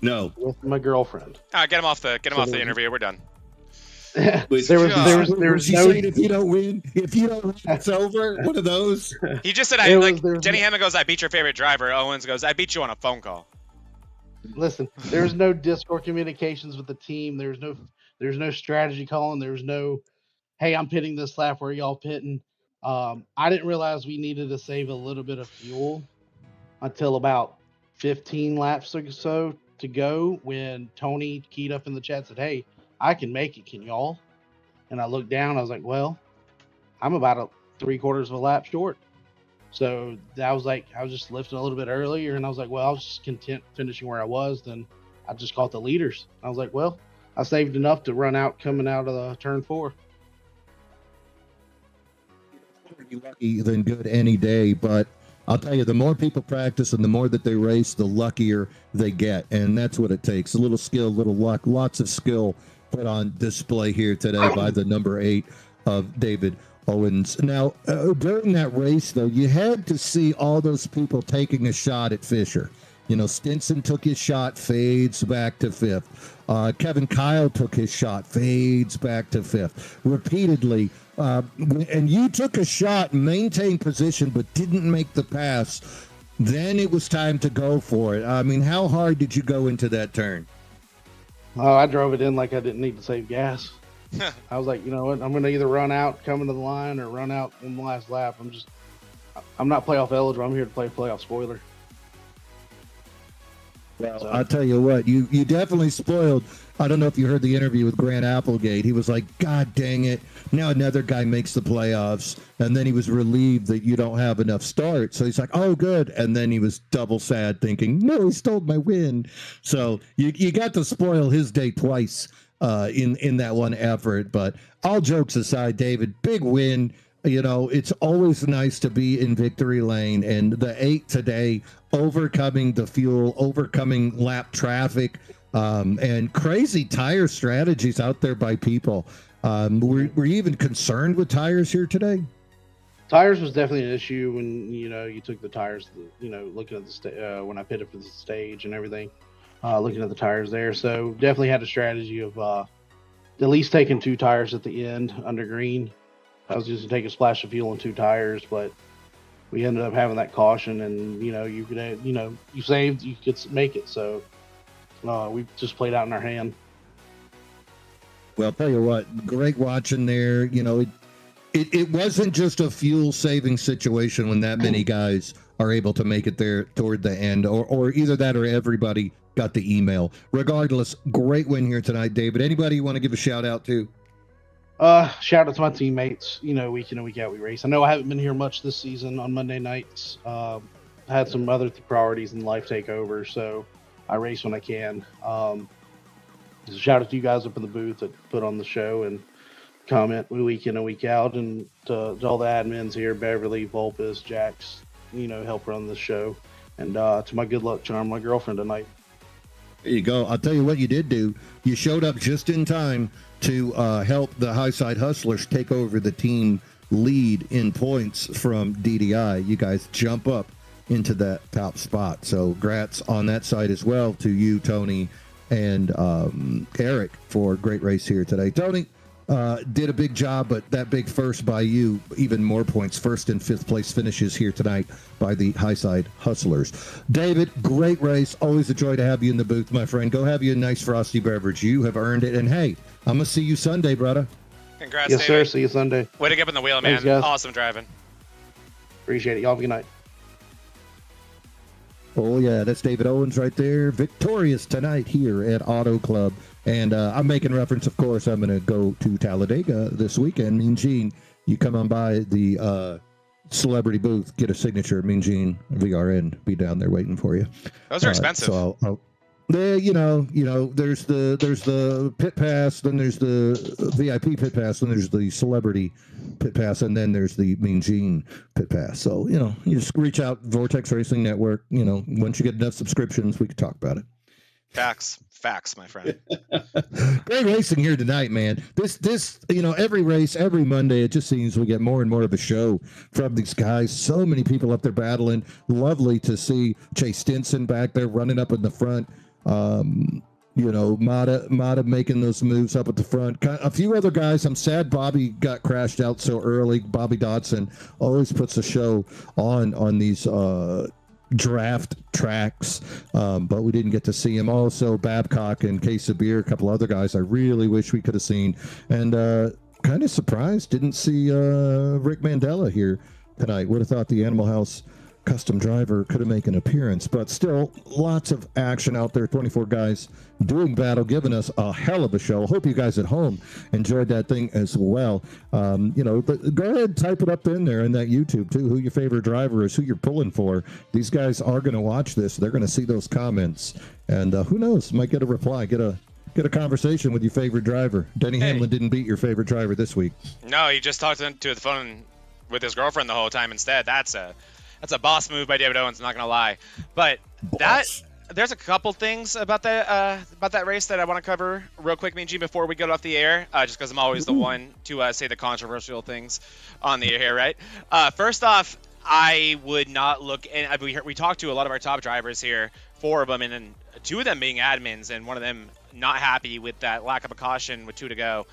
No. With my girlfriend. Get him off the interview. We're done. there was no. Saying if you don't win, it's over. One of those. He just said, Jenny Hammond goes, I beat your favorite driver. Owens goes, I beat you on a phone call. Listen, there's no Discord communications with the team. There's no strategy calling. There's no, hey, I'm pitting this lap. Where y'all pitting? I didn't realize we needed to save a little bit of fuel until about 15 laps or so to go, when Tony keyed up in the chat, said, hey, I can make it, can y'all? And I looked down, I was like, well, I'm about 3/4 of a lap short. So I was just lifting a little bit earlier, and I was like, well, I was just content finishing where I was. Then I just caught the leaders. I was like, well, I saved enough to run out coming out of the turn 4. Lucky than good any day, but I'll tell you, the more people practice and the more that they race, the luckier they get, and that's what it takes. A little skill, a little luck, lots of skill put on display here today by the number 8 of David Owens. Now, during that race, though, you had to see all those people taking a shot at Fisher. You know, Stinson took his shot, fades back to 5th. Kevin Kyle took his shot, fades back to 5th. Repeatedly. And you took a shot, maintained position, but didn't make the pass. Then it was time to go for it. I mean, how hard did you go into that turn? Oh, I drove it in like I didn't need to save gas. I was like, you know what? I'm going to either run out coming to the line or run out in the last lap. I'm not playoff eligible. I'm here to play playoff spoiler. Well, I'll tell you what, you definitely spoiled. I don't know if you heard the interview with Grant Applegate. He was like, God dang it. Now another guy makes the playoffs. And then he was relieved that you don't have enough starts. So he's like, oh, good. And then he was double sad thinking, no, he stole my win. So you got to spoil his day twice in that one effort. But all jokes aside, David, big win. You know, it's always nice to be in victory lane, and the 8 today, overcoming the fuel, overcoming lap traffic, and crazy tire strategies out there by people. Were you even concerned with tires here today? Tires was definitely an issue when, you know, you took the tires, you know, looking at the when I pitted for the stage and everything, looking at the tires there. So definitely had a strategy of at least taking 2 tires at the end under green. I was just going to take a splash of fuel on 2 tires, but we ended up having that caution, and, you know, you could, you know, you saved, you could make it. So we just played out in our hand. Well, I'll tell you what, great watching there. You know, it wasn't just a fuel saving situation when that many guys are able to make it there toward the end, or either that or everybody got the email. Regardless, great win here tonight, David. Anybody you want to give a shout out to? Shout out to my teammates. You know, week in and week out we race. I know I haven't been here much this season on Monday nights. Had some other priorities in life take over, so I race when I can. Shout out to you guys up in the booth that put on the show and comment week in and week out, and to all the admins here, Beverly, Vulpes, Jax, you know, help run the show, and to my good luck charm, my girlfriend tonight. There you go. I'll tell you what you did do. You showed up just in time to help the Highside Hustlers take over the team lead in points from DDI. You guys jump up into that top spot. So congrats on that side as well to you, Tony, and Eric, for a great race here today. Tony did a big job, but that big first by you, even more points. 1st and 5th place finishes here tonight by the Highside Hustlers. David, great race. Always a joy to have you in the booth, my friend. Go have you a nice frosty beverage. You have earned it. And hey, I'm going to see you Sunday, brother. Congrats, yes, David. sir. See you Sunday. Way to get up in the wheel, man. Thanks, Awesome driving. Appreciate it. Y'all have a good night. Oh, yeah, that's David Owens right there. Victorious tonight here at Auto Club. And I'm making reference, of course, I'm going to go to Talladega this weekend. Mean Gene, you come on by the celebrity booth, get a signature. Mean Gene, VRN, be down there waiting for you. Those are expensive. So I'll you know, there's the pit pass, then there's the VIP pit pass, then there's the celebrity pit pass, and then there's the Mean Gene pit pass. So, you know, you just reach out, Vortex Racing Network. You know, once you get enough subscriptions, we can talk about it. Facts, my friend. Great racing here tonight, man. This, you know, every race, every Monday, it just seems we get more and more of a show from these guys. So many people up there battling. Lovely to see Chase Stinson back there running up in the front. You know, Mata making those moves up at the front. A few other guys. I'm sad Bobby got crashed out so early. Bobby Dodson always puts a show on these draft tracks, but we didn't get to see him. Also, Babcock and Case of Beer, a couple other guys I really wish we could have seen. And kind of surprised didn't see Rick Mandela here tonight. Would have thought the Animal House custom driver could have made an appearance, but still lots of action out there. 24 guys doing battle, giving us a hell of a show. Hope you guys at home enjoyed that thing as well. You know, go ahead, type it up in there in that YouTube too, who your favorite driver is, who you're pulling for. These guys are going to watch this. They're going to see those comments, and who knows, might get a reply, get a conversation with your favorite driver. Denny Hamlin didn't beat your favorite driver this week. No, he just talked to the phone with his girlfriend the whole time instead. That's a boss move by David Owens, I'm not going to lie. But there's a couple things about that race that I want to cover real quick, Mean Gene, before we get off the air, just because I'm always the one to say the controversial things on the air here, right? First off, I would not look, and we talked to a lot of our top drivers here, 4 of them, and 2 of them being admins, and one of them not happy with that lack of a caution with 2 to go.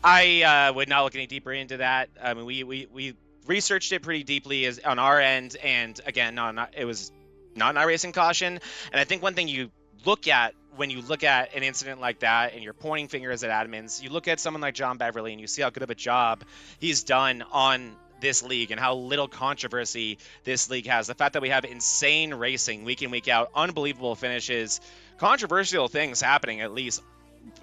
I would not look any deeper into that. I mean, we researched it pretty deeply on our end, and again, it was not an iRacing caution. And I think one thing you look at when you look at an incident like that and you're pointing fingers at admins, you look at someone like John Beverly and you see how good of a job he's done on this league and how little controversy this league has. The fact that we have insane racing week in, week out, unbelievable finishes, controversial things happening at least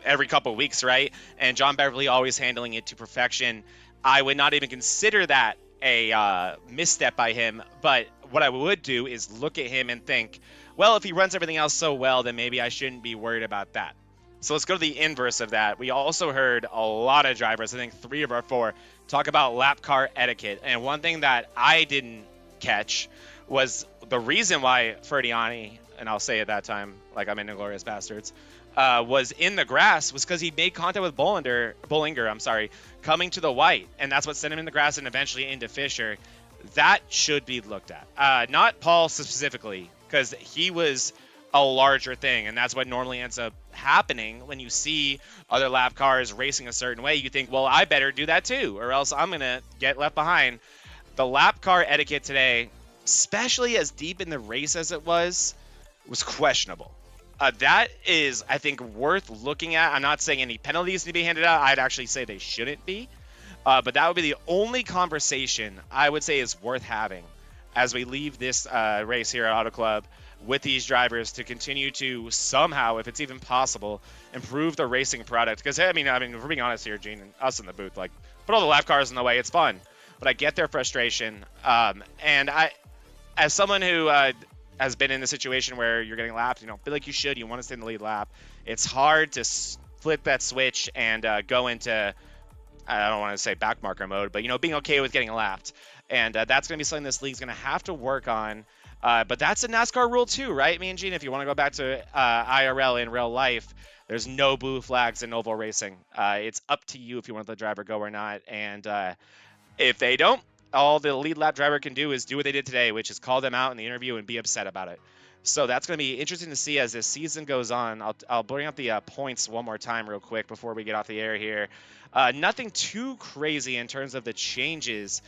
every couple of weeks, right? And John Beverly always handling it to perfection. I would not even consider that a misstep by him, but what I would do is look at him and think, well, if he runs everything else so well, then maybe I shouldn't be worried about that. So let's go to the inverse of that. We also heard a lot of drivers, I think 3 of our 4, talk about lap car etiquette. And one thing that I didn't catch was the reason why Ferdiani, and I'll say at that time, like I'm in Inglourious Bastards, was in the grass was because he made contact with Bollinger, coming to the white. And that's what sent him in the grass and eventually into Fisher. That should be looked at. Not Paul specifically, because he was a larger thing, and that's what normally ends up happening when you see other lap cars racing a certain way. You think, well, I better do that too, or else I'm going to get left behind. The lap car etiquette today, especially as deep in the race as it was questionable. That is, I think, worth looking at. I'm not saying any penalties need to be handed out. I'd actually say they shouldn't be. But that would be the only conversation I would say is worth having as we leave this race here at Auto Club with these drivers to continue to somehow, if it's even possible, improve the racing product. Because, I mean, if we're being honest here, Gene, and us in the booth, like, put all the lap cars in the way. It's fun. But I get their frustration. And I, as someone who has been in the situation where you're getting lapped, feel like you should. You want to stay in the lead lap. It's hard to flip that switch and go into, I don't want to say backmarker mode, but, being okay with getting lapped. And that's going to be something this league's going to have to work on. But that's a NASCAR rule too, right, me and Gene? If you want to go back to IRL in real life, there's no blue flags in oval racing. It's up to you if you want the driver go or not. And if they don't, all the lead lap driver can do is do what they did today, which is call them out in the interview and be upset about it. So that's going to be interesting to see as this season goes on. I'll bring up the points one more time real quick before we get off the air here. Nothing too crazy in terms of the changes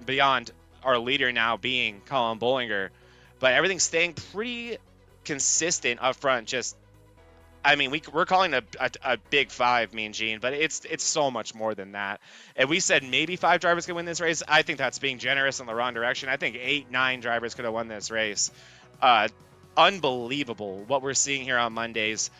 beyond our leader now being Colin Bollinger, but everything's staying pretty consistent up front. We're calling it a big 5, me and Gene, but it's so much more than that. And we said maybe 5 drivers can win this race. I think that's being generous in the wrong direction. I think 8, 9 drivers could have won this race. Unbelievable what we're seeing here on Mondays.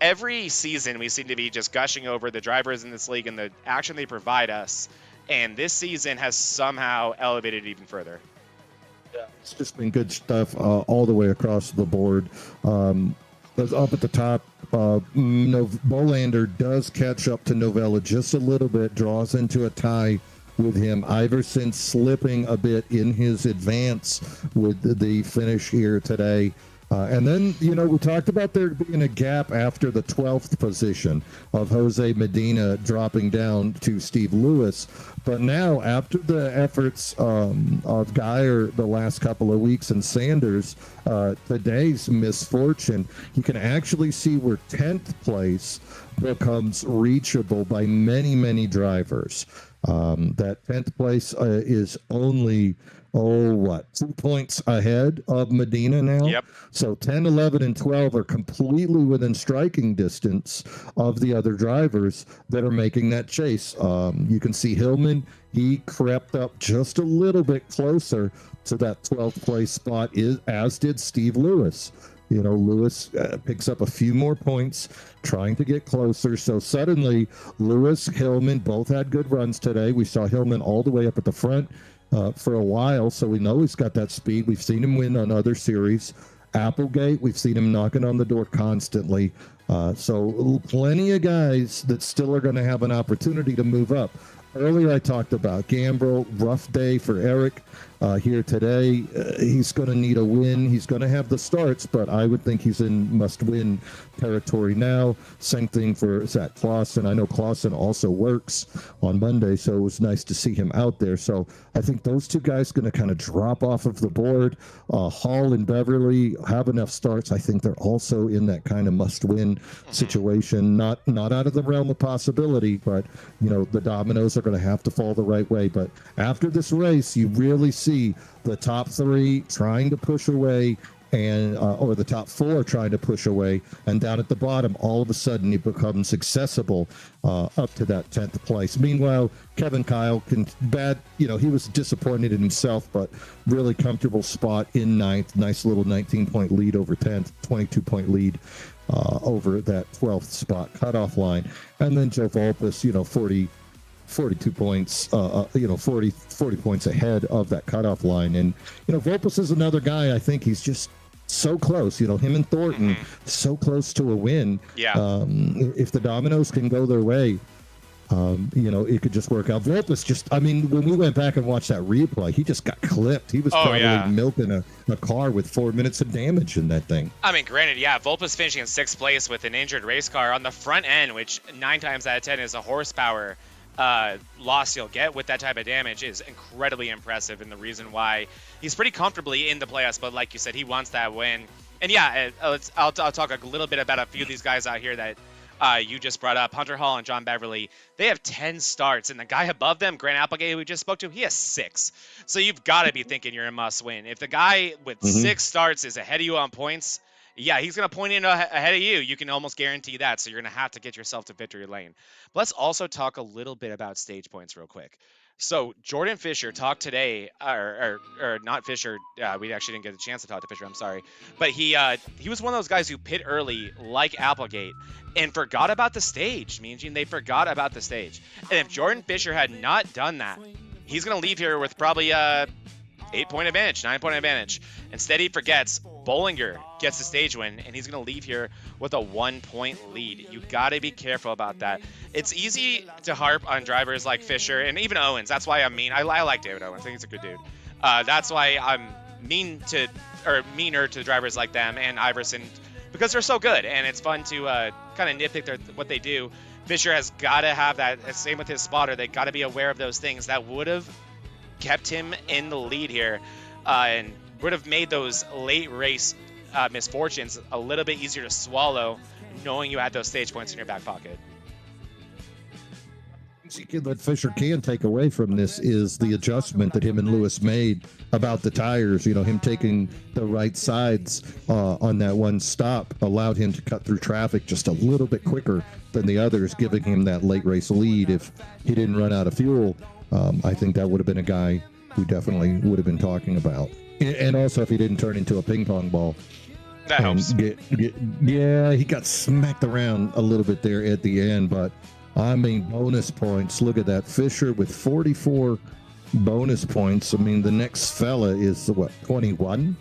Every season we seem to be just gushing over the drivers in this league and the action they provide us. And this season has somehow elevated it even further. Yeah, it's just been good stuff all the way across the board. Up at the top, Bolander does catch up to Novella just a little bit, draws into a tie with him. Iverson slipping a bit in his advance with the finish here today. And then, we talked about there being a gap after the 12th position of Jose Medina dropping down to Steve Lewis. But now, after the efforts of Geyer the last couple of weeks and Sanders, today's misfortune, you can actually see where 10th place becomes reachable by many, many drivers. That 10th place is only 2 points ahead of Medina now? Yep. So 10, 11, and 12 are completely within striking distance of the other drivers that are making that chase. You can see Hillman, he crept up just a little bit closer to that 12th place spot, as did Steve Lewis. Lewis picks up a few more points, trying to get closer. So suddenly, Lewis, Hillman both had good runs today. We saw Hillman all the way up at the front for a while, so we know he's got that speed. We've seen him win on other series. Applegate, we've seen him knocking on the door constantly. So plenty of guys that still are going to have an opportunity to move up. Earlier I talked about Gambrel, rough day for Eric. here today. He's going to need a win. He's going to have the starts, but I would think he's in must-win territory now. Same thing for Zach Clausen. I know Clausen also works on Monday, so it was nice to see him out there. So I think those two guys going to kind of drop off of the board. Hall and Beverly have enough starts. I think they're also in that kind of must-win situation. Not out of the realm of possibility, but the dominoes are going to have to fall the right way. But after this race, you really see the top three trying to push away, and or the top four trying to push away, and down at the bottom, all of a sudden it becomes accessible up to that 10th place. Meanwhile, Kevin Kyle he was disappointed in himself, but really comfortable spot in 9th. Nice little 19-point lead over 10th, 22-point lead over that 12th spot cutoff line. And then Joe Volpus, 42 points, 40 points ahead of that cutoff line. And, Volpus is another guy, I think he's just so close, him and Thornton, so close to a win. Yeah. If the dominoes can go their way, it could just work out. Volpus when we went back and watched that replay, he just got clipped. He was probably milking a car with 4 minutes of damage in that thing. I mean, granted, Volpus finishing in 6th place with an injured race car on the front end, which 9 times out of 10 is a horsepower loss you'll get with that type of damage, is incredibly impressive, and the reason why he's pretty comfortably in the playoffs. But like you said, he wants that win. And I'll talk a little bit about a few of these guys out here that you just brought up. Hunter Hall and John Beverly, they have 10 starts, and the guy above them, Grant Applegate, who we just spoke to, he has 6. So you've got to be thinking you're a must win. If the guy with 6 starts is ahead of you on points, he's going to point in ahead of you. You can almost guarantee that. So you're going to have to get yourself to victory lane. But let's also talk a little bit about stage points real quick. So Jordan Fisher talked today, or not Fisher. We actually didn't get a chance to talk to Fisher. I'm sorry. But he was one of those guys who pit early like Applegate and forgot about the stage. They forgot about the stage. And if Jordan Fisher had not done that, he's going to leave here with probably 8-point advantage, 9-point advantage. Instead, he forgets. Bollinger gets the stage win, and he's going to leave here with a 1-point lead. You got to be careful about that. It's easy to harp on drivers like Fisher and even Owens. That's why I'm mean. I like David Owens. I think he's a good dude. That's why I'm meaner to drivers like them and Iverson, because they're so good, and it's fun to kind of nitpick what they do. Fisher has got to have that. Same with his spotter. They got to be aware of those things that would have kept him in the lead here, and would have made those late race misfortunes a little bit easier to swallow, knowing you had those stage points in your back pocket. That Fisher can take away from this is the adjustment that him and Lewis made about the tires. Him taking the right sides on that one stop allowed him to cut through traffic just a little bit quicker than the others, giving him that late race lead. If he didn't run out of fuel, I think that would have been a guy who definitely would have been talking about. And also, if he didn't turn into a ping pong ball. That helps. He got smacked around a little bit there at the end, but bonus points. Look at that. Fisher with 44 bonus points. The next fella is 21?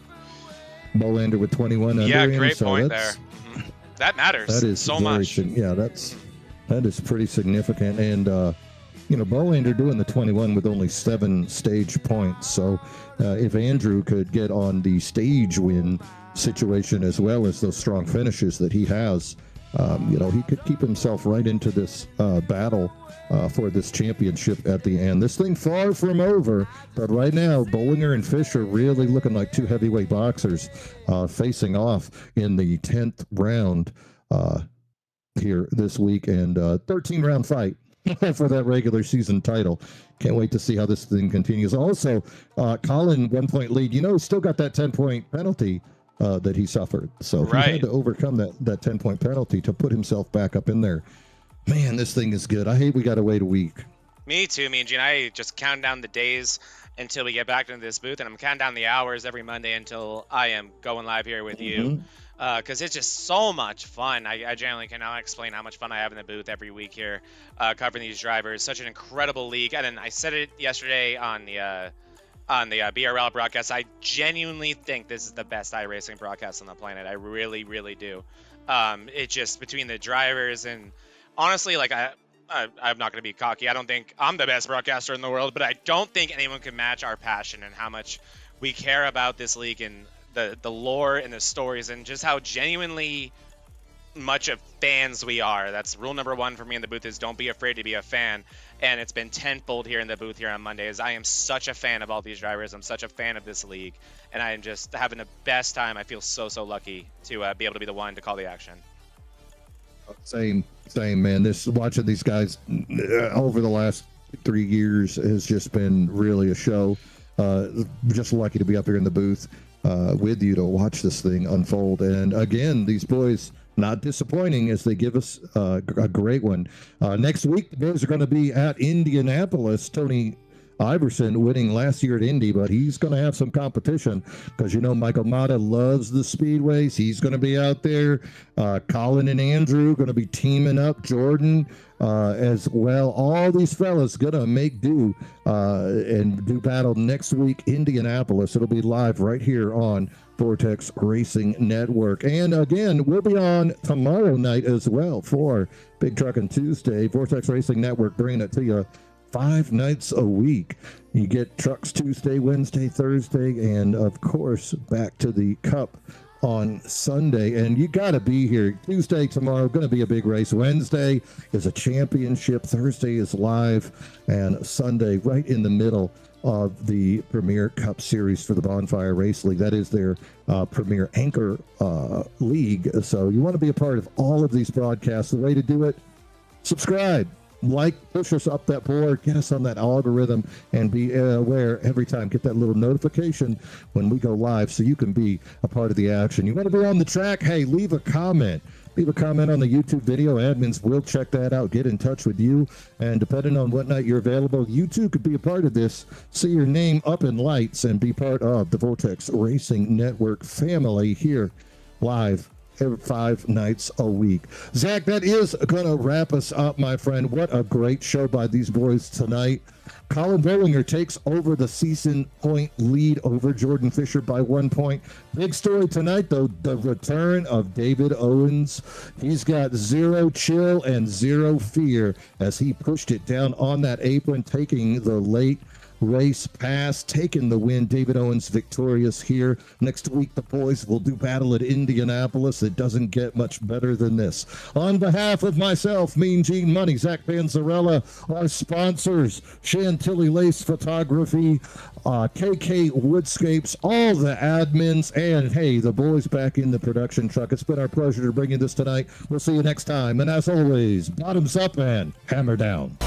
Bolander with 21 under him. Great point there. That matters. That is so much. That is pretty significant. And Bolander doing the 21 with only 7 stage points. So if Andrew could get on the stage win situation as well as those strong finishes that he has, he could keep himself right into this battle for this championship at the end. This thing far from over, but right now, Bollinger and Fisher really looking like 2 heavyweight boxers facing off in the 10th round here this week, and 13-round fight for that regular season title. Can't wait to see how this thing continues. Also, Colin, 1-point lead. Still got that 10-point penalty that he suffered. So he had to overcome that 10-point penalty to put himself back up in there. Man, this thing is good. I hate we got to wait a week. Me too. Me and Gene, I just count down the days until we get back into this booth, and I'm counting down the hours every Monday until I am going live here with you. Because it's just so much fun. I generally cannot explain how much fun I have in the booth every week here, covering these drivers. Such an incredible league. And then I said it yesterday on the BRL broadcast. I genuinely think this is the best iRacing broadcast on the planet. I really, really do. It just, between the drivers and honestly, I'm not going to be cocky. I don't think I'm the best broadcaster in the world, but I don't think anyone can match our passion and how much we care about this league and the lore and the stories and just how genuinely much of fans we are. That's rule number one for me in the booth, is don't be afraid to be a fan. And it's been tenfold here in the booth here on Mondays. I am such a fan of all these drivers. I'm such a fan of this league, and I am just having the best time. I feel so lucky to be able to be the one to call the action. Same, man. Watching these guys over the last 3 years has just been really a show. Just lucky to be up here in the booth with you to watch this thing unfold. And again, these boys, not disappointing as they give us a great one. Next week, the boys are going to be at Indianapolis. Tony Iverson winning last year at Indy, but he's going to have some competition because, Michael Mata loves the speedways. He's going to be out there. Colin and Andrew going to be teaming up. Jordan as well. All these fellas going to make do and do battle next week, Indianapolis. It'll be live right here on Vortex Racing Network. And again, we'll be on tomorrow night as well for Big Truckin' Tuesday. Vortex Racing Network bringing it to you 5 nights a week. You get trucks Tuesday, Wednesday, Thursday, and of course back to the Cup on Sunday. And you got to be here. Tuesday, tomorrow, going to be a big race. Wednesday is a championship. Thursday is live. And Sunday, right in the middle of the Premier Cup Series for the Bonfire Race League. That is their Premier Anchor League. So you want to be a part of all of these broadcasts. The way to do it, subscribe. Push us up that board, get us on that algorithm, and be aware every time. Get that little notification when we go live so you can be a part of the action. You want to be on the track? Hey, leave a comment. Leave a comment on the YouTube video. Admins will check that out, get in touch with you, and depending on what night you're available, you too could be a part of this. See your name up in lights and be part of the Vortex Racing Network family here live every 5 nights a week. Zach, that is going to wrap us up, my friend. What a great show by these boys tonight. Colin Bollinger takes over the season point lead over Jordan Fisher by 1 point. Big story tonight, though, the return of David Owens. He's got zero chill and zero fear as he pushed it down on that apron, taking the late race pass, taking the win. David Owens victorious here. Next week, the boys will do battle at Indianapolis. It doesn't get much better than this. On behalf of myself, Mean Gene Money, Zach Panzarella, our sponsors, Chantilly Lace Photography, KK Woodscapes, all the admins, and hey, the boys back in the production truck. It's been our pleasure to bring you this tonight. We'll see you next time. And as always, bottoms up and hammer down.